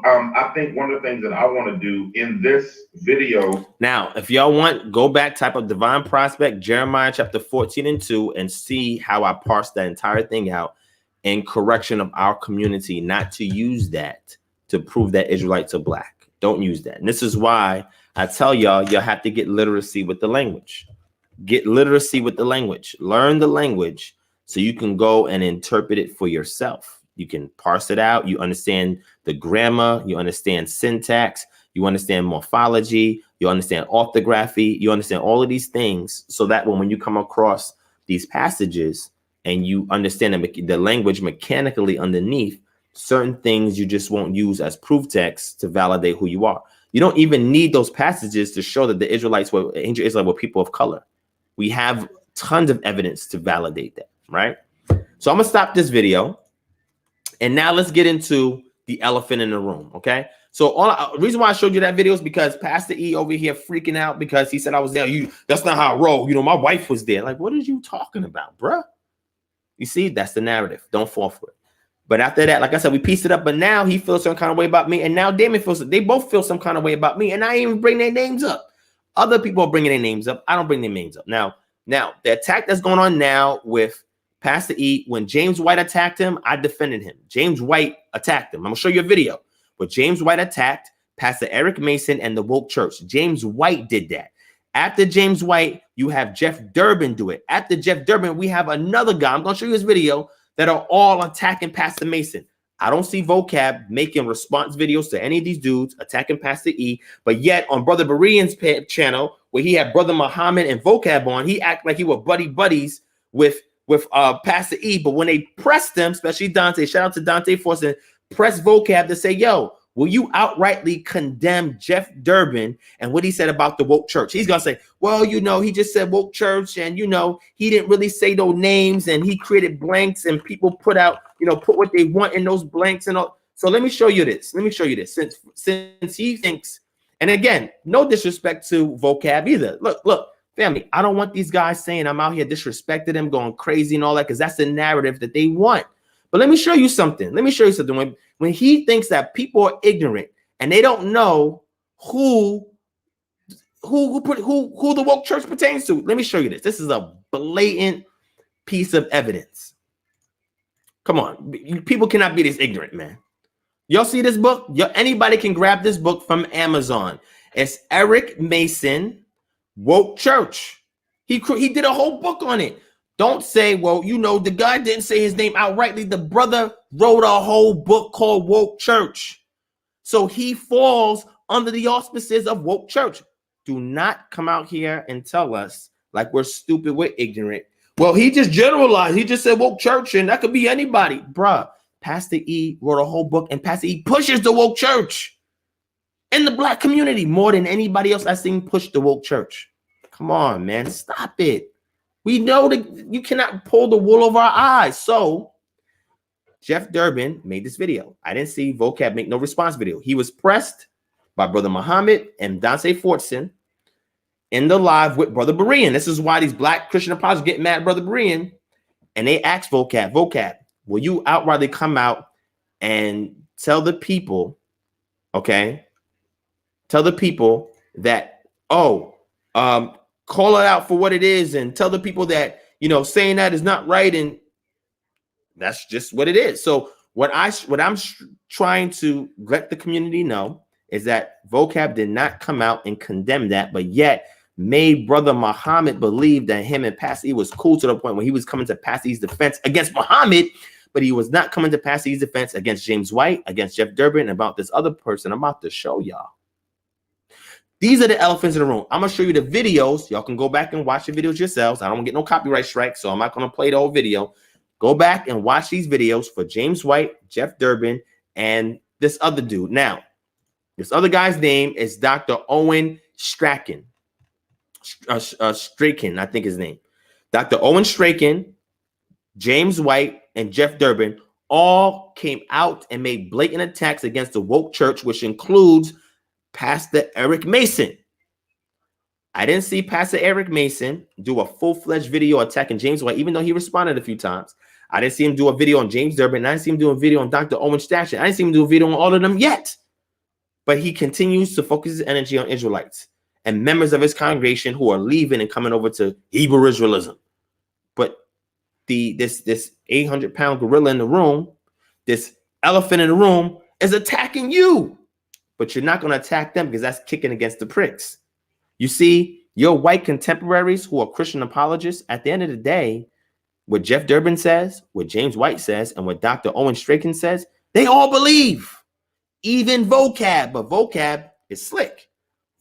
I think one of the things that I want to do in this video. Now, if y'all want, go back, type up Divine Prospect, Jeremiah chapter 14:2, and see how I parsed that entire thing out in correction of our community, not to use that to prove that Israelites are black. Don't use that. And this is why I tell y'all have to get literacy with the language. Get literacy with the language. Learn the language so you can go and interpret it for yourself. You can parse it out. You understand the grammar. You understand syntax. You understand morphology. You understand orthography. You understand all of these things so that when you come across these passages and you understand the language mechanically underneath, certain things you just won't use as proof text to validate who you are. You don't even need those passages to show that the Israelites were, ancient Israelites were people of color. We have tons of evidence to validate that, right? So I'm going to stop this video. And now let's get into the elephant in the room, okay? So reason why I showed you that video is because Pastor E over here freaking out because he said I was there. That's not how I roll. My wife was there. Like, what are you talking about, bruh? You see, that's the narrative. Don't fall for it. But after that, like I said, we pieced it up. But now he feels some kind of way about me. And now Damon they both feel some kind of way about me. And I ain't even bring their names up. Other people are bringing their names up. I don't bring their names up. Now, the attack that's going on now with Pastor E, when James White attacked him, I defended him. James White attacked him. I'm going to show you a video where James White attacked Pastor Eric Mason and the woke church. James White did that. After James White, you have Jeff Durbin do it. After Jeff Durbin, we have another guy. I'm going to show you his video that are all attacking Pastor Mason. I don't see Vocab making response videos to any of these dudes attacking Pastor E, but yet on Brother Berean's channel, where he had Brother Muhammad and Vocab on, he acted like he were buddies with Pastor E. But when they pressed him, especially Dante, shout out to Dante Forson, press Vocab to say, yo, will you outrightly condemn Jeff Durbin and what he said about the woke church? He's going to say, well, he just said woke church and, he didn't really say those names and he created blanks and people put what they want in those blanks and all. So let me show you this. Since he thinks, and again, no disrespect to Vocab either. Look, family, I don't want these guys saying I'm out here disrespecting them, going crazy and all that, because that's the narrative that they want. But let me show you something. When he thinks that people are ignorant and they don't know who the woke church pertains to, let me show you this. This is a blatant piece of evidence. Come on, people cannot be this ignorant, man. Y'all see this book? Anybody can grab this book from Amazon. It's Eric Mason, Woke Church. He did a whole book on it. Don't say, well, the guy didn't say his name outrightly. The brother wrote a whole book called Woke Church. So he falls under the auspices of Woke Church. Do not come out here and tell us like we're stupid, we're ignorant. Well, he just generalized. He just said Woke Church, and that could be anybody. Bruh, Pastor E wrote a whole book, and Pastor E pushes the Woke Church in the black community more than anybody else I've seen push the Woke Church. Come on, man. Stop it. We know that you cannot pull the wool over our eyes. So Jeff Durbin made this video. I didn't see Vocab make no response video. He was pressed by Brother Muhammad and Dante Fortson in the live with Brother Berean. This is why these black Christian apologists get mad at Brother Berean. And they asked Vocab, will you outrightly come out and tell the people, okay, that, call it out for what it is and tell the people that, saying that is not right. And that's just what it is. So what I'm trying to let the community know is that Vocab did not come out and condemn that, but yet made Brother Muhammad believe that him and Pastor E was cool to the point where he was coming to Pastor E's defense against Muhammad, but he was not coming to Pastor E's defense against James White, against Jeff Durbin, and about this other person I'm about to show y'all. These are the elephants in the room. I'm going to show you the videos. Y'all can go back and watch the videos yourselves. I don't get no copyright strike, so I'm not going to play the whole video. Go back and watch these videos for James White, Jeff Durbin, and this other dude. Now, This other guy's name is Dr. Owen Strachan. Strachan, I think his name. Dr. Owen Strachan, James White, and Jeff Durbin all came out and made blatant attacks against the woke church, which includes Pastor Eric Mason. I didn't see Pastor Eric Mason do a full-fledged video attacking James White, even though he responded a few times. I didn't see him do a video on James Durbin. I didn't see him do a video on Dr. Owen Strachan. I didn't see him do a video on all of them yet. But he continues to focus his energy on Israelites and members of his congregation who are leaving and coming over to Hebrew Israelism. But this 800-pound gorilla in the room, this elephant in the room, is attacking you. But you're not going to attack them because that's kicking against the pricks. You see, your white contemporaries who are Christian apologists, at the end of the day, what Jeff Durbin says, what James White says, and what Dr. Owen Strachan says, they all believe. Even Vocab, but Vocab is slick.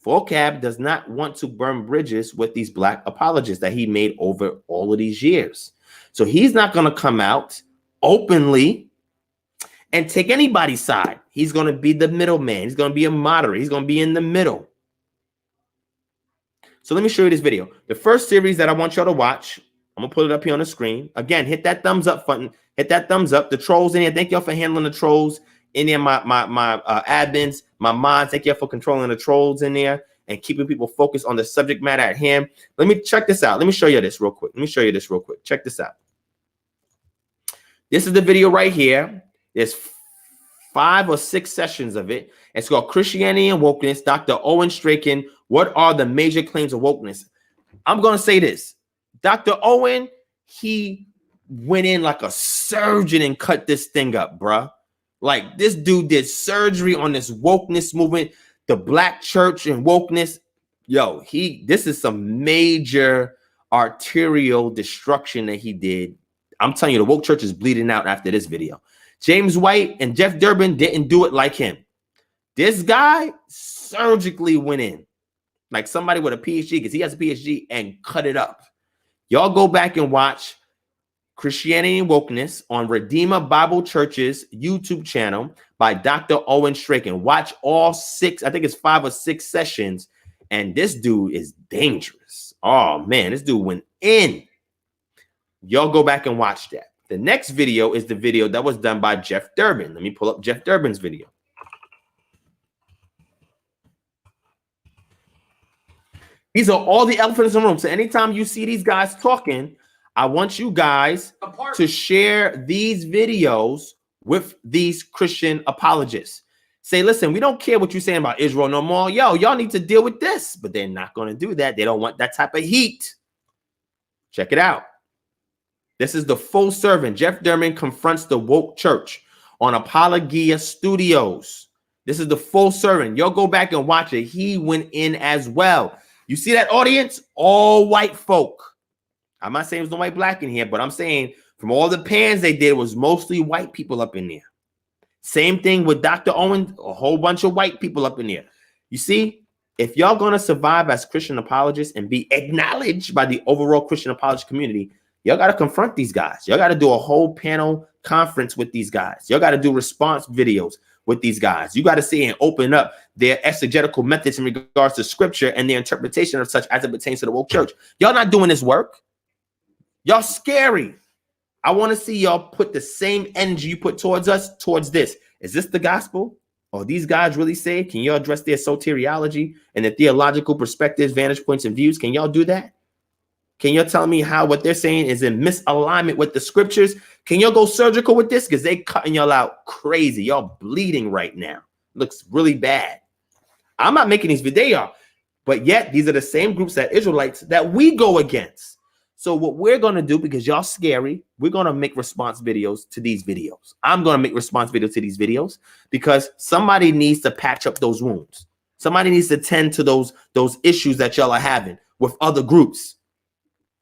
Vocab does not want to burn bridges with these black apologists that he made over all of these years. So he's not going to come out openly and take anybody's side. He's going to be the middleman. He's going to be a moderate. He's going to be in the middle. So let me show you this video. The first series that I want y'all to watch, I'm going to put it up here on the screen. Again, hit that thumbs up button. Hit that thumbs up. The trolls in here, thank y'all for handling the trolls in there. My admins, my mods, thank y'all for controlling the trolls in there and keeping people focused on the subject matter at hand. Let me check this out. Let me show you this real quick. Check this out. This is the video right here. There's 5 or 6 sessions of it. It's called Christianity and Wokeness, Dr. Owen Strachan. What are the major claims of wokeness? I'm going to say this. Dr. Owen, he went in like a surgeon and cut this thing up, bruh. Like, this dude did surgery on this wokeness movement, the black church and wokeness. Yo, this is some major arterial destruction that he did. I'm telling you, the woke church is bleeding out after this video. James White and Jeff Durbin didn't do it like him. This guy surgically went in like somebody with a PhD, because he has a PhD, and cut it up. Y'all go back and watch Christianity and Wokeness on Redeemer Bible Church's YouTube channel by Dr. Owen Strachan. Watch all 6, I think it's 5 or 6 sessions, and this dude is dangerous. Oh, man, this dude went in. Y'all go back and watch that. The next video is the video that was done by Jeff Durbin. Let me pull up Jeff Durbin's video. These are all the elephants in the room. So anytime you see these guys talking, I want you guys to share these videos with these Christian apologists. Say, listen, we don't care what you're saying about Israel no more. Yo, y'all need to deal with this. But they're not going to do that. They don't want that type of heat. Check it out. This is the full servant. Jeff Durbin confronts the woke church on Apologia Studios. This is the full servant. Y'all go back and watch it. He went in as well. You see that audience? All white folk. I'm not saying there's no white black in here, but I'm saying from all the pans they did, was mostly white people up in there. Same thing with Dr. Owen, a whole bunch of white people up in there. You see, if y'all going to survive as Christian apologists and be acknowledged by the overall Christian apologist community, y'all got to confront these guys. Y'all got to do a whole panel conference with these guys. Y'all got to do response videos with these guys. You got to see and open up their exegetical methods in regards to scripture and their interpretation of such as it pertains to the woke church. Y'all not doing this work. Y'all scary. I want to see y'all put the same energy you put towards us, towards this. Is this the gospel? Are these guys really saved? Can y'all address their soteriology and the theological perspectives, vantage points, and views? Can y'all do that? Can y'all tell me how what they're saying is in misalignment with the scriptures? Can y'all go surgical with this? Because they cutting y'all out crazy. Y'all bleeding right now. Looks really bad. I'm not making these videos, but yet these are the same groups that Israelites that we go against. So what we're going to do, because y'all scary, we're going to make response videos to these videos. I'm going to make response videos to these videos because somebody needs to patch up those wounds. Somebody needs to tend to those issues that y'all are having with other groups.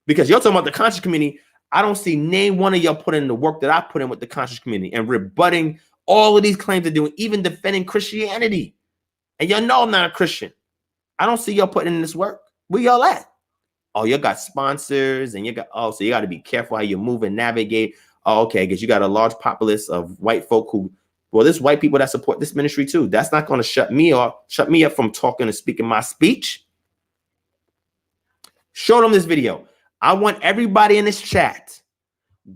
Because you're talking about the conscious community. I don't see name one of y'all putting in the work that I put in with the conscious community and rebutting all of these claims they're doing, even defending Christianity. And y'all know I'm not a Christian. I don't see y'all putting in this work. Where y'all at? Oh, you got sponsors and you got, oh, so you got to be careful how you move and navigate. Oh, okay, because you got a large populace of white folk who Well, there's white people that support this ministry too. That's not going to shut me up from talking and speaking my speech. Show them this video. I want everybody in this chat,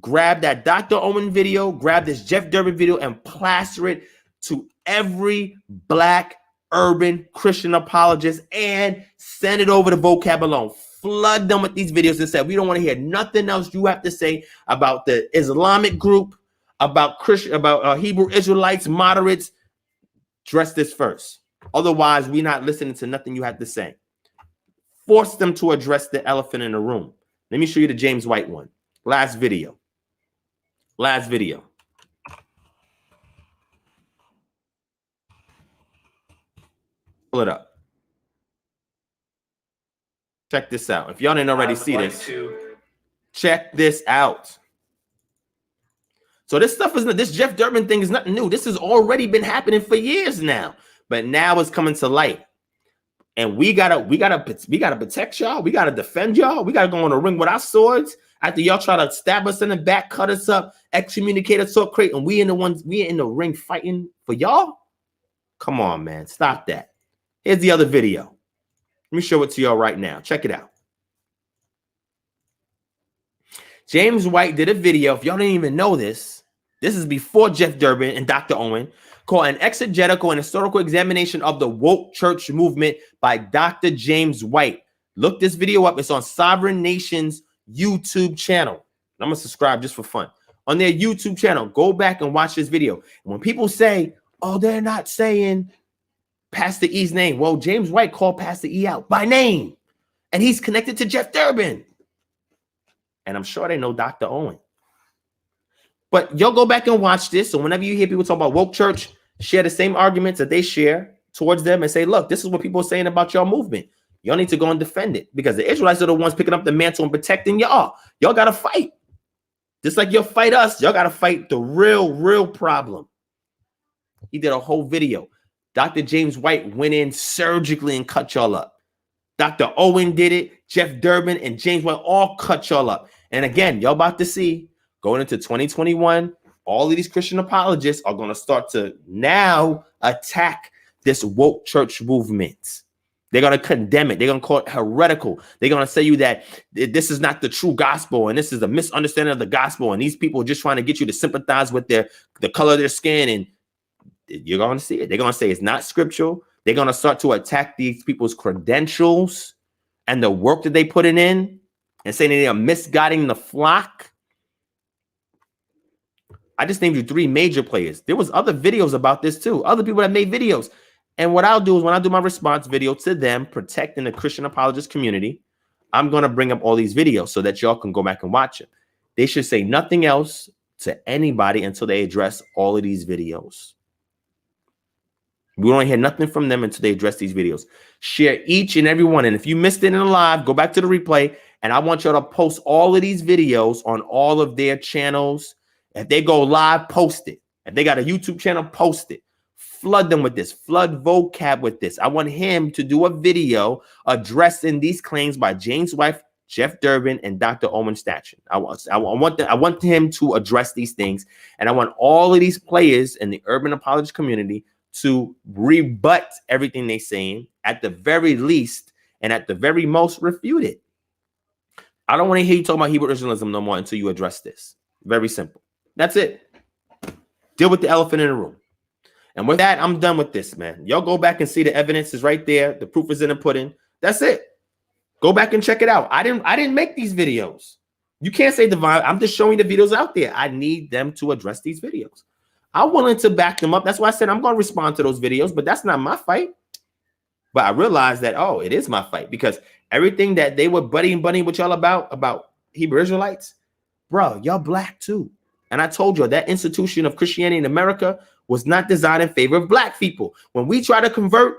grab that Dr. Owen video, grab this Jeff Durbin video, and plaster it to every black urban Christian apologist and send it over to Vocab Alone. Flood them with these videos and say, we don't want to hear nothing else you have to say about the Islamic group, about Christian, about Hebrew Israelites, moderates. Address this first. Otherwise, we're not listening to nothing you have to say. Force them to address the elephant in the room. Let me show you the James White one. Last video. Last video. Pull it up. Check this out. If y'all didn't already see this, check this out. So this stuff is, this Jeff Durbin thing is nothing new. This has already been happening for years now, but now it's coming to light. And we gotta protect y'all. We gotta defend y'all. We gotta go on the ring with our swords after y'all try to stab us in the back, cut us up, excommunicate us, so great, and we in the ring fighting for y'all. Come on, man, stop that. Here's the other video. Let me show it to y'all right now. Check it out. James White did a video. If y'all didn't even know this, this is before Jeff Durbin and Dr. Owen, called An Exegetical and Historical Examination of the Woke Church Movement by Dr. James White. Look this video up. It's on Sovereign Nation's YouTube channel. I'm going to subscribe just for fun. On their YouTube channel, go back and watch this video. And when people say, oh, they're not saying Pastor E's name. Well, James White called Pastor E out by name. And he's connected to Jeff Durbin. And I'm sure they know Dr. Owen. But y'all go back and watch this. So whenever you hear people talk about woke church, share the same arguments that they share towards them and say, look, this is what people are saying about your movement. Y'all need to go and defend it because the Israelites are the ones picking up the mantle and protecting y'all. Y'all got to fight. Just like you'll fight us, y'all got to fight the real problem. He did a whole video. Dr. James White went in surgically and cut y'all up. Dr. Owen did it. Jeff Durbin and James White all cut y'all up. And again, y'all about to see going into 2021, all of these Christian apologists are going to start to now attack this woke church movement. They're going to condemn it. They're going to call it heretical. They're going to say you that this is not the true gospel and this is a misunderstanding of the gospel. And these people are just trying to get you to sympathize with the color of their skin. And you're going to see it. They're going to say it's not scriptural. They're going to start to attack these people's credentials and the work that they put in and saying they are misguiding the flock. I just named you 3 major players. There was other videos about this too. Other people that made videos. And what I'll do is when I do my response video to them protecting the Christian apologist community, I'm going to bring up all these videos so that y'all can go back and watch it. They should say nothing else to anybody until they address all of these videos. We don't hear nothing from them until they address these videos. Share each and every one. And if you missed it in the live, go back to the replay. And I want y'all to post all of these videos on all of their channels. If they go live, post it. If they got a YouTube channel, post it. Flood them with this. Flood vocab with this. I want him to do a video addressing these claims by James White, Jeff Durbin, and Dr. Owen Statchin. I want him to address these things. And I want all of these players in the urban apologist community to rebut everything they're saying, at the very least, and at the very most, refute it. I don't want to hear you talk about Hebrew Israelism no more until you address this. Very simple. That's it. Deal with the elephant in the room. And with that, I'm done with this, man. Y'all go back and see the evidence is right there. The proof is in the pudding. That's it. Go back and check it out. I didn't make these videos. You can't say divine. I'm just showing the videos out there. I need them to address these videos. I'm willing to back them up. That's why I said I'm going to respond to those videos, but that's not my fight. But I realized that, oh, it is my fight because everything that they were buddy with y'all about Hebrew Israelites, bro, y'all black too. And I told you that institution of Christianity in America was not designed in favor of black people. When we try to convert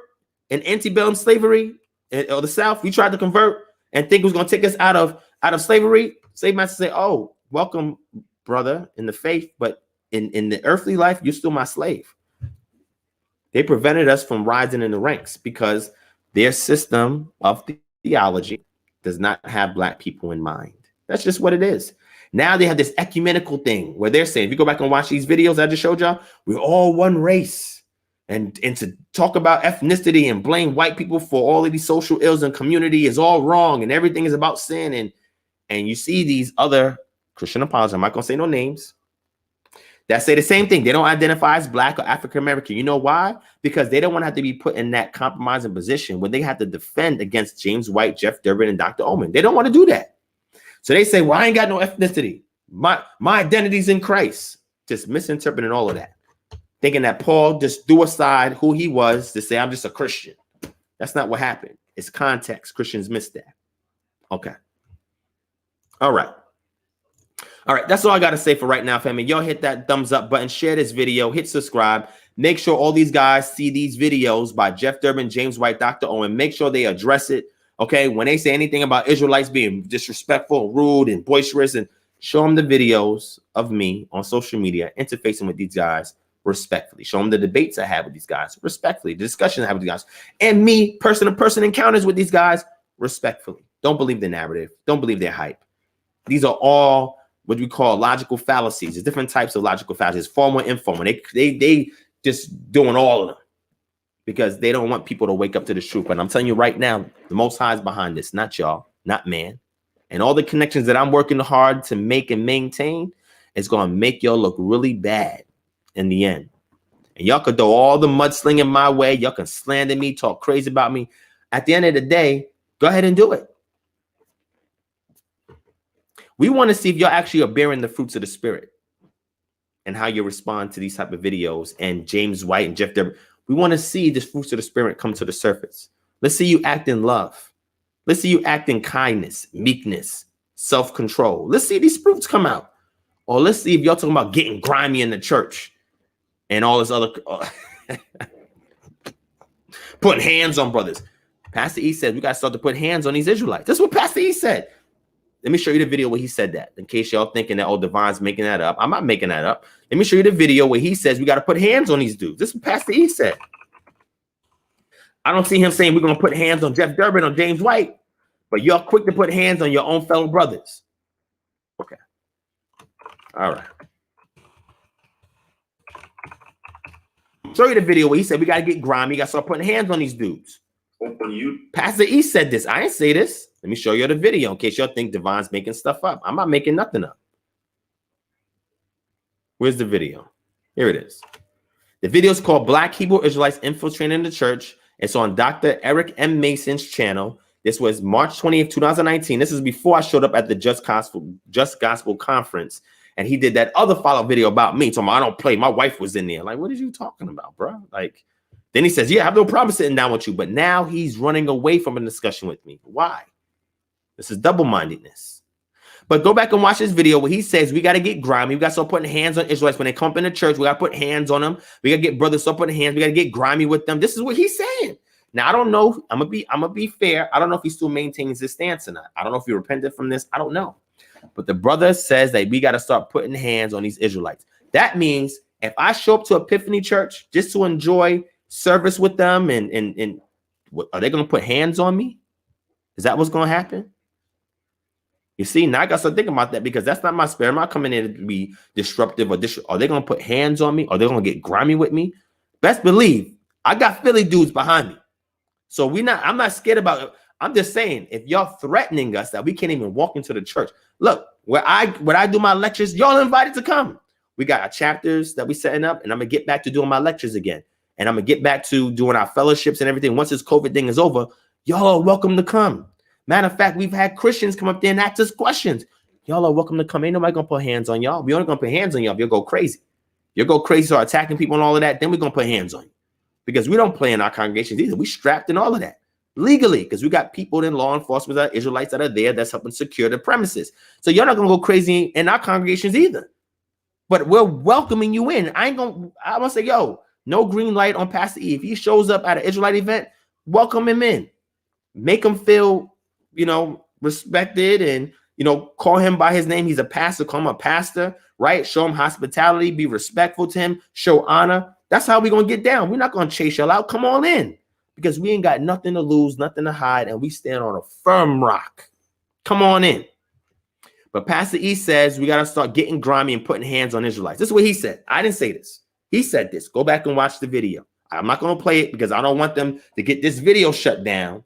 in antebellum slavery or the South, we tried to convert and think it was going to take us out of slavery. Slave masters say, oh, welcome, brother, in the faith, but in the earthly life, you're still my slave. They prevented us from rising in the ranks because their system of theology does not have black people in mind. That's just what it is. Now they have this ecumenical thing where they're saying, if you go back and watch these videos I just showed y'all, we're all one race. And to talk about ethnicity and blame white people for all of these social ills and community is all wrong. And everything is about sin. And you see these other Christian apologists, I'm not going to say no names, that say the same thing. They don't identify as black or African-American. You know why? Because they don't want to have to be put in that compromising position when they have to defend against James White, Jeff Durbin, and Dr. Omen. They don't want to do that. So they say, well, I ain't got no ethnicity. My identity's in Christ. Just misinterpreting all of that. Thinking that Paul just threw aside who he was to say, I'm just a Christian. That's not what happened. It's context. Christians miss that. Okay. All right. All right, that's all I got to say for right now, family. Y'all hit that thumbs up button, share this video, hit subscribe. Make sure all these guys see these videos by Jeff Durbin, James White, Dr. Owen. Make sure they address it, okay? When they say anything about Israelites being disrespectful, rude, and boisterous, and show them the videos of me on social media interfacing with these guys respectfully. Show them the debates I have with these guys respectfully, the discussions I have with these guys, and me person-to-person encounters with these guys respectfully. Don't believe the narrative. Don't believe their hype. These are all what we call logical fallacies. There's different types of logical fallacies, formal and informal. They just doing all of them because they don't want people to wake up to the truth. And I'm telling you right now, the Most High is behind this, not y'all, not man. And all the connections that I'm working hard to make and maintain is going to make y'all look really bad in the end. And y'all could throw all the mudslinging my way. Y'all can slander me, talk crazy about me. At the end of the day, go ahead and do it. We want to see if y'all actually are bearing the fruits of the Spirit and how you respond to these type of videos. And James White and Jeff Durbin, we want to see the fruits of the Spirit come to the surface. Let's see you act in love. Let's see you act in kindness, meekness, self-control. Let's see these fruits come out. Or let's see if y'all talking about getting grimy in the church and all this other putting hands on brothers. Pastor E said we got to start to put hands on these Israelites. That's what Pastor E said. Let me show you the video where he said that, in case y'all thinking that, oh, Divine's making that up. I'm not making that up. Let me show you the video where he says we got to put hands on these dudes. This is what Pastor E said. I don't see him saying we're going to put hands on Jeff Durbin or James White, but y'all quick to put hands on your own fellow brothers. Okay. All right. Show you the video where he said we got to get grimy. You got to start putting hands on these dudes. Pastor E said this. I didn't say this. Let me show you the video in case y'all think Divine's making stuff up. I'm not making nothing up. Where's the video? Here it is. The video is called Black Hebrew Israelites Infiltrating the Church. It's on Dr. Eric M. Mason's channel. This was March 20th, 2019. This is before I showed up at the Just Gospel Conference. And he did that other follow-up video about me. Talking about, I don't play. My wife was in there. Like, what are you talking about, bro? Like, then he says, yeah, I have no problem sitting down with you. But now he's running away from a discussion with me. Why? This is double-mindedness. But go back and watch this video where he says we got to get grimy. We got to start putting hands on Israelites. When they come up in the church, we got to put hands on them. We got to get brothers start putting hands. We got to get grimy with them. This is what he's saying. Now, I don't know. I'm gonna be fair. I don't know if he still maintains his stance or not. I don't know if he repented from this. I don't know. But the brother says that we got to start putting hands on these Israelites. That means if I show up to Epiphany Church just to enjoy service with them, and are they going to put hands on me? Is that what's going to happen? You see, now I got to start thinking about that, because that's not my spirit. I'm not coming in to be disruptive or are they going to put hands on me? Are they going to get grimy with me? Best believe I got Philly dudes behind me. So I'm not scared about it. I'm just saying, if y'all threatening us that we can't even walk into the church, look, when I do my lectures, y'all invited to come. We got our chapters that we setting up, and I'm gonna get back to doing my lectures again. And I'm gonna get back to doing our fellowships and everything. Once this COVID thing is over, y'all are welcome to come. Matter of fact, we've had Christians come up there and ask us questions. Y'all are welcome to come. Ain't nobody gonna put hands on y'all. We only gonna put hands on y'all if you'll go crazy. You'll go crazy, start attacking people and all of that. Then we're gonna put hands on you, because we don't play in our congregations either. We strapped in all of that legally, because we got people in law enforcement that are Israelites that are there that's helping secure the premises. So you're not gonna go crazy in our congregations either. But we're welcoming you in. I'm gonna say, yo, no green light on Pastor E. If he shows up at an Israelite event, welcome him in. Make him feel, respected, and, call him by his name. He's a pastor. Call him a pastor, right? Show him hospitality. Be respectful to him. Show honor. That's how we're going to get down. We're not going to chase y'all out. Come on in, because we ain't got nothing to lose, nothing to hide, and we stand on a firm rock. Come on in. But Pastor E says we got to start getting grimy and putting hands on Israelites. This is what he said. I didn't say this. He said this. Go back and watch the video. I'm not going to play it because I don't want them to get this video shut down,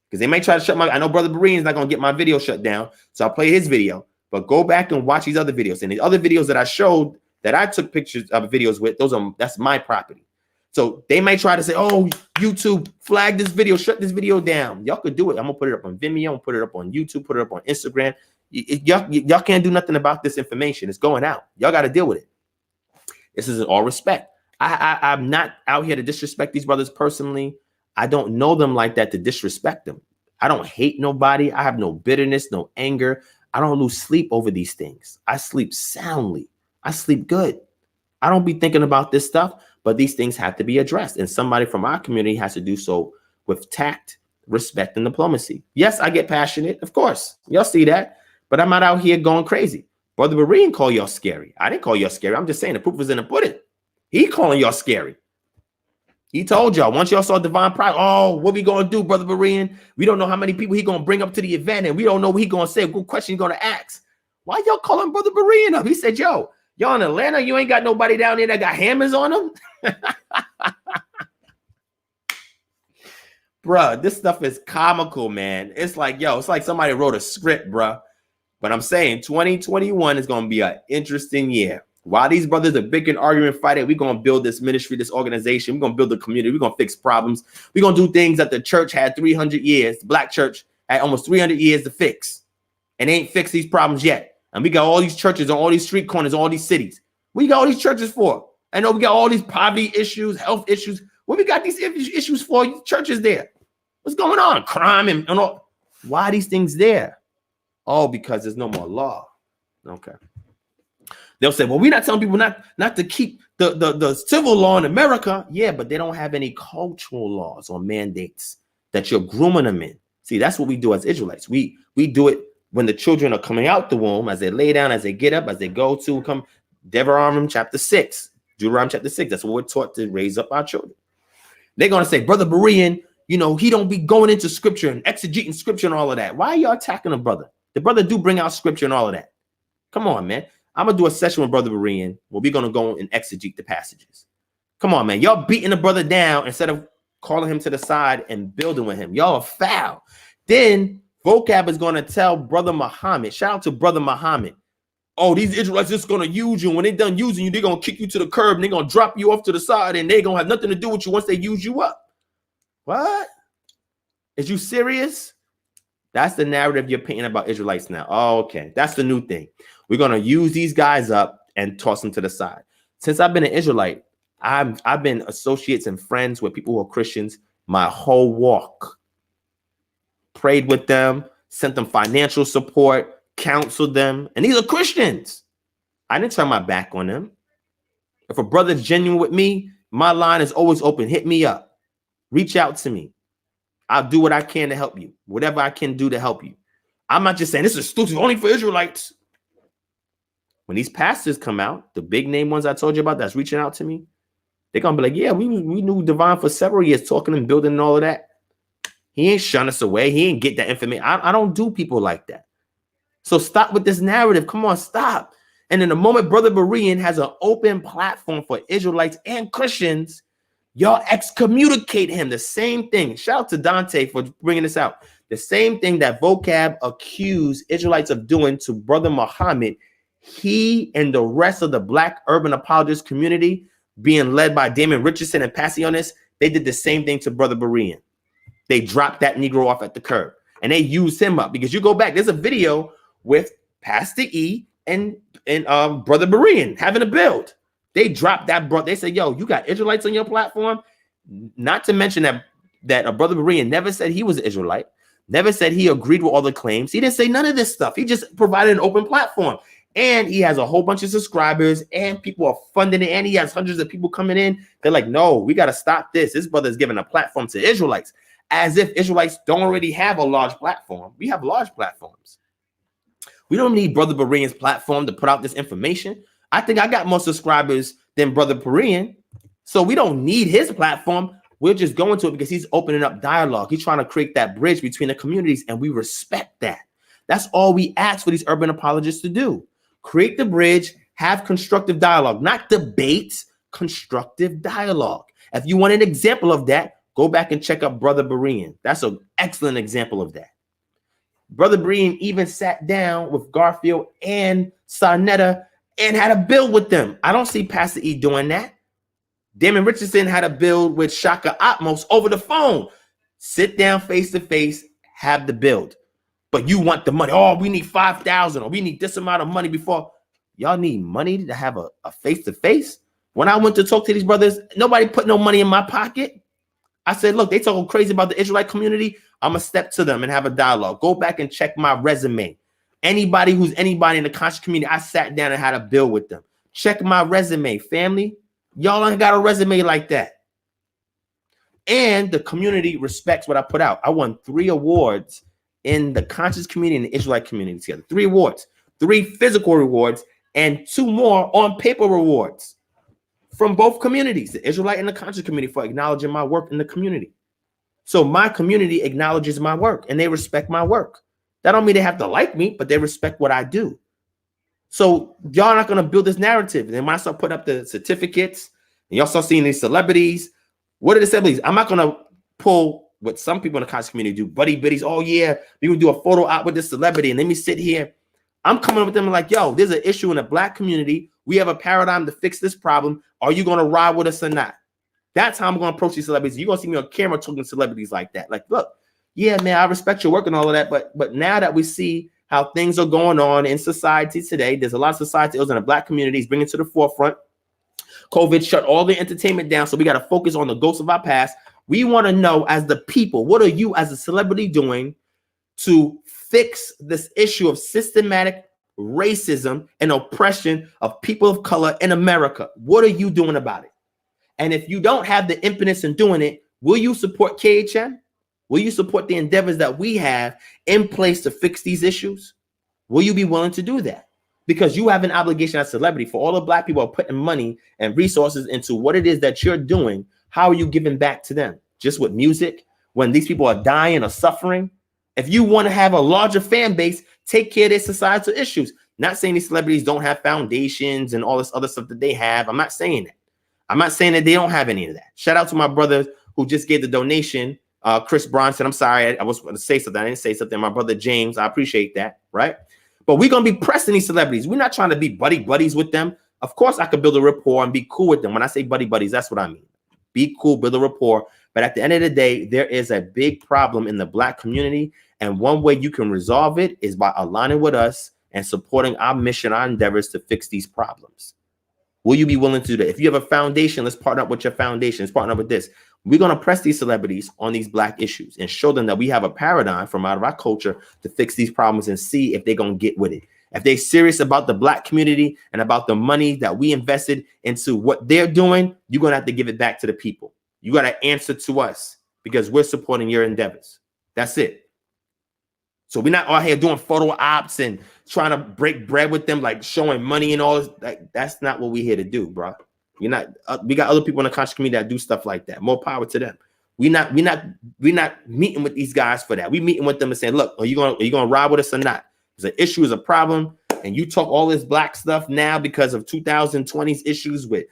because they may try to shut my, I know Brother Berean is not going to get my video shut down, so I'll play his video. But go back and watch these other videos. And the other videos that I showed, that I took pictures of videos with, that's my property. So they may try to say, oh, YouTube, flag this video, shut this video down. Y'all could do it. I'm going to put it up on Vimeo, I'm going to put it up on YouTube, put it up on Instagram. Y'all can't do nothing about this information. It's going out. Y'all got to deal with it. This is in all respect. I'm not out here to disrespect these brothers personally. I don't know them like that to disrespect them. I don't hate nobody. I have no bitterness, no anger. I don't lose sleep over these things. I sleep soundly. I sleep good. I don't be thinking about this stuff, but these things have to be addressed. And somebody from our community has to do so with tact, respect, and diplomacy. Yes, I get passionate. Of course. Y'all see that. But I'm not out here going crazy. Brother Berean call y'all scary. I didn't call y'all scary. I'm just saying the proof is in the pudding. He calling y'all scary. He told y'all once y'all saw Divine Pride, oh, what we gonna do, Brother Berean? We don't know how many people he gonna bring up to the event, and we don't know what he gonna say. What question he gonna ask? Why y'all calling Brother Berean up? He said, yo, y'all in Atlanta, you ain't got nobody down there that got hammers on them. Bruh, this stuff is comical, man. It's like, yo, it's like somebody wrote a script, bruh. But I'm saying 2021 is gonna be an interesting year. While these brothers are bickering, arguing, fighting, we're going to build this ministry, this organization. We're going to build the community. We're going to fix problems. We're going to do things that the church had 300 years. The black church had almost 300 years to fix. And they ain't fixed these problems yet. And we got all these churches on all these street corners, all these cities. What you got all these churches for? I know we got all these poverty issues, health issues. What we got these issues for? Churches there. What's going on? Crime and all. Why are these things there? Oh, because there's no more law. Okay. They'll say, well, we're not telling people not to keep the civil law in America. Yeah, but they don't have any cultural laws or mandates that you're grooming them in. See, that's what we do as Israelites. We do it when the children are coming out the womb, as they lay down, as they get up, as they go to come. Deuteronomy chapter 6. That's what we're taught to raise up our children. They're going to say, Brother Berean, you know, he don't be going into scripture and exegeting scripture and all of that. Why are y'all attacking a brother? The brother do bring out scripture and all of that. Come on, man. I'm going to do a session with Brother Berean where we're going to go and exegete the passages. Come on, man. Y'all beating the brother down instead of calling him to the side and building with him. Y'all are foul. Then Vocab is going to tell Brother Muhammad, shout out to Brother Muhammad, oh, these Israelites just going to use you. When they're done using you, they're going to kick you to the curb and they're going to drop you off to the side and they're going to have nothing to do with you once they use you up. What? Is you serious? That's the narrative you're painting about Israelites now. Oh, okay. That's the new thing. We're going to use these guys up and toss them to the side. Since I've been an Israelite, I've been associates and friends with people who are Christians my whole walk. Prayed with them, sent them financial support, counseled them. And these are Christians. I didn't turn my back on them. If a brother's genuine with me, my line is always open. Hit me up. Reach out to me. I'll do what I can to help you. Whatever I can do to help you. I'm not just saying this is exclusive only for Israelites. When these pastors come out, the big name ones I told you about that's reaching out to me, they're going to be like, yeah, we knew Divine for several years, talking and building and all of that. He ain't shun us away. He ain't get that information. I don't do people like that. So stop with this narrative. Come on, stop. And in the moment Brother Berean has an open platform for Israelites and Christians, y'all excommunicate him. The same thing. Shout out to Dante for bringing this out. The same thing that Vocab accused Israelites of doing to Brother Muhammad, he and the rest of the black urban apologist community, being led by Damon Richardson and Passionis, they did the same thing to Brother Berean. They dropped that Negro off at the curb and they used him up, because you go back, there's a video with Pastor E and Brother Berean having a build. They dropped that, bro. They said, yo, you got Israelites on your platform. Not to mention that a Brother Berean never said he was an Israelite, never said he agreed with all the claims. He didn't say none of this stuff. He just provided an open platform. And he has a whole bunch of subscribers and people are funding it. And he has hundreds of people coming in. They're like, no, we got to stop this. This brother is giving a platform to Israelites, as if Israelites don't already have a large platform. We have large platforms. We don't need Brother Berean's platform to put out this information. I think I got more subscribers than Brother Berean. So we don't need his platform. We're just going to it because he's opening up dialogue. He's trying to create that bridge between the communities, and we respect that. That's all we ask for these urban apologists to do. Create the bridge, have constructive dialogue, not debate, constructive dialogue. If you want an example of that, go back and check out Brother Berean. That's an excellent example of that. Brother Berean even sat down with Garfield and Sarnetta and had a build with them. I don't see Pastor E doing that. Damon Richardson had a build with Shaka Atmos over the phone. Sit down face to face, have the build. But you want the money. Oh, we need 5,000 or we need this amount of money before. Y'all need money to have a face to face. When I went to talk to these brothers, nobody put no money in my pocket. I said, look, they talking crazy about the Israelite community. I'm going to step to them and have a dialogue. Go back and check my resume. Anybody who's anybody in the conscious community, I sat down and had a bill with them. Check my resume, family. Y'all ain't got a resume like that. And the community respects what I put out. I won 3 awards in the conscious community and the Israelite community together. 3 awards, 3 physical rewards, and 2 more on paper rewards from both communities, the Israelite and the conscious community, for acknowledging my work in the community. So my community acknowledges my work and they respect my work. That don't mean they have to like me, but they respect what I do. So y'all not going to build this narrative. And then when I start putting up the certificates and y'all start seeing these celebrities, what are the celebrities? I'm not going to pull what some people in the conscious community do, buddy biddies. Oh yeah, we can do a photo op with this celebrity and let me sit here. I'm coming up with them like, yo, there's an issue in the Black community. We have a paradigm to fix this problem. Are you going to ride with us or not? That's how I'm going to approach these celebrities. You're going to see me on camera talking to celebrities like that. Like, look, yeah, man, I respect your work and all of that. But now that we see how things are going on in society today, there's a lot of society ills in the Black communities bringing to the forefront. COVID shut all the entertainment down. So we got to focus on the ghosts of our past. We want to know, as the people, what are you as a celebrity doing to fix this issue of systematic racism and oppression of people of color in America? What are you doing about it? And if you don't have the impetus in doing it, will you support KHM? Will you support the endeavors that we have in place to fix these issues? Will you be willing to do that? Because you have an obligation as a celebrity. For all the Black people are putting money and resources into what it is that you're doing, how are you giving back to them? Just with music? When these people are dying or suffering? If you want to have a larger fan base, take care of their societal issues. Not saying these celebrities don't have foundations and all this other stuff that they have. I'm not saying that. I'm not saying that they don't have any of that. Shout out to my brother who just gave the donation, Chris Bronson. I'm sorry, I was going to say something. I didn't say something. My brother James, I appreciate that, right? But we're going to be pressing these celebrities. We're not trying to be buddies with them. Of course, I could build a rapport and be cool with them. When I say buddies, that's what I mean. Be cool, build a rapport. But at the end of the day, there is a big problem in the Black community. And one way you can resolve it is by aligning with us and supporting our mission, our endeavors to fix these problems. Will you be willing to do that? If you have a foundation, let's partner up with your foundation. Let's partner up with this. We're going to press these celebrities on these Black issues and show them that we have a paradigm from out of our culture to fix these problems and see if they're going to get with it. If they're serious about the Black community and about the money that we invested into what they're doing, you're going to have to give it back to the people. You got to answer to us because we're supporting your endeavors. That's it. So we're not out here doing photo ops and trying to break bread with them, like showing money and all this. That's not what we're here to do, bro. You're not. We got other people in the conscious community that do stuff like that. More power to them. We're not meeting with these guys for that. We meeting with them and saying, look, are you gonna ride with us or not? There's an issue, is a problem, and you talk all this Black stuff now because of 2020's issues with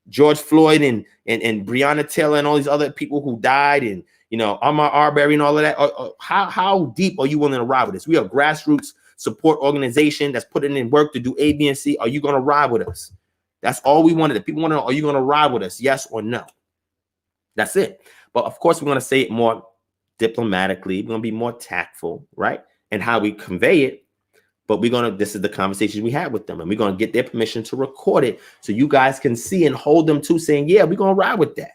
George Floyd and Breonna Taylor and all these other people who died and Ahmaud Arbery and all of that. How deep are you willing to ride with us? We are a grassroots support organization that's putting in work to do A, B, and C. Are you going to ride with us? That's all we wanted. The people want to know, are you going to ride with us? Yes or no? That's it. But of course, we're going to say it more diplomatically. We're going to be more tactful, right? And how we convey it. But this is the conversation we had with them. And we're going to get their permission to record it so you guys can see and hold them to saying, yeah, we're going to ride with that.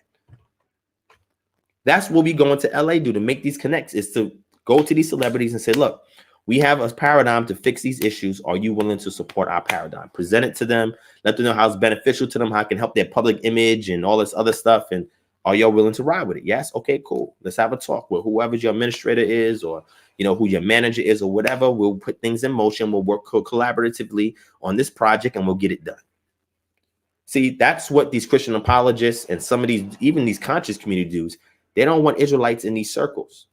That's what we going to LA do to make these connects, is to go to these celebrities and say, look, we have a paradigm to fix these issues. Are you willing to support our paradigm? Present it to them. Let them know how it's beneficial to them, how it can help their public image and all this other stuff. And are y'all willing to ride with it? Yes. Okay, cool. Let's have a talk with whoever your administrator is or, who your manager is or whatever. We'll put things in motion. We'll work collaboratively on this project and we'll get it done. See, that's what these Christian apologists and some of these, even these conscious community dudes, they don't want Israelites in these circles.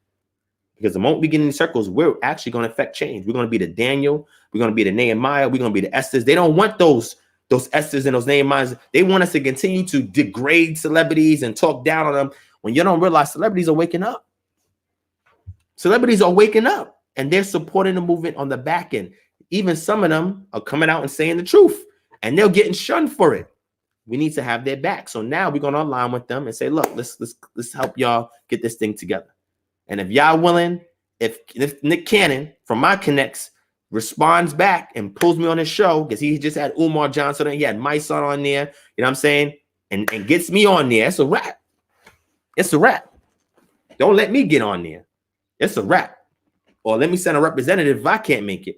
Because the moment we get in these circles, we're actually going to affect change. We're going to be the Daniel. We're going to be the Nehemiah. We're going to be the Esthers. They don't want those Esthers and those Nehemiahs. They want us to continue to degrade celebrities and talk down on them when you don't realize celebrities are waking up. Celebrities are waking up and they're supporting the movement on the back end. Even some of them are coming out and saying the truth and they're getting shunned for it. We need to have their back. So now we're going to align with them and say, look, let's help y'all get this thing together. And if y'all willing, if Nick Cannon from my connects responds back and pulls me on his show, because he just had Umar Johnson, he had my son on there, you know what I'm saying? And gets me on there, it's a wrap. It's a wrap. Don't let me get on there. It's a wrap. Or let me send a representative if I can't make it.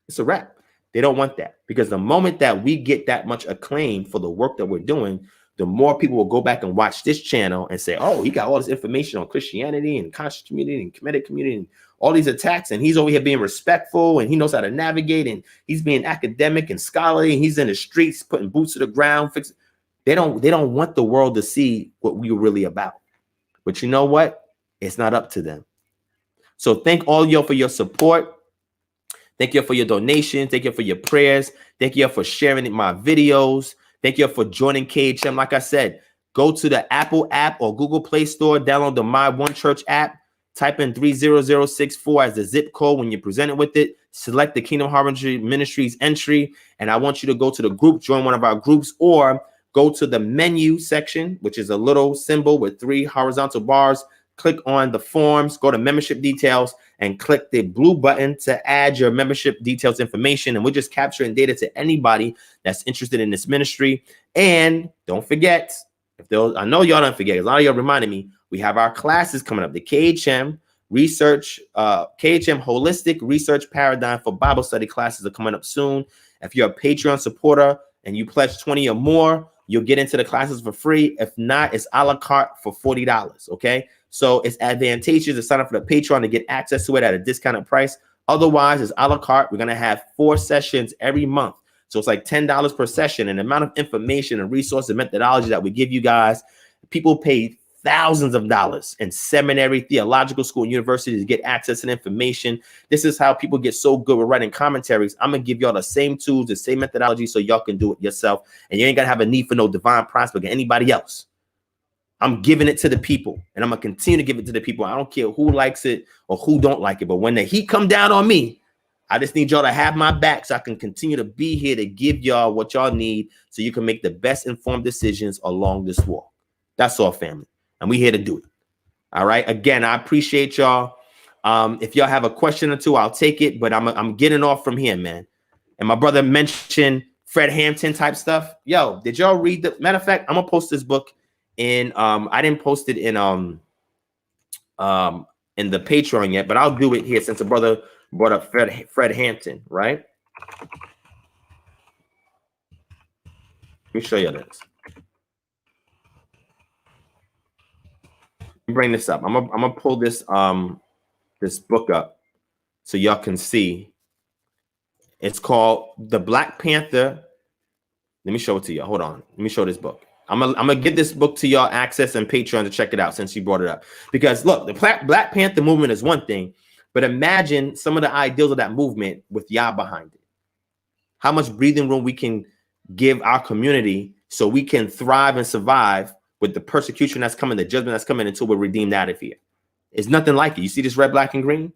It's a wrap. They don't want that, because the moment that we get that much acclaim for the work that we're doing, the more people will go back and watch this channel and say, oh, he got all this information on Christianity and conscious community and committed community and all these attacks. And he's over here being respectful and he knows how to navigate and he's being academic and scholarly and he's in the streets putting boots to the ground. They don't want the world to see what we were really about. But you know what? It's not up to them. So thank all y'all for your support. Thank you for your donations. Thank you for your prayers. Thank you for sharing my videos. Thank you for joining KHM. Like I said, go to the Apple app or Google Play Store, download the My One Church app, type in 30064 as the zip code when you're presented with it. Select the Kingdom Harbinger Ministries entry, and I want you to go to the group, join one of our groups, or go to the menu section, which is a little symbol with 3 horizontal bars. Click on the forms, go to membership details, and click the blue button to add your membership details information. And we're just capturing data to anybody that's interested in this ministry. And don't forget, I know y'all don't forget, because a lot of y'all reminded me, we have our classes coming up, the KHM Research, KHM Holistic Research Paradigm for Bible Study classes are coming up soon. If you're a Patreon supporter and you pledge 20 or more, you'll get into the classes for free. If not, it's a la carte for $40, okay? So it's advantageous to sign up for the Patreon to get access to it at a discounted price. Otherwise, it's a la carte. We're going to have 4 sessions every month. So it's like $10 per session. And the amount of information and resources and methodology that we give you guys, people pay thousands of dollars in seminary, theological school, and university to get access and information. This is how people get so good with writing commentaries. I'm going to give y'all the same tools, the same methodology, so y'all can do it yourself. And you ain't got to have a need for no divine prospect or anybody else. I'm giving it to the people, and I'm going to continue to give it to the people. I don't care who likes it or who don't like it. But when the heat come down on me, I just need y'all to have my back so I can continue to be here to give y'all what y'all need so you can make the best informed decisions along this walk. That's all, family. And we here to do it. All right. Again, I appreciate y'all. If y'all have a question or two, I'll take it. But I'm getting off from here, man. And my brother mentioned Fred Hampton type stuff. Yo, did y'all read the matter of fact? I'm gonna post this book in I didn't post it in the Patreon yet, but I'll do it here since the brother brought up Fred Hampton, right? Let me show you this. Bring this up. I'm gonna pull this this book up so y'all can see. It's called The Black Panther. Let me show it to you. Hold on. Let me show this book. I'm gonna give this book to y'all access and Patreon to check it out since you brought it up. Because look, the Black Panther movement is one thing, but imagine some of the ideals of that movement with Yah behind it. How much breathing room we can give our community so we can thrive and survive with the persecution that's coming, the judgment that's coming until we're redeemed out of here. It's nothing like it. You see this red, black, and green?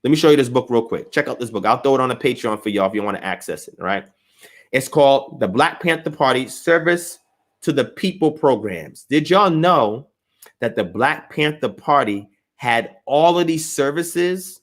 Let me show you this book real quick. Check out this book. I'll throw it on the Patreon for y'all if you want to access it, all right? It's called The Black Panther Party Service to the People Programs. Did y'all know that the Black Panther Party had all of these services?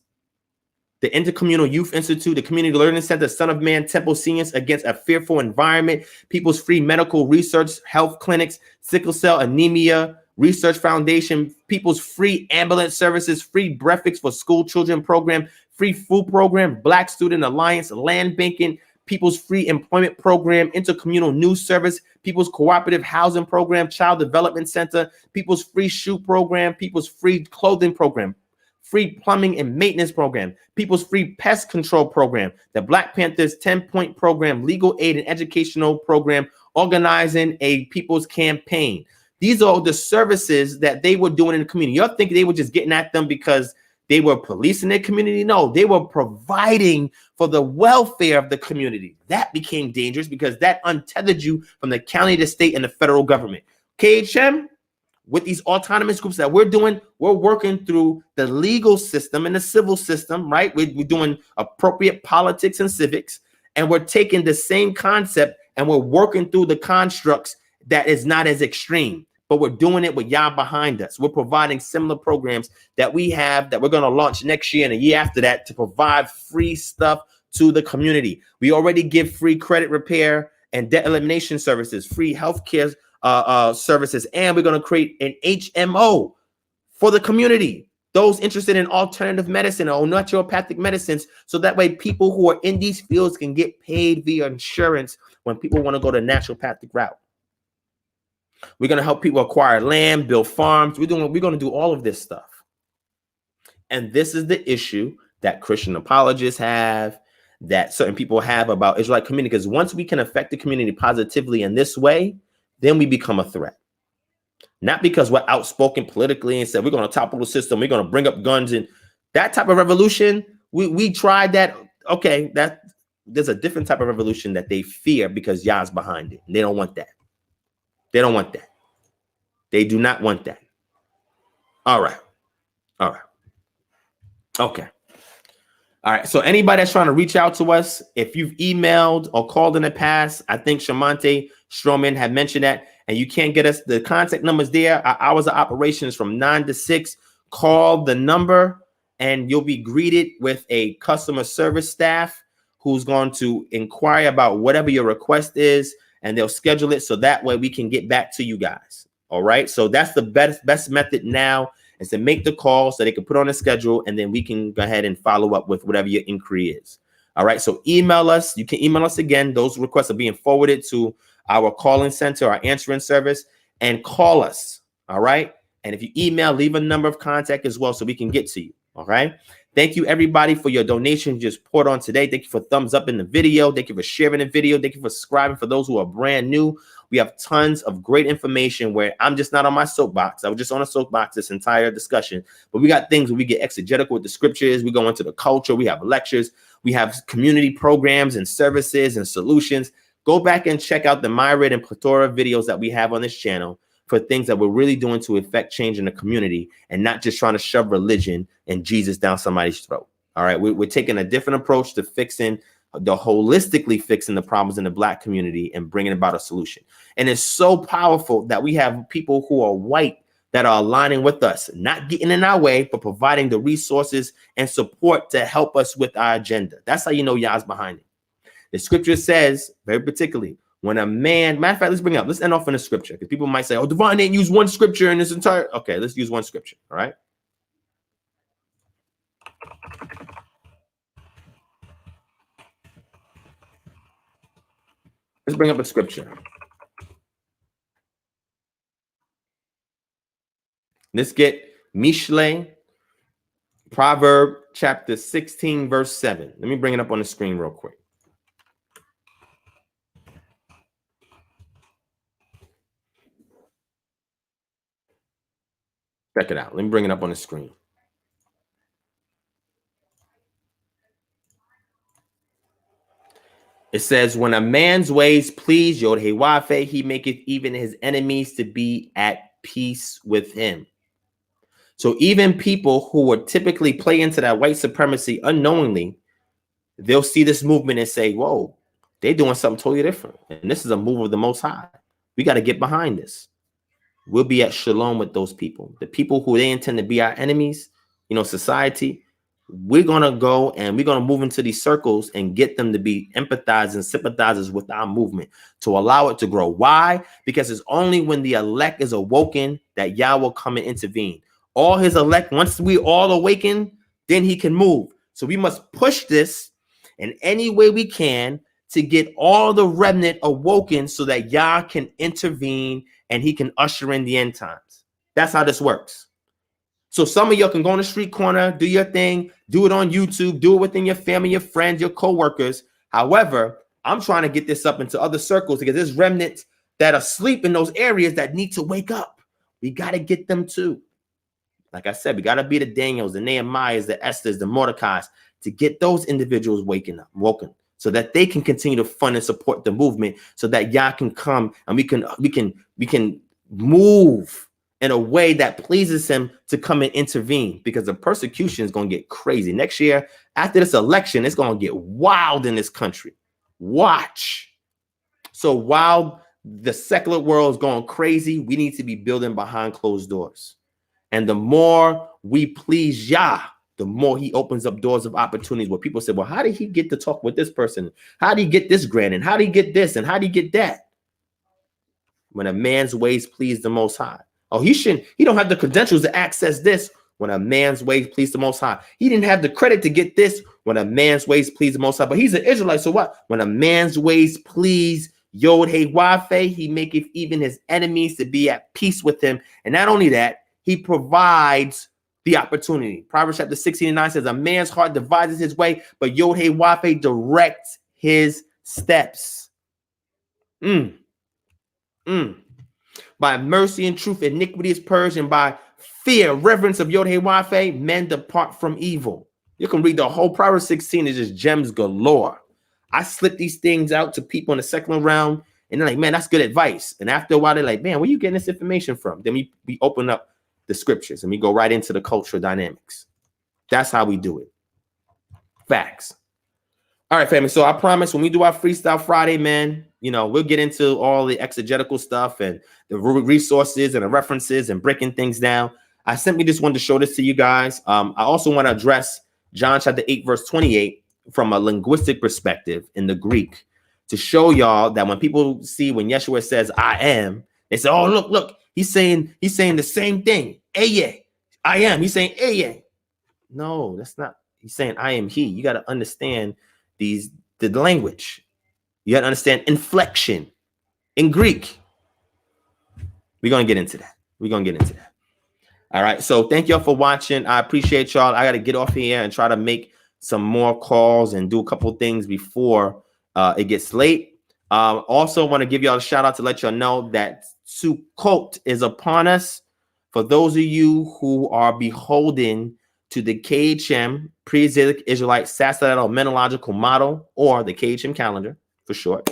The Intercommunal Youth Institute, the Community Learning Center, Son of Man, Temple Seniors Against a Fearful Environment, People's Free Medical Research, Health Clinics, Sickle Cell Anemia Research Foundation, People's Free Ambulance Services, Free Breakfast for School Children Program, Free Food Program, Black Student Alliance, Land Banking, People's Free Employment Program, Intercommunal News Service, People's Cooperative Housing Program, Child Development Center, People's Free Shoe Program, People's Free Clothing Program, Free Plumbing and Maintenance Program, People's Free Pest Control Program, the Black Panthers 10-point program, Legal Aid and Educational Program, Organizing a People's Campaign. These are the services that they were doing in the community. Y'all think they were just getting at them because they were policing their community. No, they were providing for the welfare of the community. That became dangerous because that untethered you from the county, the state, and the federal government. KHM, with these autonomous groups that we're doing, we're working through the legal system and the civil system, right? We're doing appropriate politics and civics, and we're taking the same concept and we're working through the constructs that is not as extreme, but we're doing it with y'all behind us. We're providing similar programs that we have that we're going to launch next year and a year after that to provide free stuff to the community. We already give free credit repair and debt elimination services, free healthcare services, and we're going to create an HMO for the community, those interested in alternative medicine or naturopathic medicines, so that way people who are in these fields can get paid via insurance when people want to go the naturopathic route. We're going to help people acquire land, build farms. We're going to do all of this stuff. And this is the issue that Christian apologists have, that certain people have about Israelite community, because once we can affect the community positively in this way, then we become a threat. Not because we're outspoken politically and said we're going to topple the system, we're going to bring up guns and that type of revolution. We tried that. Okay, there's a different type of revolution that they fear because Yah's behind it. They don't want that. They don't want that. They do not want that. All right. All right. Okay. All right. So anybody that's trying to reach out to us, if you've emailed or called in the past, I think Shamante Stroman had mentioned that, and you can't get us, the contact numbers there. Our hours of operations from 9 to 6. Call the number and you'll be greeted with a customer service staff who's going to inquire about whatever your request is, and they'll schedule it so that way we can get back to you guys. All right. So that's the best method now, is to make the call so they can put on a schedule, and then we can go ahead and follow up with whatever your inquiry is. All right. So email us. You can email us again. Those requests are being forwarded to our calling center, our answering service, and call us. All right. And if you email, leave a number of contact as well so we can get to you. All right. Thank you, everybody, for your donations just poured on today. Thank you for thumbs up in the video. Thank you for sharing the video. Thank you for subscribing. For those who are brand new, we have tons of great information where I'm just not on my soapbox. I was just on a soapbox this entire discussion. But we got things where we get exegetical with the scriptures. We go into the culture. We have lectures. We have community programs and services and solutions. Go back and check out the Myrid and Plethora videos that we have on this channel for things that we're really doing to effect change in the community, and not just trying to shove religion and Jesus down somebody's throat. All right. We're taking a different approach to holistically fixing the problems in the Black community and bringing about a solution. And it's so powerful that we have people who are white that are aligning with us, not getting in our way, but providing the resources and support to help us with our agenda. That's how you know Yah's behind it. The scripture says, very particularly, when a man, matter of fact, let's end off in a scripture, because people might say, oh, Divine didn't use one scripture in this entire. Okay, let's use one scripture. All right. Let's bring up a scripture. Let's get Mishle, Proverb chapter 16, verse 7. Let me bring it up on the screen real quick. Check it out. Let me bring it up on the screen. It says, when a man's ways please Yod He Wafe, he maketh even his enemies to be at peace with him. So even people who would typically play into that white supremacy unknowingly, they'll see this movement and say, whoa, they're doing something totally different. And this is a move of the Most High. We got to get behind this. We'll be at shalom with those people. The people who they intend to be our enemies, society, we're going to go and we're going to move into these circles and get them to be empathizers and sympathizers with our movement, to allow it to grow. Why? Because it's only when the elect is awoken that Yah will come and intervene. All his elect, once we all awaken, then he can move. So we must push this in any way we can to get all the remnant awoken so that Yah can intervene and he can usher in the end times. That's how this works. So some of y'all can go on the street corner, do your thing, do it on YouTube, do it within your family, your friends, your co-workers. However, I'm trying to get this up into other circles because there's remnants that are asleep in those areas that need to wake up. We got to get them too. Like I said, we got to be the Daniels, the Nehemiahs, the Esthers, the Mordecais to get those individuals woken so that they can continue to fund and support the movement so that Yah can come and we can move in a way that pleases him to come and intervene, because the persecution is going to get crazy. Next year, after this election, it's going to get wild in this country. Watch. So while the secular world is going crazy, we need to be building behind closed doors. And the more we please Yah, the more he opens up doors of opportunities where people say, well, how did he get to talk with this person? How did he get this grant? And how did he get this? And how did he get that? When a man's ways please the Most High. Oh, he don't have the credentials to access this when a man's ways please the Most High. He didn't have the credit to get this when a man's ways please the Most High. But he's an Israelite, so what? When a man's ways please Yod He Wafe, he maketh even his enemies to be at peace with him. And not only that, he provides the opportunity. Proverbs chapter 16:9 says, a man's heart devises his way, but Yod He Wafe directs his steps. By mercy and truth, iniquity is purged, and by fear, reverence of Yod He Wafe, men depart from evil. You can read the whole Proverbs 16, is just gems galore. I slip these things out to people in the secular realm, and they're like, man, that's good advice. And after a while, they're like, man, where you getting this information from? Then we open up the scriptures and we go right into the cultural dynamics. That's how we do it. Facts. All right, family. So I promise when we do our Freestyle Friday, man, we'll get into all the exegetical stuff and the resources and the references and breaking things down. I simply just wanted to show this to you guys. I also want to address John chapter 8, verse 28 from a linguistic perspective in the Greek to show y'all that when people see when Yeshua says, I am, they say, oh, look, he's saying the same thing. Eye, I am. He's saying Eye. No, that's not. He's saying I am he. You got to understand the language. You got to understand inflection in Greek. We're going to get into that. All right. So thank y'all for watching. I appreciate y'all. I got to get off here and try to make some more calls and do a couple things before it gets late. Also want to give y'all a shout out to let y'all know that Sukkot is upon us. For those of you who are beholden to the KHM, Pre-Exilic Israelite Sacerdotal Methodological Model, or the KHM calendar for short,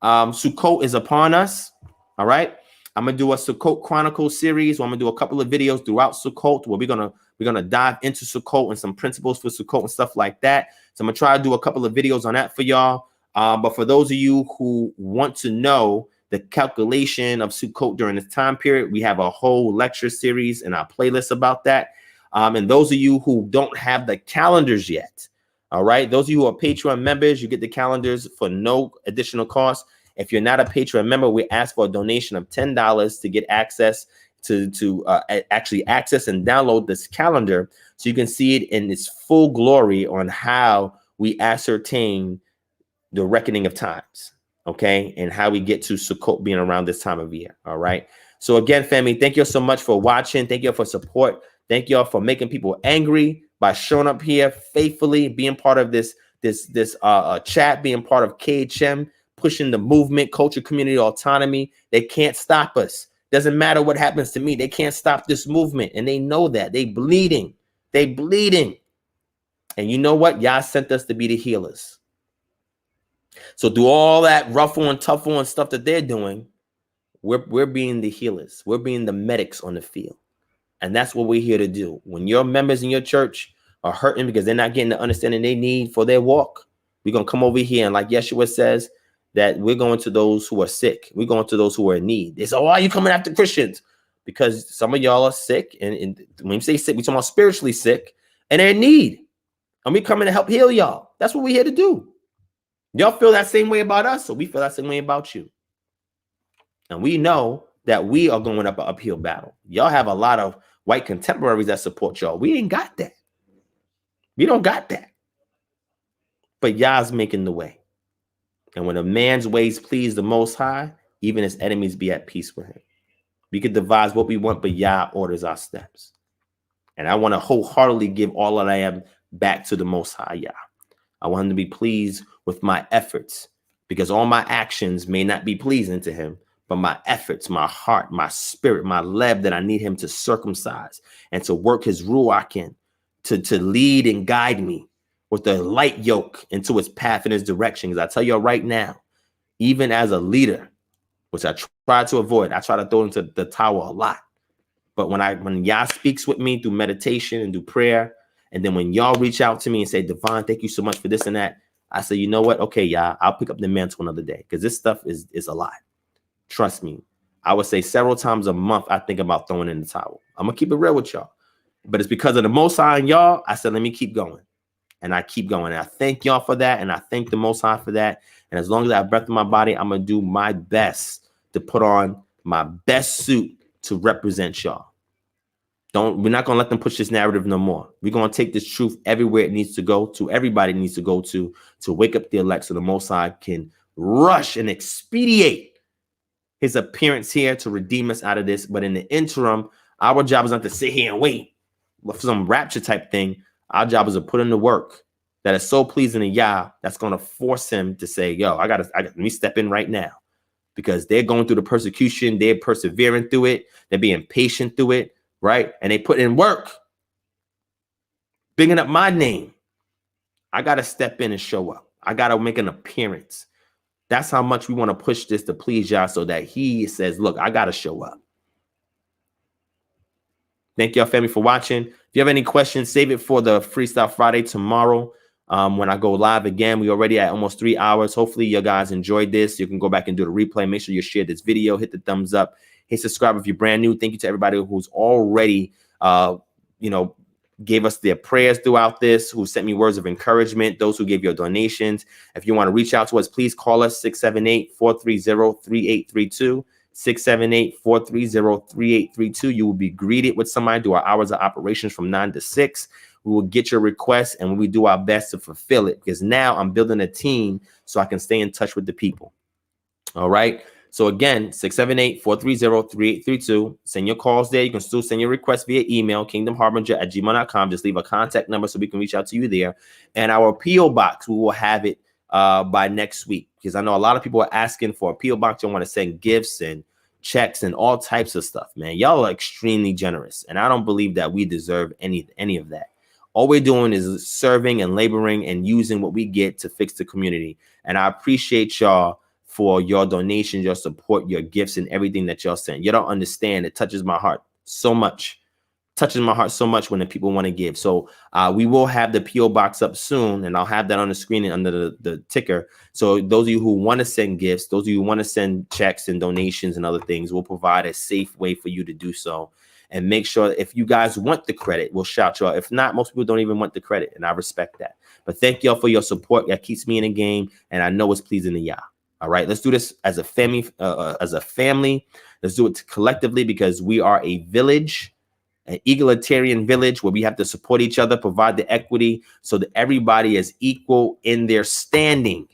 Sukkot is upon us. All right. I'm going to do a Sukkot Chronicle series. I'm going to do a couple of videos throughout Sukkot where we're going to dive into Sukkot and some principles for Sukkot and stuff like that. So I'm going to try to do a couple of videos on that for y'all. But for those of you who want to know the calculation of Sukkot during this time period, we have a whole lecture series in our playlist about that. And those of you who don't have the calendars yet, all right, those of you who are Patreon members, you get the calendars for no additional cost. If you're not a Patreon member, we ask for a donation of $10 to get access to actually access and download this calendar so you can see it in its full glory on how we ascertain the reckoning of times, okay, and how we get to Sukkot being around this time of year. All right. So again, family, thank you so much for watching. Thank you for support. Thank you all for making people angry by showing up here faithfully, being part of this chat, being part of KHM, pushing the movement, culture, community, autonomy. They can't stop us. Doesn't matter what happens to me. They can't stop this movement. And they know that. They bleeding. And you know what? Yah sent us to be the healers. So through all that ruffle and tuffle and stuff that they're doing, we're being the healers. We're being the medics on the field. And that's what we're here to do. When your members in your church are hurting because they're not getting the understanding they need for their walk, we're going to come over here. And like Yeshua says, that we're going to those who are sick. We're going to those who are in need. They say, why are you coming after Christians? Because some of y'all are sick. And when you say sick, we're talking about spiritually sick. And they're in need. And we're coming to help heal y'all. That's what we're here to do. Y'all feel that same way about us, so we feel that same way about you. And we know that we are going up an uphill battle. Y'all have a lot of white contemporaries that support y'all. We ain't got that. We don't got that. But Yah's making the way. And when a man's ways please the Most High, even his enemies be at peace with him. We could devise what we want, but Yah orders our steps. And I want to wholeheartedly give all that I am back to the Most High Yah. I want him to be pleased with my efforts, because all my actions may not be pleasing to him, but my efforts, my heart, my spirit, my lev that I need him to circumcise and to work his ruach in, to lead and guide me with the light yoke into his path and his direction. Because I tell you right now, even as a leader, which I try to avoid, I try to throw into the towel a lot. But when Yah speaks with me through meditation and through prayer, and then when y'all reach out to me and say, Divine, thank you so much for this and that, I say, you know what? Okay, Yah, I'll pick up the mantle another day, because this stuff is a lot. Trust me. I would say several times a month, I think about throwing in the towel. I'm going to keep it real with y'all. But it's because of the Most High and y'all, I said, let me keep going. And I keep going. And I thank y'all for that. And I thank the Most High for that. And as long as I have breath in my body, I'm going to do my best to put on my best suit to represent y'all. We're not going to let them push this narrative no more. We're going to take this truth everywhere it needs to go to, everybody needs to go to wake up the elect so the Most High can rush and expedite his appearance here to redeem us out of this. But in the interim, our job is not to sit here and wait for some rapture type thing. Our job is to put in the work that is so pleasing to Yah that's going to force him to say, yo, let me step in right now, because they're going through the persecution. They're persevering through it. They're being patient through it, right? And they put in work, bigging up my name. I got to step in and show up. I got to make an appearance. That's how much we want to push this to please Yah, so that he says, look, I got to show up. Thank y'all, family, for watching. If you have any questions, save it for the Freestyle Friday tomorrow when I go live again. We already at almost 3 hours. Hopefully, you guys enjoyed this. You can go back and do the replay. Make sure you share this video. Hit the thumbs up. Hit subscribe if you're brand new. Thank you to everybody who's already, gave us their prayers throughout this, who sent me words of encouragement, those who gave your donations. If you want to reach out to us, please call us 678-430-3832. 678-430-3832. You will be greeted with somebody through our hours of operations from 9 to 6. We will get your request, and we do our best to fulfill it, because now I'm building a team so I can stay in touch with the people. All right. So again, 678-430-3832. Send your calls there. You can still send your requests via email, kingdomharbinger@gmail.com. Just leave a contact number so we can reach out to you there. And our P.O. box, we will have it by next week, because I know a lot of people are asking for a P.O. box. You want to send gifts and checks and all types of stuff, man. Y'all are extremely generous, and I don't believe that we deserve any of that. All we're doing is serving and laboring and using what we get to fix the community. And I appreciate y'all for your donations, your support, your gifts, and everything that y'all send. You don't understand. It touches my heart so much. Touches my heart so much when the people want to give. So we will have the P.O. box up soon, and I'll have that on the screen and under the ticker. So those of you who want to send gifts, those of you who want to send checks and donations and other things, we'll provide a safe way for you to do so. And make sure, if you guys want the credit, we'll shout y'all. If not, most people don't even want the credit, and I respect that. But thank y'all for your support. That keeps me in the game, and I know it's pleasing to Yah. All right, let's do this as a family. Let's do it collectively, because we are a village, an egalitarian village, where we have to support each other, provide the equity so that everybody is equal in their standing,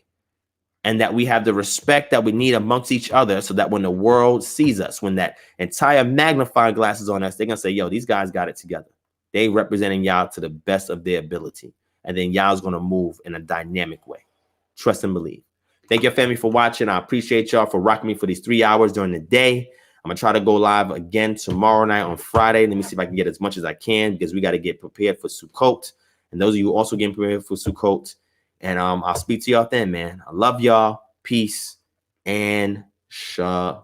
and that we have the respect that we need amongst each other, so that when the world sees us, when that entire magnifying glass is on us, they're going to say, yo, these guys got it together. They representing Yah to the best of their ability. And then Yah's going to move in a dynamic way. Trust and believe. Thank you, family, for watching. I appreciate y'all for rocking me for these 3 hours during the day. I'm going to try to go live again tomorrow night on Friday. Let me see if I can get as much as I can, because we got to get prepared for Sukkot. And those of you also getting prepared for Sukkot. And I'll speak to y'all then, man. I love y'all. Peace and shalom.